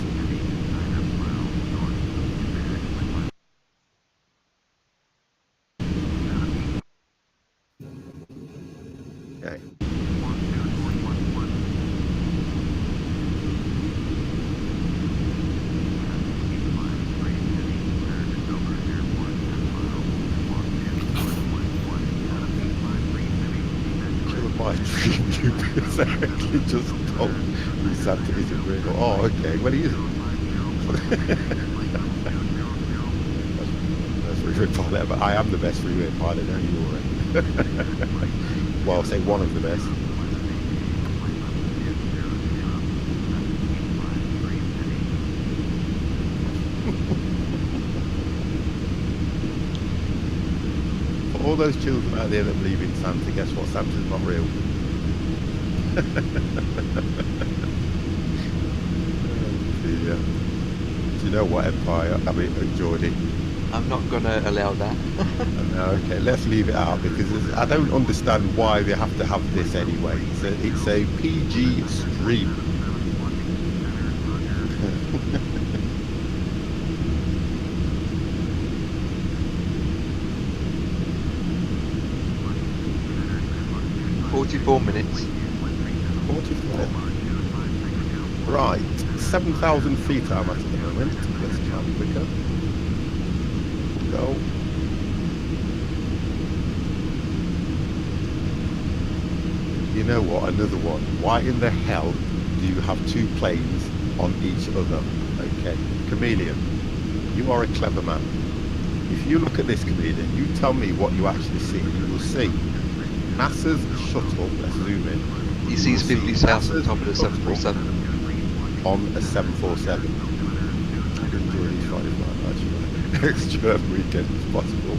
Okay. My dream you exactly just told me Santa isn't real. Oh, okay. Well, he isn't. That's freeway pilot, but I am the best freeway pilot. Now you already. Well, I'll say one of the best. For all those children out there that believe in Santa, guess what? Santa's not real. Yeah. Do you know what, Empire? I mean, Geordie. I'm not going to allow that. Okay, let's leave it out because I don't understand why they have to have this anyway. It's a PG stream. minutes. 44. Right, 7,000 feet I'm at the moment. Let's try and quicker. Go. You know what? Another one. Why in the hell do you have two planes on each other? Okay, Chameleon, you are a clever man. If you look at this, Chameleon, you tell me what you actually see. You will see NASA's shuttle. Let's zoom in. He sees 50 south on top of the 747. On a 747. I can enjoy these Friday night actually. Extra weekend as possible.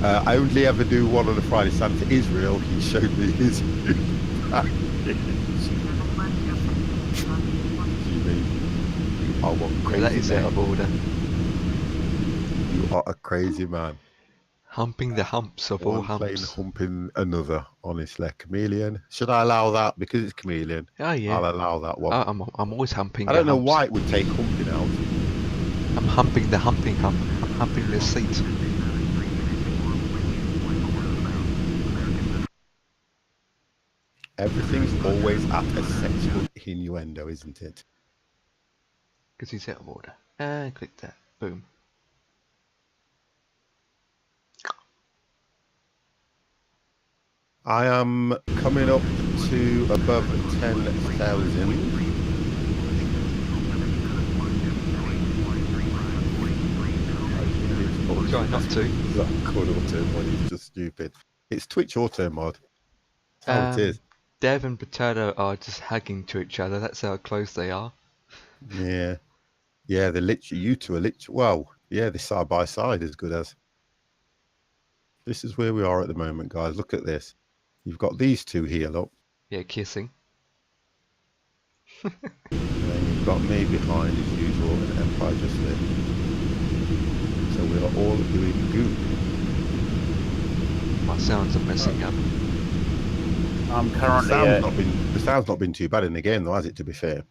I only ever do one on a Friday. Santa Israel, he showed me his package. You are one crazy That is man. out of order. You are a crazy man. Humping the humps of all One plane humps. humping another, honestly. Chameleon. Should I allow that? Because it's Chameleon. Oh yeah. I'll allow that one. I'm always humping I the don't know humps. why it would take humping out. I'm humping the humping hump. I'm humping the seat. Everything's always at a sexual innuendo, isn't it? Because he's out of order. And click that. Boom. I am coming up to above 10,000. Try not to. That called auto mod is just stupid. It's Twitch auto mod. That's how it is. Dev and Potato are just hugging to each other. That's how close they are. Yeah. Yeah, they're literally, you two are literally, well, yeah, they're side by side as good as. This is where we are at the moment, guys. Look at this. You've got these two here, look. Yeah, kissing. And then you've got me behind as usual and Empire just there. So we are all doing good. My sounds are messing up. I'm currently The sound's not been too bad in the game though, has it, to be fair?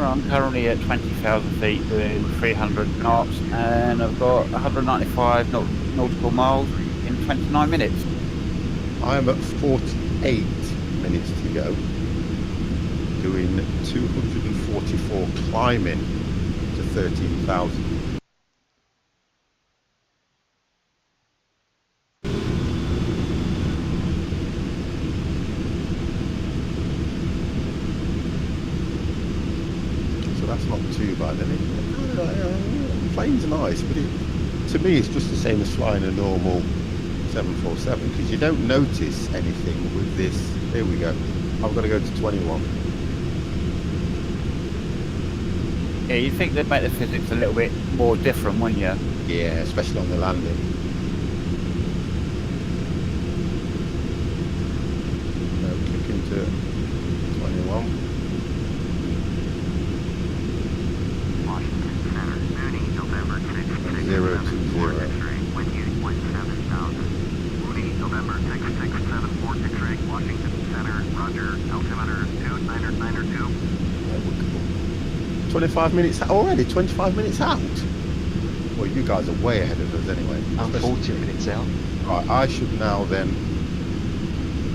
I'm currently at 20,000 feet doing 300 knots, and I've got 195 nautical miles in 29 minutes. I'm at 48 minutes to go, doing 244 climbing to 13,000. So that's not too bad. I mean, the plane's nice, but to me it's just the same as flying a normal 747, because you don't notice anything with this. Here we go. I've got to go to 21. Yeah, you'd think they'd make the physics a little bit more different, wouldn't you? Yeah, especially on the landing. So click into 21. Washington Center, Mooney, November 660. 0 to 0. Wind unit 17,000. Mooney, November 6674 X-ray, Washington Center, Roger, altimeter 2992. 25 minutes already. 25 minutes out. Well, you guys are way ahead of us anyway. I'm Especially- 40 minutes out. Right, I should now then.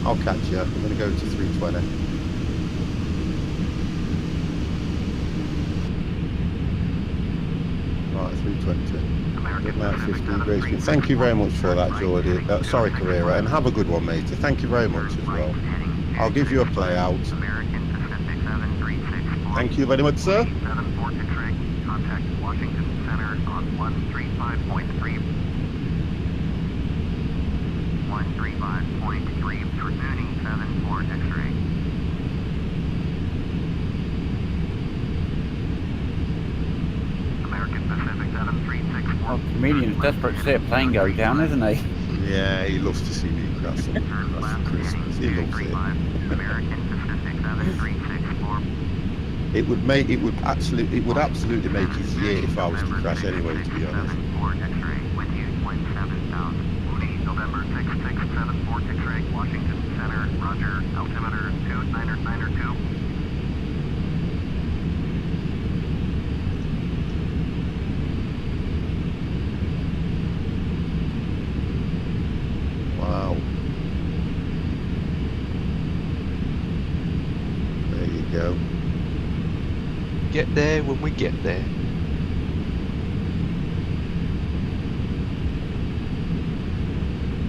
I'll catch you. I'm going to go to 320. Right, 320. Good night, 15 Grace. Thank you very much for that, Geordie. Sorry, Carrera, and have a good one, matey. Thank you very much as well. I'll give you a play out. American Pacific 7364. Thank you very much, sir. 74 X-ray, contact Washington Center on 135.3. 135.3 for Mooney 74 X-ray. American Pacific 7364. Oh, comedian's desperate to see a plane go down, isn't he? Yeah, he loves to see me crash on Christmas. He loves it. American Pacific 7364. It would absolutely make his year if I was to crash anyway, to be honest. X-ray, wind unit 17,000. Mooney, November 6674 X-ray, Washington Center, Roger, altimeter 2992. Wow. There you go. Get there when we get there.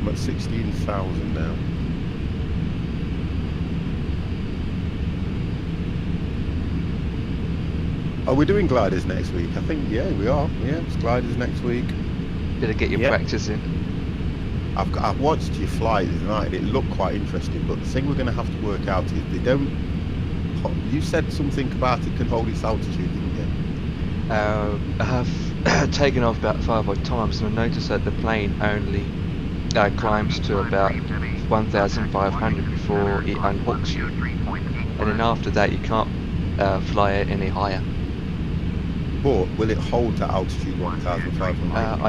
I'm at 16,000 now. Are we doing gliders next week? I think, yeah, we are. Yeah, it's gliders next week. Better get your Yep. practice in. I've watched you fly tonight. It looked quite interesting, but the thing we're going to have to work out is they don't. You said something about it can hold its altitude, didn't you? I have taken off about 5 odd times, and I noticed that the plane only climbs to about 1,500 before it unhooks you, and then after that you can't fly it any higher. But will it hold that altitude 1,500?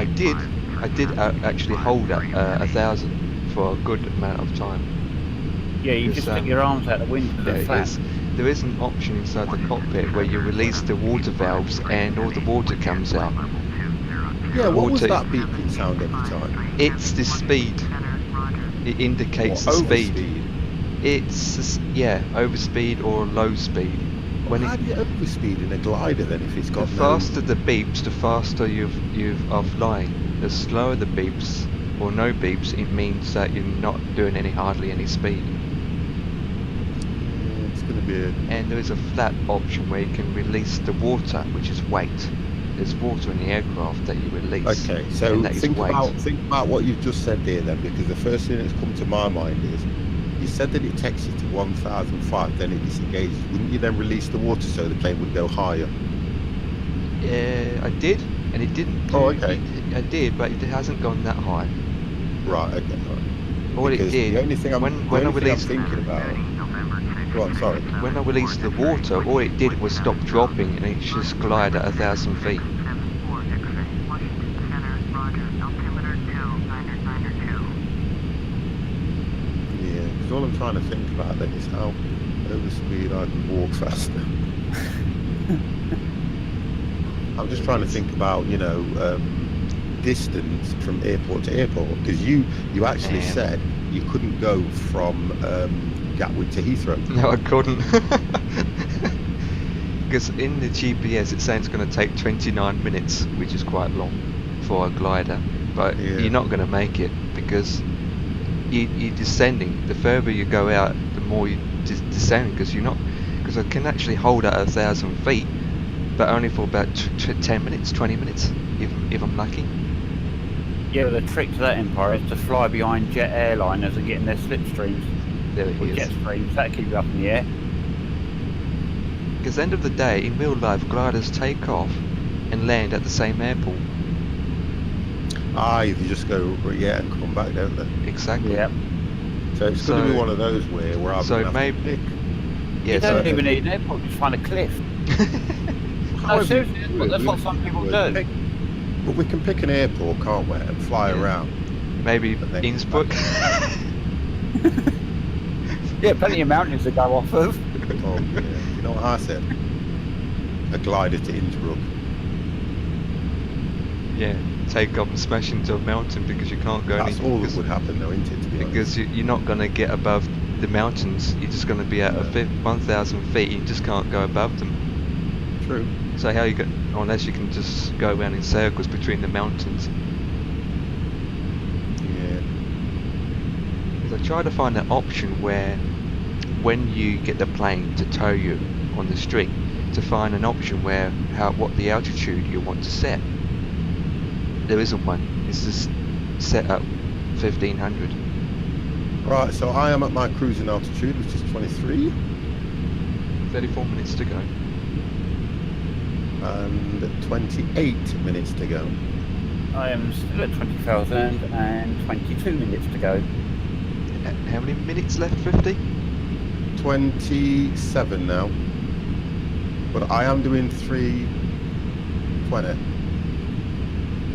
I did actually hold at 1,000 for a good amount of time. Yeah, you Yes, just stick your arms out the window There and flap. there is an option inside the cockpit where you release the water valves and all the water comes out. Yeah, what was water- that beeping sound every time? It's the speed. It indicates the speed. Overspeed? It's overspeed or low speed. When How it, do you overspeed in a glider then if it's the got faster the beeps, the faster you are flying. The slower the beeps or no beeps, it means that you're not doing hardly any speed. Yeah, it's going to be a... And there is a flat option where you can release the water, which is weight. There's water in the aircraft that you release. Okay, so and that is think weight. about what you've just said there then, because the first thing that's come to my mind is you said that it takes you to 1,005, then it disengages. Wouldn't you then release the water so the plane would go higher? Yeah, I did, and it didn't. Oh, okay. I did, but it hasn't gone that high. Right, okay. Right. All Because it did the only thing I'm, when the I only thing I'm released thinking about... Go on, sorry. when I released the water, all it did was stop dropping, and it just glide at 1,000 feet. Yeah, because all I'm trying to think about then is how over speed I can walk faster. I'm just trying to think about, you know, distance from airport to airport, because you actually said you couldn't go from Gatwick to Heathrow. No, I couldn't. Because in the GPS it's saying it's going to take 29 minutes, which is quite long for a glider, but you're not going to make it, because you're descending. The further you go out, the more you're descending, because I can actually hold at 1,000 feet, but only for about 10 minutes, 20 minutes, if I'm lucky. Yeah, but the trick to that, Empire, is to fly behind jet airliners and getting their slipstreams. There it Or is. jet streams, that keep you up in the air. Because at the end of the day, in real life, gliders take off and land at the same airport. You just go, and come back, don't they? Exactly. Yep. So it's going to be one of those where I'm so going to have to pick. You don't even need an airport, just find a cliff. No, seriously, that's what some people do. But we can pick an airport, can't we, and fly around. Maybe Innsbruck. Yeah, plenty of mountains to go off of. Oh, yeah. You know what I said? A glider to Innsbruck. Yeah, take off and smash into a mountain because you can't go. That's all that would happen, though, isn't it? To be because you're not going to get above the mountains. You're just going to be at 1,000 feet. You just can't go above them. True. So how you go? Unless you can just go around in circles between the mountains. Yeah. Because I try to find an option where, when you get the plane to tow you on the street, to find an option where what the altitude you want to set. There isn't one. It's just set at 1,500. Right, so I am at my cruising altitude, which is 23. 34 minutes to go. And 28 minutes to go. I am still at 20,000 and 22 minutes to go. How many minutes left? 50? 27 now. But I am doing 320.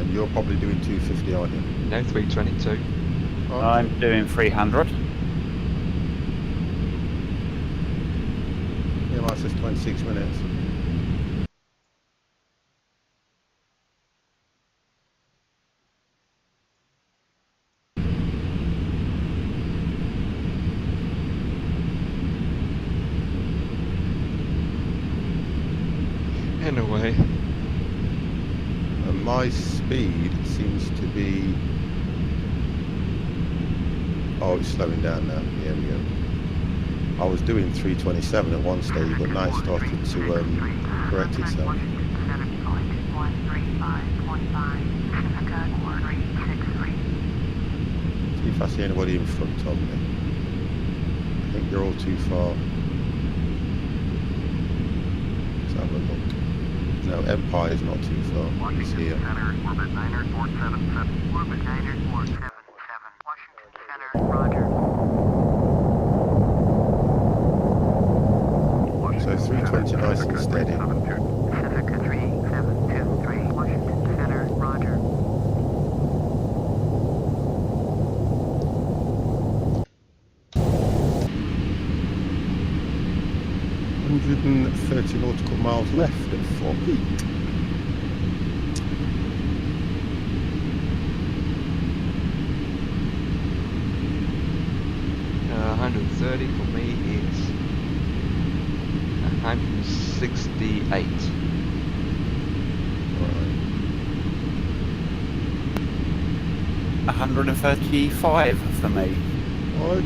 And you're probably doing 250, aren't you? No, 322. Okay. I'm doing 300. Yeah, mine says 26 minutes. In a way. And my speed seems to be... Oh, it's slowing down now. Here we go. I was doing 327 at one stage, but now it started to correct itself. See if I see anybody in front of me. I think they're all too far. Let's have a look. No, Empire's not too far. It's here. So 320 nice and steady. Pacifica 3723, Washington Center, roger. .130 nautical miles left at 4 feet. Uh, 130 for me is 168. Right. 135 for me. Well,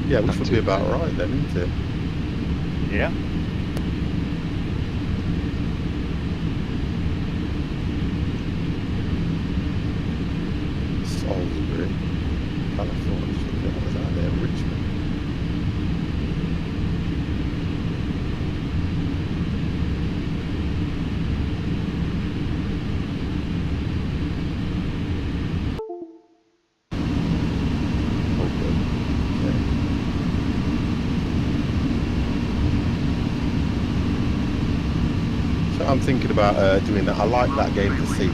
yeah, which Not would too be about bad. right then, isn't it? Yeah. Salisbury, California. What was that there? Richmond. Oh, good. Okay. So I'm thinking about doing that. I like that game, the Thief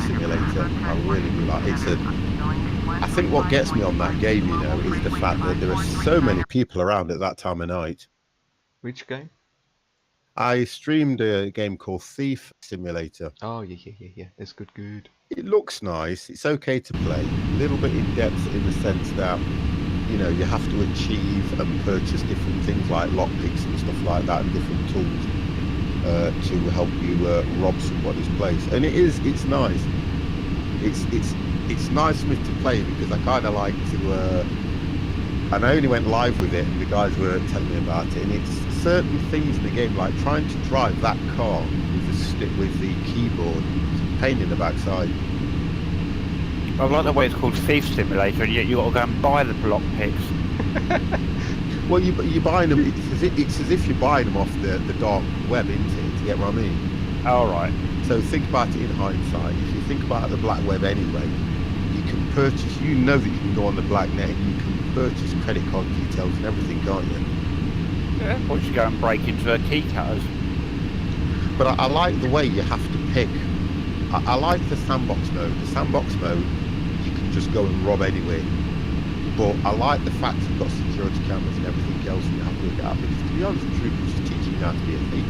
Simulator. I really do like it. I think what gets me on that game, you know, is the fact that there are so many people around at that time of night. Which game? I streamed a game called Thief Simulator. Oh yeah. It's good. It looks nice. It's okay to play. A little bit in depth in the sense that, you know, you have to achieve and purchase different things like lockpicks and stuff like that, and different tools to help you rob somebody's place. And it's nice. It's nice for me to play because I kind of like to. And I only went live with it, and the guys were telling me about it. And it's certain things in the game, like trying to drive that car with the keyboard. It's a pain in the backside. I like the way it's called Thief Simulator, and yet you got to go and buy the block picks. Well, you're buying them. It's as if you're buying them off the dark web, isn't it? To get what I mean. All right. So think about it in hindsight. If you think about the black web anyway, you can purchase. You know that you can go on the black net and you can purchase credit card details and everything, can't you? Yeah. Or you go and break into key cutters. But I like the way you have to pick. I like the sandbox mode. The sandbox mode, you can just go and rob anywhere. But I like the fact you've got security cameras and everything else, and you have to look at it. Because to be honest, the truth is just teaching you how to be a thief.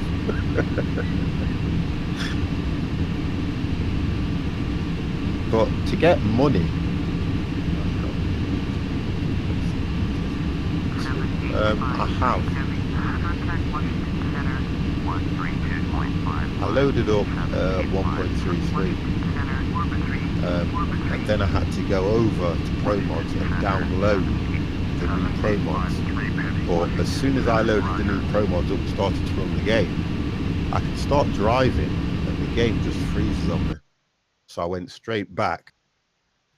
But to get money, I have. I loaded up 1.33, and then I had to go over to ProMods and download the new ProMods. But as soon as I loaded the new ProMods up and started to run the game, I could start driving, and the game just freezes on me. So I went straight back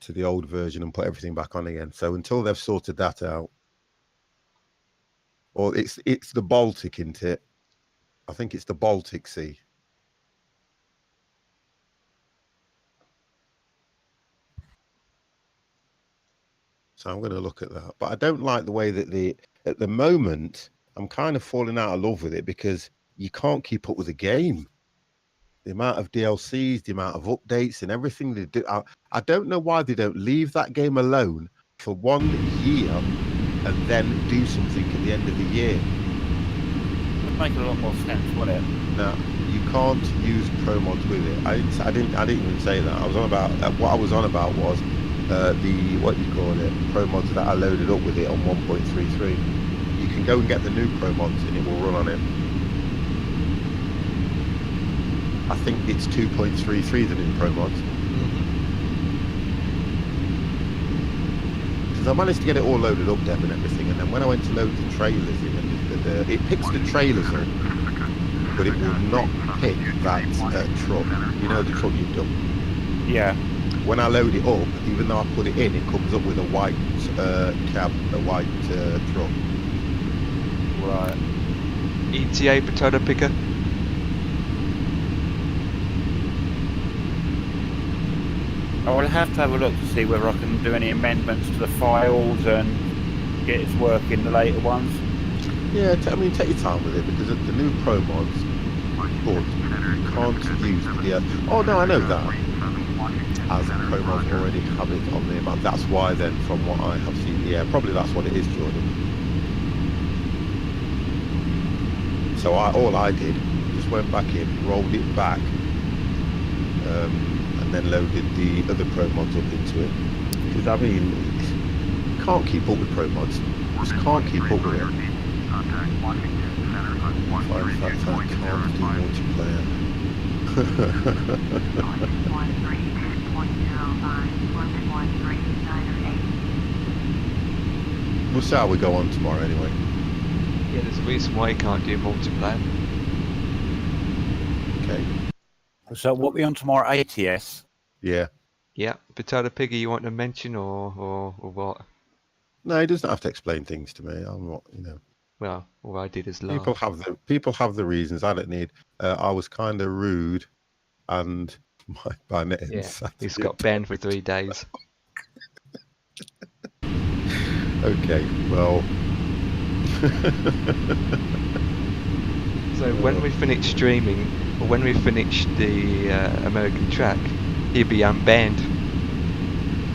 to the old version and put everything back on again. So until they've sorted that out, or it's the Baltic, isn't it? I think it's the Baltic Sea. So I'm going to look at that. But I don't like the way that at the moment, I'm kind of falling out of love with it because you can't keep up with the game. The amount of DLCs, the amount of updates and everything they do. I don't know why they don't leave that game alone for 1 year and then do something at the end of the year. Would make a lot more sense, wouldn't it? No, you can't use ProMods with it. I didn't even say that. I was on about what I was on about was the what you call it ProMods that I loaded up with it on 1.33. You can go and get the new ProMods and it will run on it. I think it's 2.33 the new ProMods. Because I managed to get it all loaded up, Deb, and everything, and then when I went to load the trailers in, and it picks the trailers up, but it will not pick that truck. You know, the truck you've done. Yeah. When I load it up, even though I put it in, it comes up with a white cab, a white truck. Right. ETA potato picker. I will have to have a look to see whether I can do any amendments to the files and get it to work in the later ones. Yeah, I mean, take your time with it because the new ProMods, but you can't use the. Oh no, I know that. As ProMods already have it on there, but that's why then, from what I have seen, yeah, probably that's what it is, Jordan. So all I did just went back in, rolled it back, and then loaded the other ProMods up into it. Because I mean, you can't keep up with ProMods. You just can't keep up with it. In fact, I can't do multiplayer. We'll see how we go on tomorrow anyway. Yeah, there's a reason why you can't do multiplayer. Okay. So what we on tomorrow? ATS. Yeah. Yeah, potato piggy, you want to mention or what? No, he doesn't have to explain things to me. I'm not, you know. Well, all I did is laugh. People have the reasons. I don't need. I was kind of rude, and my net. Yeah, he's got banned for 3 days. Okay, well. So when we finish streaming, or when we finish the American track, he'll be unbanned.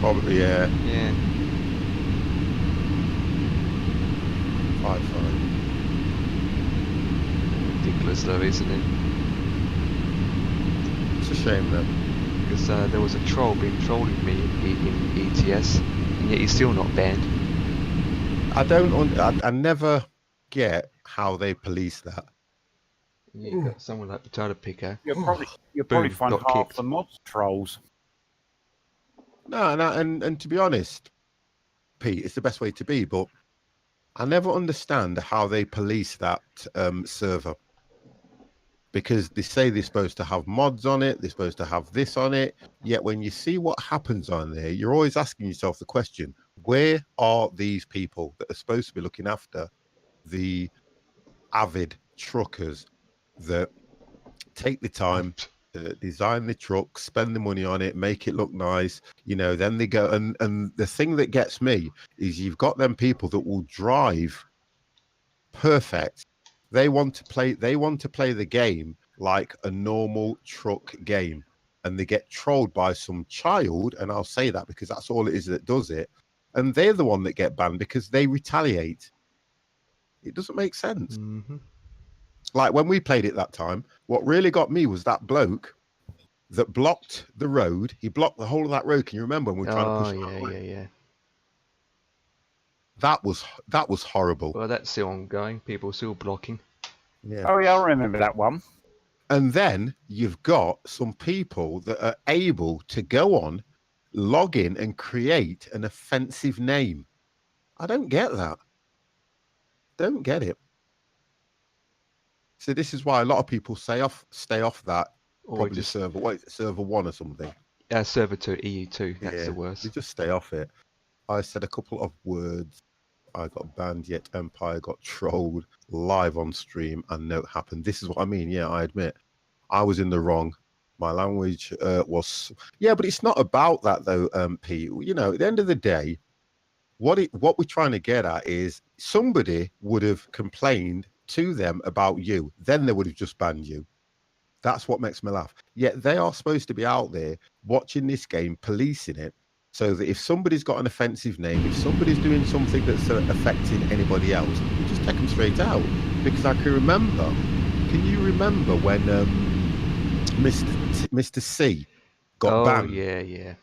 Probably, yeah. Yeah. Fine. Ridiculous. ridiculous though, isn't it? It's a shame though. Because there was a troll been trolling me in ETS, and yet he's still not banned. I never get how they police that. And yet you've got someone like Potato Picker. You'll probably Boom, find got half kicked. the mods trolls. No, and to be honest, Pete, it's the best way to be, but I never understand how they police that server. Because they say they're supposed to have mods on it, they're supposed to have this on it, yet when you see what happens on there, you're always asking yourself the question, where are these people that are supposed to be looking after the avid truckers that take the time to design the truck, spend the money on it, make it look nice, then they go and the thing that gets me is you've got them people that will drive perfect. They want to play the game like a normal truck game, and they get trolled by some child, and I'll say that because that's all it is that does it, and they're the one that get banned because they retaliate. It doesn't make sense. Mm-hmm. Like when we played it that time, what really got me was that bloke that blocked the road. He blocked the whole of that road. Can you remember when we were trying to push it? Yeah. That was horrible. Well, that's still ongoing. People still blocking. Yeah. Oh yeah, I remember that one. And then you've got some people that are able to go on, log in and create an offensive name. I don't get that. Don't get it. So this is why a lot of people stay off that. Or Probably just server. What is it, server 1 or something? server 2, EU2. That's the worst. You just stay off it. I said a couple of words. I got banned, yet Empire got trolled live on stream and no happened. This is what I mean. Yeah, I admit I was in the wrong. My language was... Yeah, but it's not about that though, Pete. At the end of the day, what we're trying to get at is somebody would have complained to them about you. Then they would have just banned you. That's what makes me laugh. Yet they are supposed to be out there watching this game, policing it, so that if somebody's got an offensive name, if somebody's doing something that's affecting anybody else, you just take them straight out. Because I can remember, can you remember when Mr. C got banned? Yeah.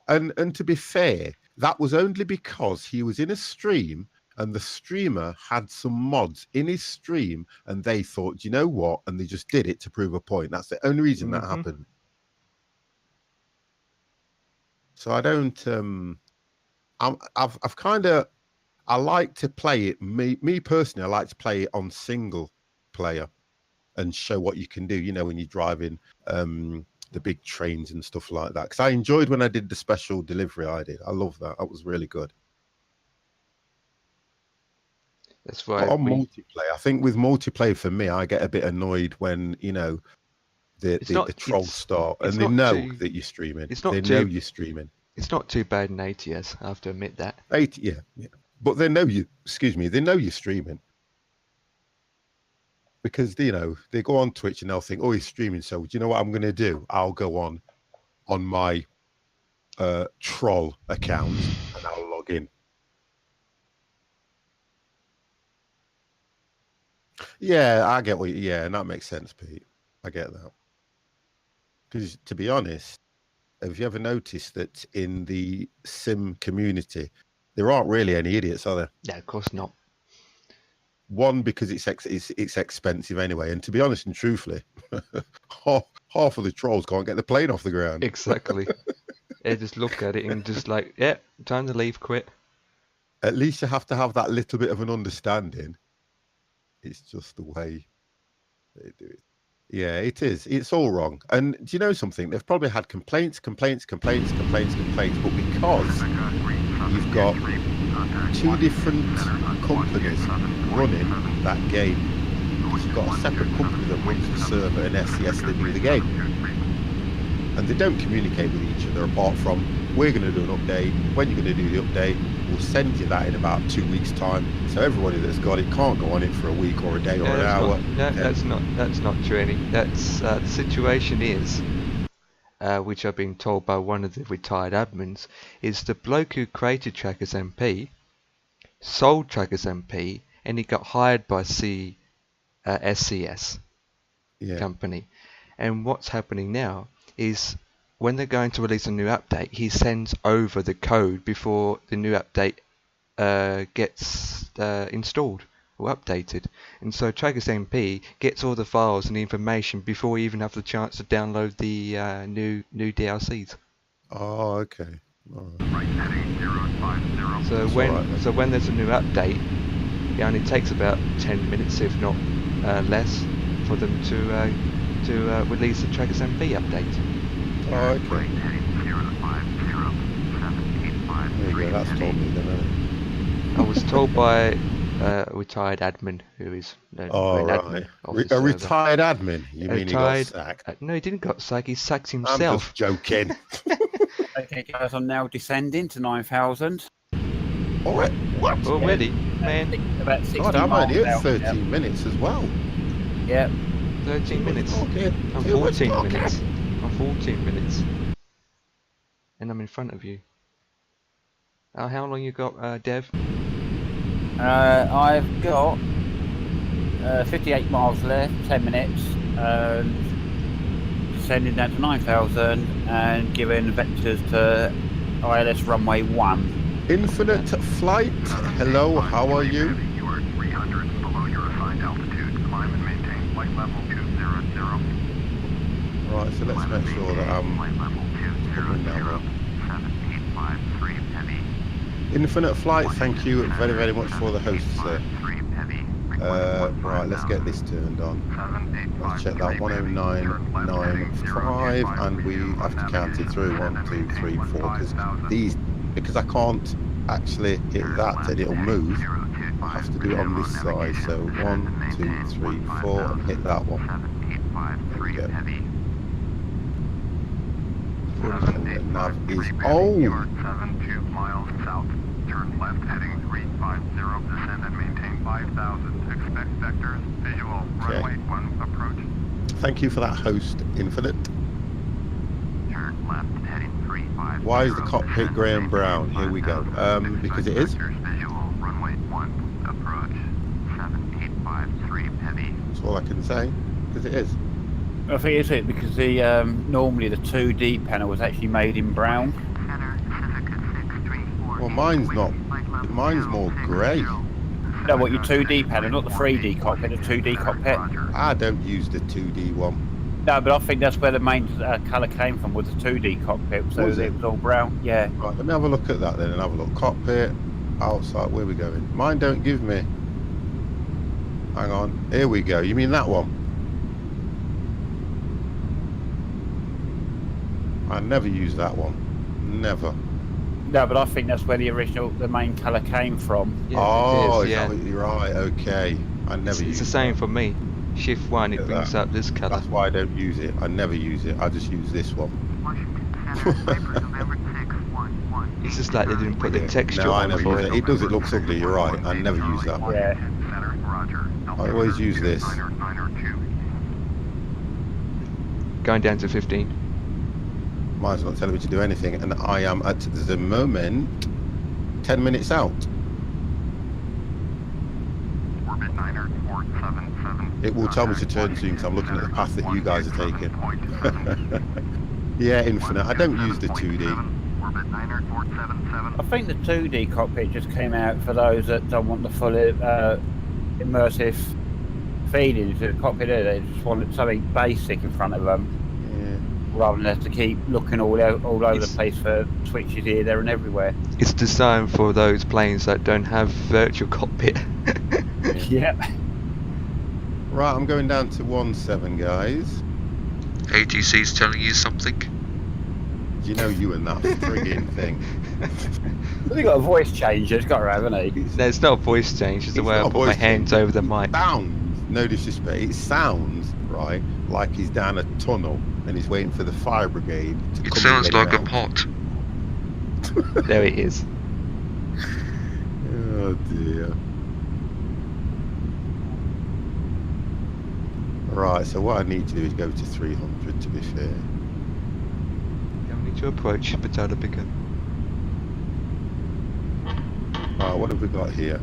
And to be fair, that was only because he was in a stream and the streamer had some mods in his stream and they thought, you know what? And they just did it to prove a point. That's the only reason that happened. So I don't, I've kind of, I like to play it, me personally, I like to play it on single player and show what you can do, when you're driving the big trains and stuff like that. Because I enjoyed when I did the special delivery I did. I love that. That was really good. That's right. But on multiplayer, I think with multiplayer for me, I get a bit annoyed when, the trolls start and they know that you're streaming. They know you're streaming. It's not too bad in ATS, I have to admit that. Yeah. But they know you, they know you're streaming. Because, they go on Twitch and they'll think, oh, he's streaming. So do you know what I'm going to do? I'll go on my troll account and I'll log in. Yeah, I get and that makes sense, Pete. I get that. Because to be honest, have you ever noticed that in the sim community, there aren't really any idiots, are there? Yeah, of course not. One, because it's expensive anyway, and to be honest and truthfully, half of the trolls can't get the plane off the ground. Exactly. They just look at it and just like, yeah, time to leave, quit. At least you have to have that little bit of an understanding. It's just the way they do it. Yeah, it is. It's all wrong. And do you know something? They've probably had complaints, but because you've got two different companies running that game, you've got a separate company that runs the server and SCS that do the game. And they don't communicate with each other apart from, we're going to do an update. When you're going to do the update, we'll send you that in about 2 weeks' time. So everybody that's got it can't go on it for a week or a day or an hour. That's not true, Annie. That's the situation is, which I've been told by one of the retired admins, is the bloke who created Trackers MP sold Trackers MP, and he got hired by SCS Yeah. company. And what's happening now is when they're going to release a new update, he sends over the code before the new update gets installed or updated. And so Tragus MP gets all the files and the information before we even have the chance to download the new DLCs. Oh, okay. All right. Right heading 050. So That's when all right then. so when there's a new update, it only takes about 10 minutes, if not less, for them to release the Tragus MP update. Oh, okay. Right heading 050. There you go. That's told me then, hasn't it? I was told by a retired admin who is known Oh, an right. admin of A the server. retired admin? You mean he got Retired- sacked? No, he didn't got sacked. He sacked I'm himself. just joking. Okay, guys, I'm now descending to 9,000. All right. What? Already, man. About 60 God, I'm only miles at out 13 minutes as well. Yep. 13 minutes. Okay. I'm Too much 14 talking. minutes. I'm 14 minutes. And I'm in front of you. How long you got, Dev? I've got 58 miles left, 10 minutes, descending down to 9,000 and giving vectors to ILS runway 1. Infinite flight. Hello, how are you? You are 300 below your assigned altitude. Climb and maintain flight level 200. Right, so let's make sure that I'm Flight level 200. 7853 heavy. Infinite flight. Thank you very, very much for the host, sir. 3 heavy. Right, let's get this turned on. Let's check that 109.95, and we have to count it through 1, 2, 3, 4. Because I can't actually hit that and it'll move. I have to do it on this side. So 1, 2, 3, 4, and hit that one. There we go. And the nav is on. 72 miles south. Turn left heading 350. Descend and maintain 5,000. Expect vectors. Visual. Okay. Runway 1 approach. Thank you for that, host Infinite. Turn left heading 350. Why is the cockpit grey and brown? Here we go. Because it is. Vectors. Visual. Runway 1 approach. 7853 heavy. That's all I can say. Because it is. I think it's it because the normally the 2D panel was actually made in brown. Center, Pacific 634. Well, mine's not. Mine's more grey. No, what your 2D panel, not the 3D cockpit, the 2D cockpit. I don't use the 2D one. No, but I think that's where the main colour came from, was the 2D cockpit, so Was it? it was all brown. Yeah. Right, let me have a look at that then and have a look. Cockpit, outside, where are we going? Mine don't give me. Hang on. Here we go. You mean that one? I never use that one. Never. No, but I think that's where the main colour came from. Yeah, Oh, it is, yeah. you're right. Okay. I never use It's the same that. for me. Shift 1, it Look at brings that. up this colour. That's why I don't use it. I never use it. I just use this one. Washington Center, Piper, November 611. It's just like they didn't put the Yeah. texture No, I on never for use it. it. It does. It looks ugly. You're right. I never use that one. Yeah. Center, Roger. I always use this. 902. Going down to 15. Mine's not telling me to do anything, and I am at the moment 10 minutes out. Orbit 90477. It will tell me to turn soon because I'm looking at the path that you guys are taking. Yeah, Infinite. I don't use the 2D. Orbit 90477. I think the 2D cockpit just came out for those that don't want the full immersive feeling to the cockpit. They just want something basic in front of them, rather than have to keep looking all over the place for switches here, there, and everywhere. It's designed for those planes that don't have virtual cockpit. Yeah. Right, I'm going down to 17, guys. ATC's telling you something? You know you and that frigging thing. He's got a voice changer, he's got to have, hasn't he? No, it's not a voice change, it's the It's way I not a put my voice hands change. over the mic. Sounds, no disrespect, it sounds, right, like he's down a tunnel and he's waiting for the fire brigade to come. It sounds and get like a him pot. out. There it is. Oh dear. Right, so what I need to do is go to 300 to be fair. Going to approach potato picker. Right, what have we got here?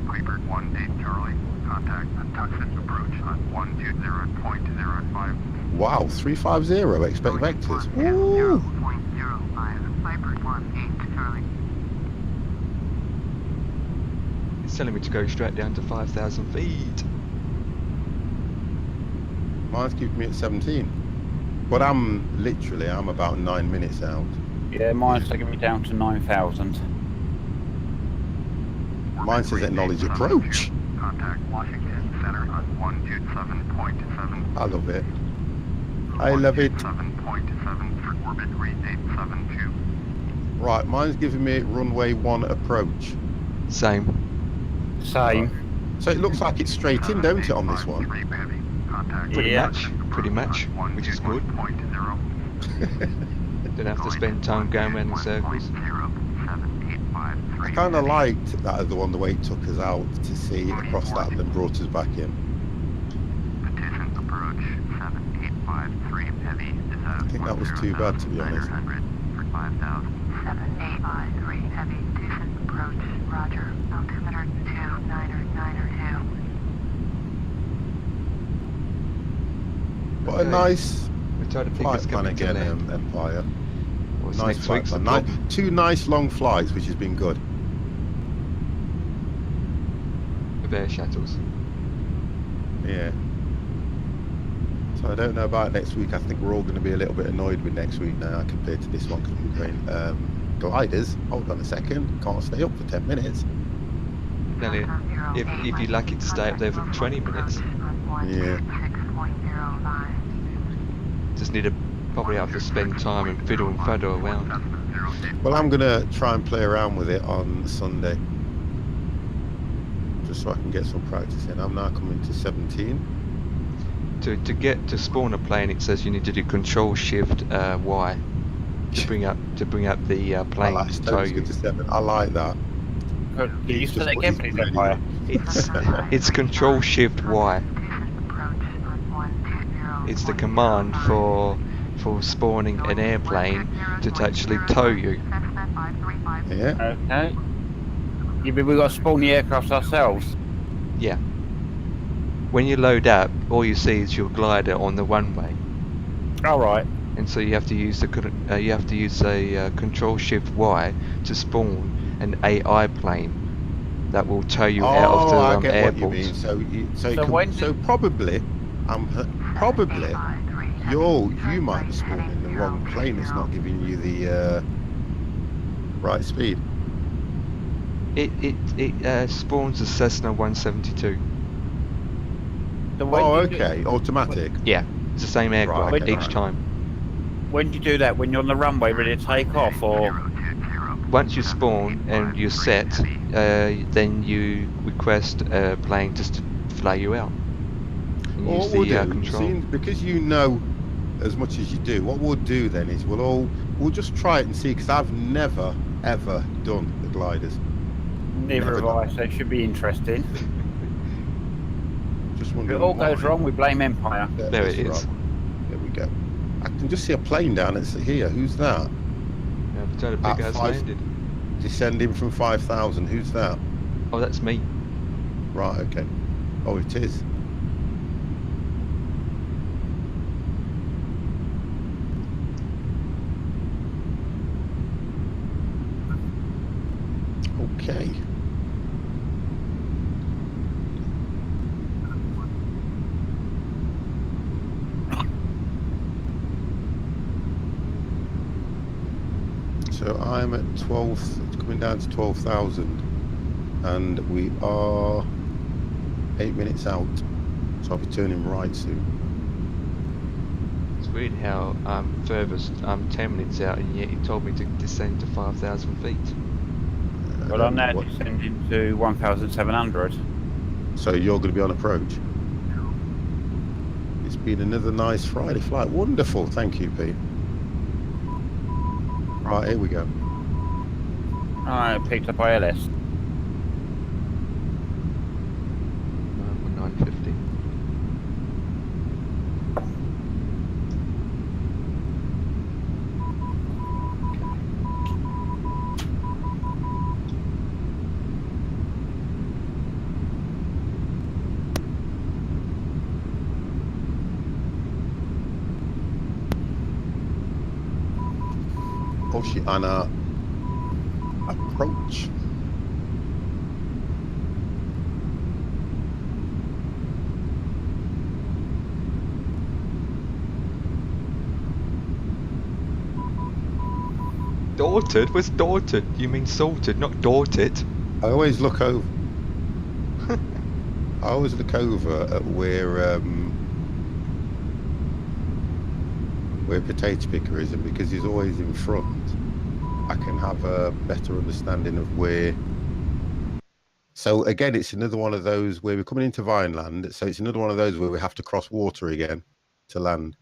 Piper 18 Charlie. Contact Tucson approach on 120.05. Wow, 350, expect vectors. Ooh. 0.05, Viper 18 Charlie. It's telling me to go straight down to 5,000 feet. Mine's keeping me at 17. But I'm about 9 minutes out. Yeah, mine's taking me down to 9,000. Mine says acknowledge approach. Contact Washington Center on 127.7. I love it. I love it. 7.7 for orbit read 872. Right, mine's giving me runway 1 approach. Same. Same. So it looks like it's straight in, don't it, on this one? Pretty Yeah. much, which is good. Don't have to spend time going around in circles. I kind of liked that as the one, the way it took us out to see across that and then brought us back in. Petition approach 7853 heavy. I think that was too bad, to be honest. For 5,000. 7853 heavy. Petition approach. Roger. Altimeter 2992. What a nice We're trying to pick flight us plan coming to again, land. Empire. What's Nice next flight week's plan. vlog? 2 nice long flights, which has been good. Of air shuttles. Yeah. So I don't know about next week. I think we're all going to be a little bit annoyed with next week now compared to this one because we're going gliders. Hold on a second. Can't stay up for 10 minutes. Nelly, if you're lucky to stay up there for 20 minutes, Yeah. just need to probably have to spend time and fiddle and faddle around. Well, I'm going to try and play around with it on Sunday. Just so I can get some practice in. I'm now coming to 17. To get to spawn a plane, it says you need to do Control Shift Y to bring up the plane I to tow like you. to 7. I like that. Can you say Just that what again, he's please, really Empire? It's Control Shift Y. It's the command for spawning an airplane to actually tow you. Yeah. Okay. Yeah, but we've got to spawn the aircraft ourselves. Yeah. When you load up, all you see is your glider on the runway, All right. and so you have to use a Control Shift Y to spawn an AI plane that will tow you out of the I get airport. what you mean. So Probably you might be spawning the wrong plane. It's not giving you the right speed. It spawns a Cessna 172. So when Oh, you do- okay. Automatic. Yeah, it's the same aircraft Right, okay. each time. when do you do that? When you're on the runway ready to take off, or Once you spawn and you're set, then you request a plane just to fly you out. And Well, use what we'll the do, control. seeing, because you know as much as you do, what we'll do then is we'll just try it and see, because I've never ever done the gliders. neither have I, so it should be interesting. Just If wondering it all why. goes wrong, we blame Empire. There it is. Right. There we go. I can just see a plane down here. Who's that? Potato At Pig has 5 landed. Descending from 5,000. Who's that? Oh, that's me. Right, okay. Oh, it is. Okay. So I'm at 12, it's coming down to 12,000, and we are 8 minutes out, so I'll be turning right soon. It's weird how furthest 10 minutes out, and yet you told me to descend to 5,000 feet. Well, I'm now descending to 1,700. So you're going to be on approach. It's been another nice Friday flight. Wonderful, thank you, Pete. Right, here we go. I picked up ILS. 950. on our approach. Daunted? What's daunted? You mean salted, not daunted. I always look over. I always look over at where Potato Picker is, and because he's always in front, I can have a better understanding of where. So again, it's another one of those where we're coming into Vineland. So it's another one of those where we have to cross water again to land.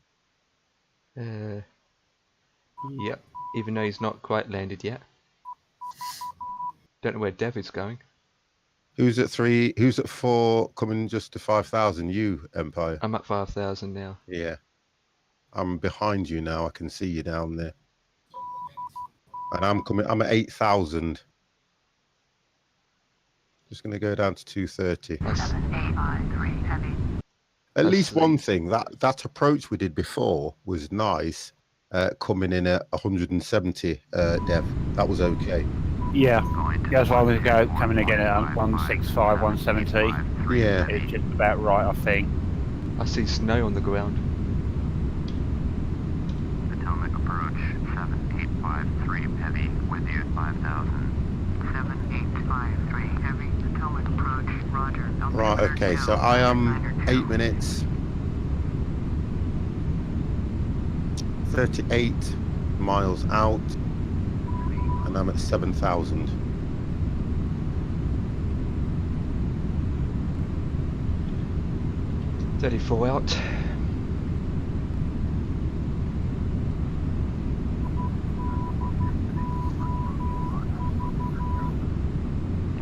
Yep. Even though he's not quite landed yet. Don't know where Dev is going. Who's at 3? Who's at 4? Coming just to 5,000. You, Empire. I'm at 5,000 now. Yeah. I'm behind you now. I can see you down there. And I'm coming. I'm at 8,000. Just going to go down to 230. At least one thing, that approach we did before was nice. Coming in at 170, Dev. That was okay. Yeah, that's why I was coming again at 165, 170. Yeah. It's just about right, I think. I see snow on the ground. Potomac approach 7853 heavy with you at 5,000. 7853 heavy Potomac approach. Roger. Right. Okay. So I am 8 minutes. 38 miles out, and I'm at 7,000. $34 out.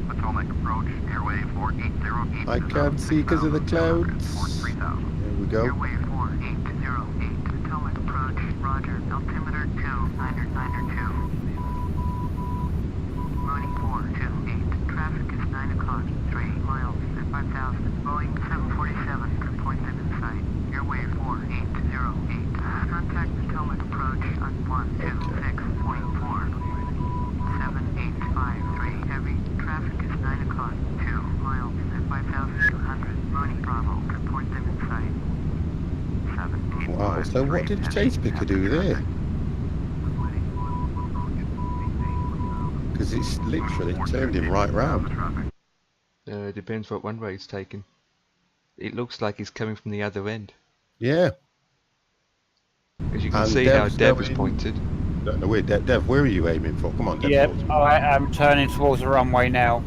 Potomac approach airway 4808. I can't see because of the clouds. There we go. Airway 4808. Potomac approach. Roger. Altimeter 2992. Running 428. Traffic is 9 o'clock. 3 miles at 5,000. Boeing 747. Point them in sight. Airway 4808. Contact Potomac approach on 126.4. 7853 heavy. Traffic is 9 o'clock. 2 miles at 5,200. Running Bravo. Point them in sight. Wow. So what did Chase Picker do there? Because it's literally turned him right round. Depends what runway he's taken. It looks like he's coming from the other end. Yeah. Because you can And see how Dev's Dev is going- pointed. Don't know where Dev. Where are you aiming for? Come on, Dev. Yeah, talk to me. I am turning towards the runway now.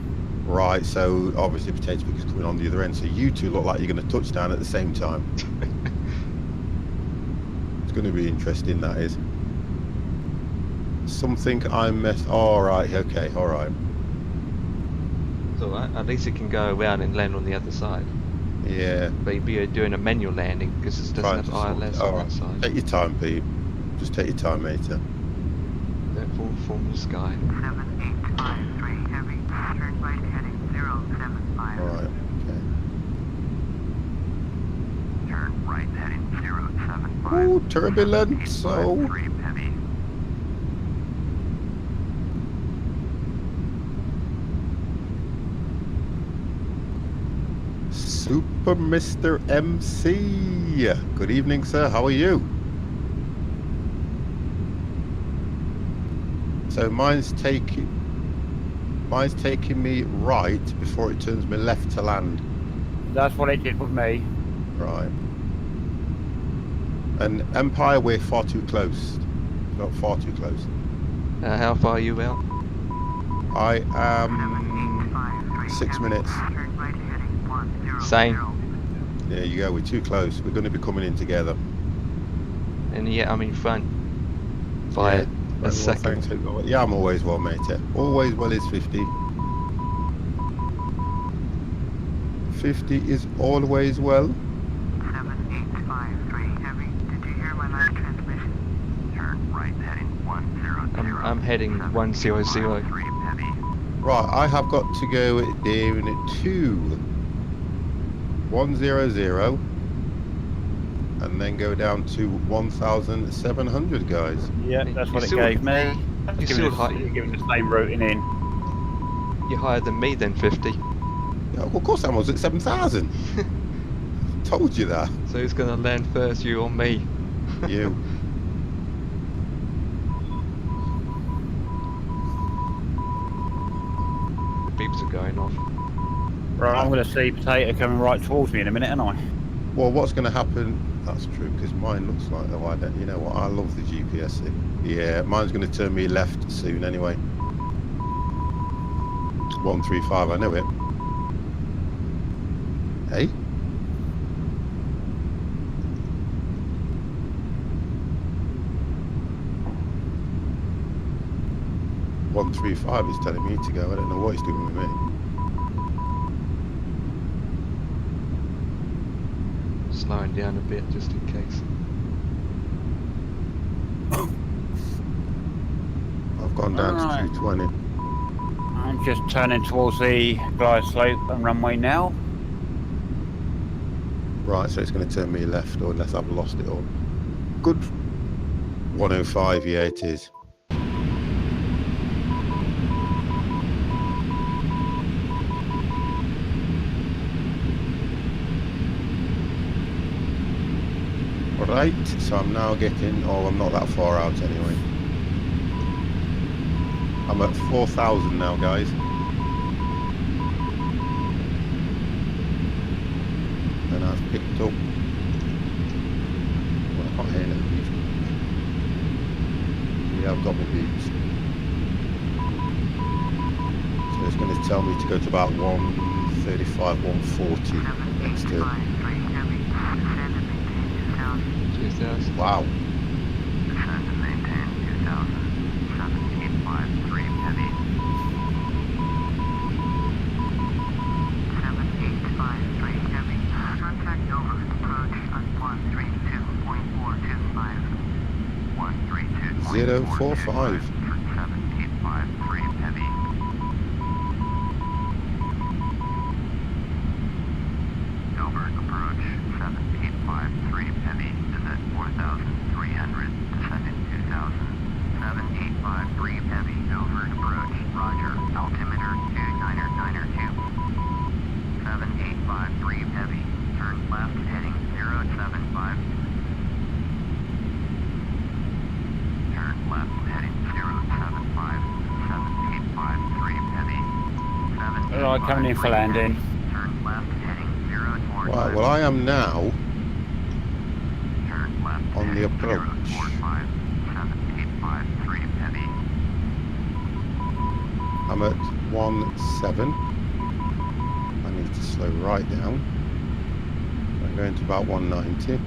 Right. So obviously Potato Picker's coming on the other end. So you two look like you're going to touch down at the same time. It's going to be interesting. That is. Something I missed. All right. Okay. All right. It's alright, at least it can go around and land on the other side. Yeah. But you'd be doing a manual landing because it doesn't have ILS on that side. Take your time, Pete. Just take your time, mate. Don't fall from the sky. 7853 heavy. Turn right heading 075. All right. Okay. Turn right heading 075. Ooh, turbulent. So. 853 heavy. Super Mr. MC. Good evening, sir. How are you? So mine's taking me right before it turns me left to land. That's what it did with me. Right. And Empire, we're far too close. Not far too close. How far are you out? I am 6 minutes. Turn right heading 100. Same. There you go. We're too close. We're going to be coming in together. And yeah, I'm in front. By Yeah, a second. thanks. Yeah, I'm always well, mate. Always well is 50. 50 is always well. 7853 heavy. Did you hear my last transmission? Turn right heading 100. I'm heading 100. 3 heavy. Right, I have got to go down to 100 and then go down to 1,700, guys. Yeah, that's what You it still- gave me. You're Giving still us- high. you're giving the same routing in. You're higher than me then, 50. Yeah, well, of course I was at 7,000. Told you that. So who's gonna land first, you or me? You. The beeps are going off. Right, I'm going to see Potato coming right towards me in a minute, aren't I? Well, what's going to happen? That's true, because mine looks like, oh, I don't, you know what? I love the GPS thing. Yeah, mine's going to turn me left soon anyway. 135, I know it. Hey? .135 is telling me to go. I don't know what he's doing with me. Slowing down a bit just in case. I've gone down to Alright. 220. I'm just turning towards the glide slope and runway now. Right, so it's going to turn me left, or unless I've lost it all. Good. 105, yeah, it is. Right, so I'm now getting, oh, I'm not that far out anyway. I'm at 4,000 now, guys. And I've picked up, well, I can't hear no beeps. Yeah, I've got my beeps. So it's going to tell me to go to about 135, 140 next turn. 2000. Wow. Descend and maintain 2000. 7853 heavy. 7853 heavy. Contact over. Approach on 132.425. 045. 132.425 for 7853 heavy. Dover approach 7853 heavy. Descent 4,300. Descend at 2,000. 7853 heavy. Dover approach. Roger. Altimeter 2992. 7853 heavy. Turn left heading 075. Turn left heading 075. 7853 heavy. Right, coming in for landing. Turn left heading 045. Right, well, I am now Turn left on the heading approach. 045. 7853 heavy. I'm at 17. I need to slow right down. I'm going to about 190.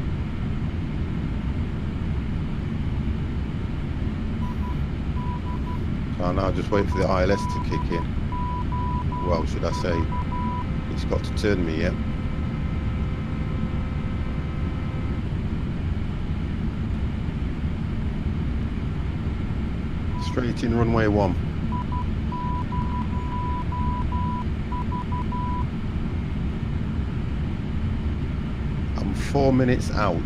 So I'll now just wait for the ILS to kick in. Well, should I say, it's got to turn me yet. Straight in runway 1. I'm 4 minutes out.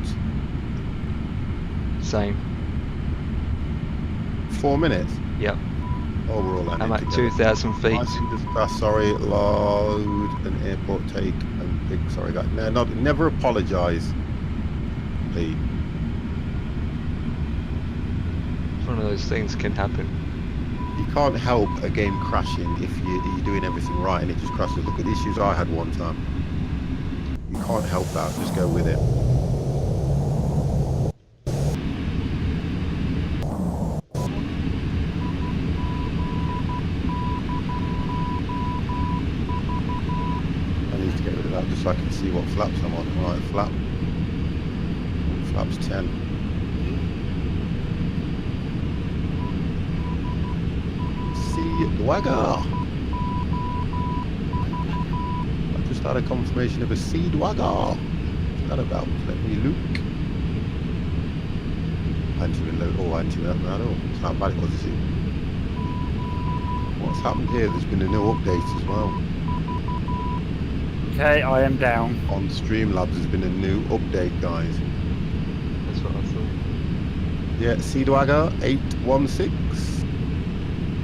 Same. 4 minutes? Yep. Oh, we're all landing I'm at together. 2,000 feet. Fingers crossed, sorry, load an airport take and big sorry guys. No, not never apologise. Please. It's one of those things can happen. You can't help a game crashing if you're doing everything right and it just crashes. Look at the issues I had one time. You can't help that, just go with it. I need to get rid of that just so I can see what flaps I'm on. Right, flaps 10. Sea-Dwagger! I just had a confirmation of a Sea-Dwagger. What's that about? Let me look. Anti-reload. Oh, anti-reload. No, it's not bad, was it? What's happened here? There's been a new update as well. Okay, I am down. On Streamlabs, there's been a new update, guys. That's what I thought. Yeah, Sea-Dwagger 816.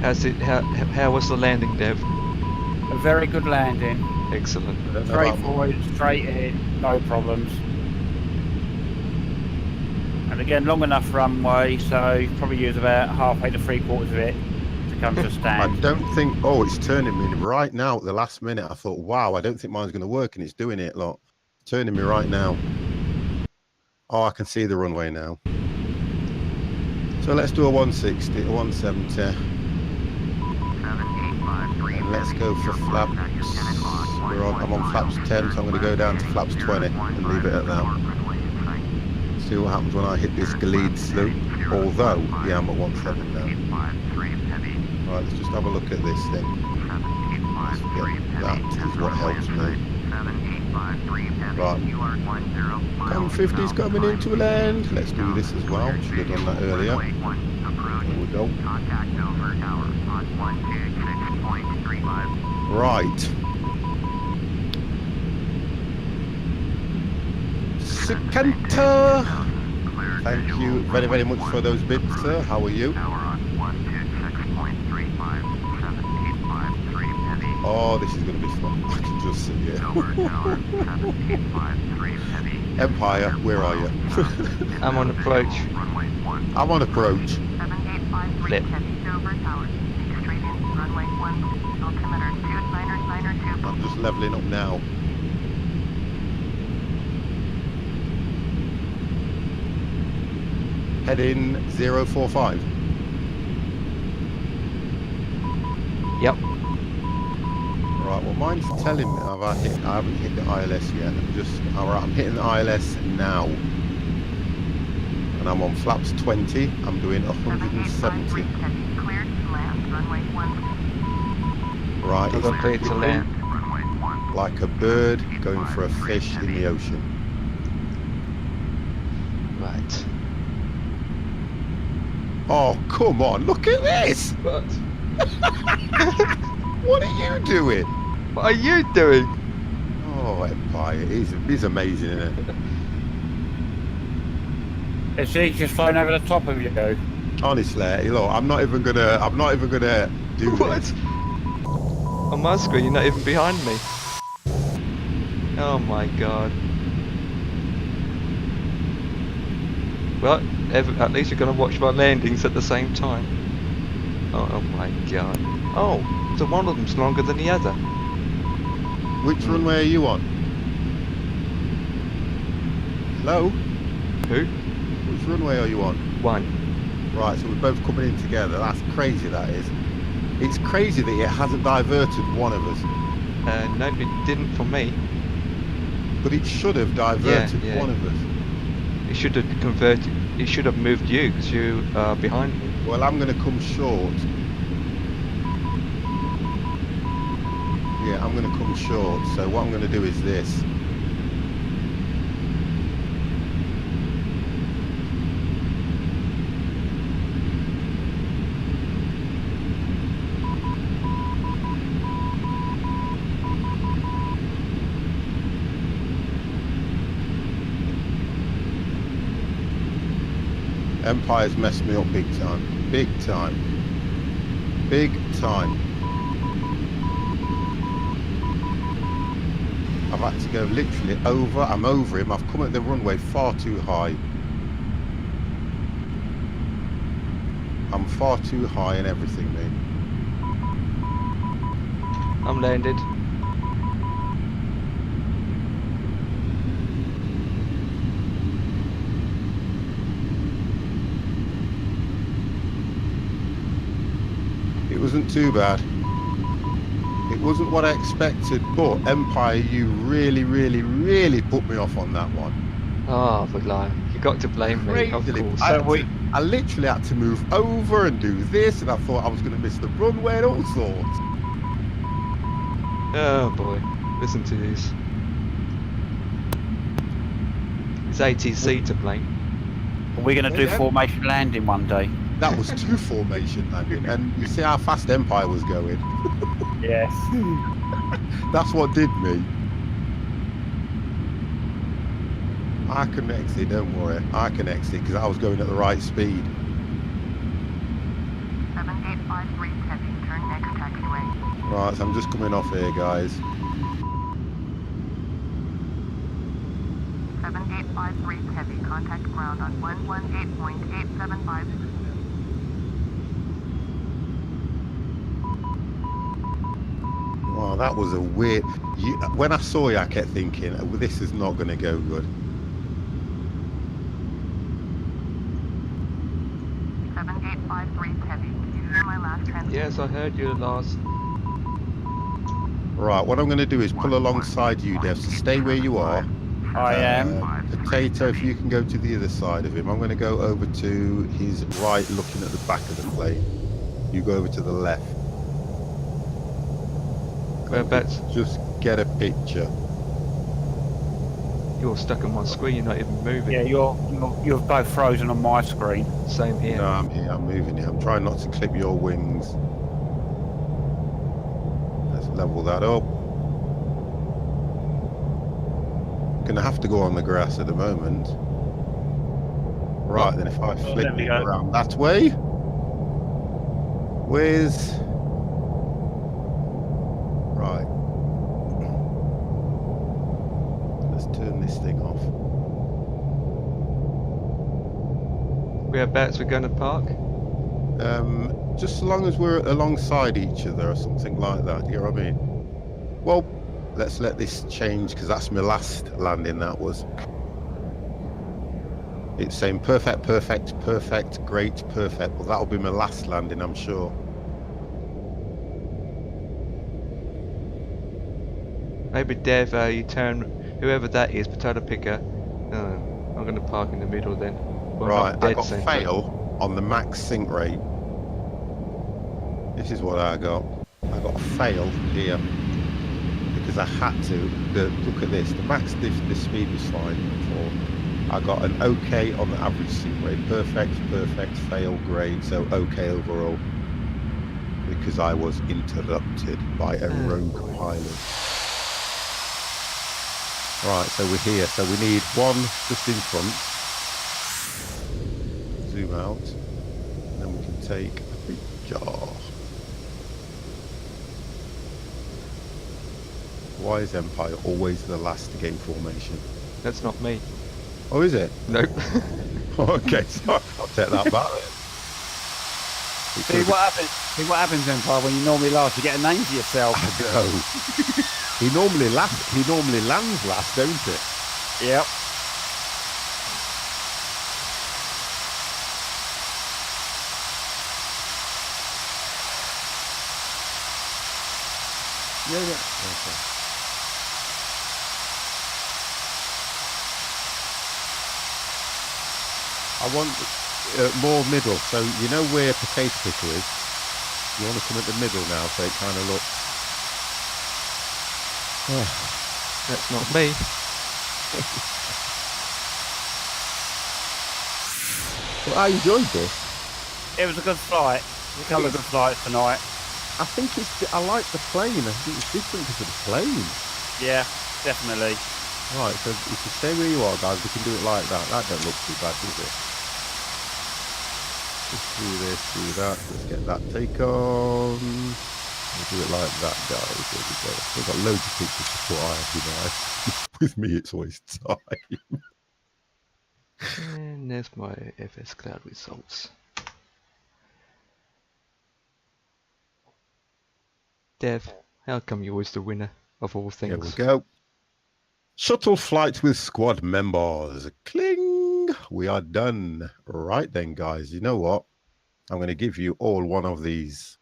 How was the landing, Dev? A very good landing. Excellent. I don't know about Straightforward, straight in, no problems. And again, long enough runway, so you probably use about halfway to 3/4 of it to come to a I stand. don't think. Oh, it's turning me right now at the last minute. I thought, wow, I don't think mine's going to work, and it's doing it. Look, turning me right now. Oh, I can see the runway now. So let's do a 160, a 170, and let's go for flaps. I'm on flaps 10, so I'm going to go down to flaps 20 and leave it at that. See what happens when I hit this lead slope. Although, yeah, I'm at 17 now. Right, let's just have a look at this thing. Let's get that is what helps me. Right. Come 50's coming into land. Let's do this as well. Should have done that earlier. There we go. Right. Secanta. Thank you very, very much for those bits, sir. How are you? Oh, this is going to be fun. I can just see it. Empire, where are you? I'm on approach. I'm on approach. Flip. I'm just leveling up now. Heading 045. Yep. Right, well mine's telling me I haven't hit the ILS yet. I'm hitting the ILS now. And I'm on flaps 20. I'm doing 170. Right, I've got clear to land. like a bird going for a fish in the ocean. Right. Oh, come on, look at this! What? What are you doing? What are you doing? Oh, Empire, it's amazing, isn't it? It's just flying over the top of you. Honestly, look, I'm not even gonna do What? this. On my screen, you're not even behind me. Oh my god. Well, at least you're going to watch my landings at the same time. Oh my god. Oh, so one of them's longer than the other. Which runway are you on? Hello? Who? Which runway are you on? One. Right, so we're both coming in together. That's crazy, that is. It's crazy that it hasn't diverted one of us. No, it didn't for me. But it should have diverted Yeah. one of us. It should have converted. It should have moved you because you are behind me. Well, I'm going to come short. Yeah, I'm going to come short. So what I'm going to do is this. Empire's messed me up big time. Big time. Big time. I've had to go literally over. I'm over him. I've come at the runway far too high. I'm far too high and everything, mate. I'm landed. It wasn't too bad. It wasn't what I expected, but Empire, you really, really, really put me off on that one. Oh, but like, you got to blame me, of Crazily. course. I literally had to move over and do this, and I thought I was going to miss the runway and all sorts. Oh boy, listen to this. It's ATC to blame. We're going to do Yeah. formation landing one day. That was 2 formation landing, and you see how fast Empire was going. Yes. That's what did me. I can exit, don't worry. I can exit because I was going at the right speed. 7853 Right, so I'm just coming off here, guys. 7853 heavy. Contact ground on 118.875. Wow, that was a weird... when I saw you, I kept thinking, oh, this is not going to go good. 7853 heavy. Did you hear my last transmission? Yes, I heard you last. Right, what I'm going to do is pull alongside you, Dev, so stay where you are. I am. Potato, if you can go to the other side of him. I'm going to go over to his right, looking at the back of the plane. You go over to the left. Whereabouts? Just get a picture. You're stuck on my screen, you're not even moving. Yeah, you're both frozen on my screen. Same here. No, I'm here. I'm moving here. I'm trying not to clip your wings. Let's level that up. Gonna have to go on the grass at the moment. Right, then if I flip it around that way, where's... Right. Let's turn this thing off. Whereabouts we're going to park? Just as long as we're alongside each other or something like that, you know what I mean? Well, let's let this change, because that's my last landing, that was. It's saying perfect, perfect, perfect, great, perfect. Well, that'll be my last landing, I'm sure. Maybe Dev, you turn, whoever that is, potato picker. I'm going to park in the middle then. Well, Right, not I dead got centre. fail on the max sink rate. This is what I got. I got a fail here because I had to. Look at this. The max the speed was fine before. I got an OK on the average sink rate. Perfect, perfect, fail, great. So OK overall because I was interrupted by a rogue pilot. Right, so we're here. So we need one just in front. Zoom out, and then we can take a picture. Why is Empire always the last to gain formation? That's not me. Oh, is it? Nope. Okay, sorry, I'll take that back then. See what happens, Empire, when you normally last, you get a name for yourself. I know. He normally lands last, don't it? Yep. Yeah. Okay. I want more middle. So you know where potato picker is? You want to come at the middle now, so it kind of looks... That's not me. Well, I enjoyed this. It was a good flight. A couple of good flights tonight. I think I like the plane. I think it's different because of the plane. Yeah, definitely. Right, so if you stay where you are, guys, we can do it like that. That don't look too bad, does it? Just do this, do that. Let's get that take on. We'll do it like that, guys. There we go. We've got loads of pictures to put on, you know. With me, it's always time. And there's my FS Cloud results. Dev, how come you're always the winner of all things? Here we go. Shuttle flight with squad members. Cling. We are done. Right then, guys. You know what? I'm going to give you all one of these.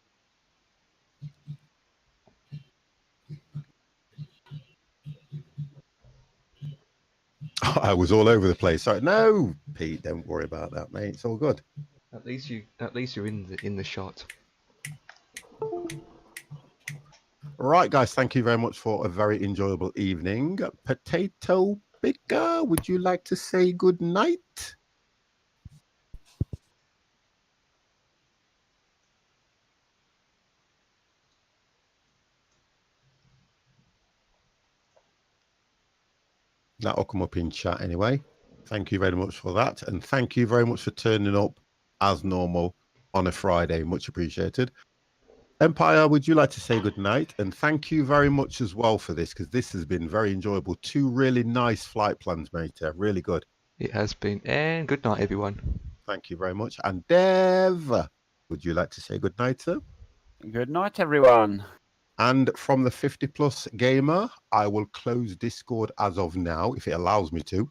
I was all over the place. Sorry. No, Pete, don't worry about that, mate. It's all good. At least you're in the shot. Right, guys. Thank you very much for a very enjoyable evening. Potato picker, would you like to say good night? That'll come up in chat anyway. Thank you very much for that. And thank you very much for turning up as normal on a Friday. Much appreciated. Empire, would you like to say good night? And thank you very much as well for this, because this has been very enjoyable. 2 really nice flight plans, mate. Really good. It has been. And good night, everyone. Thank you very much. And Dev, would you like to say good night, sir? Good night, everyone. And from the 50 Plus Gamer, I will close Discord as of now, if it allows me to.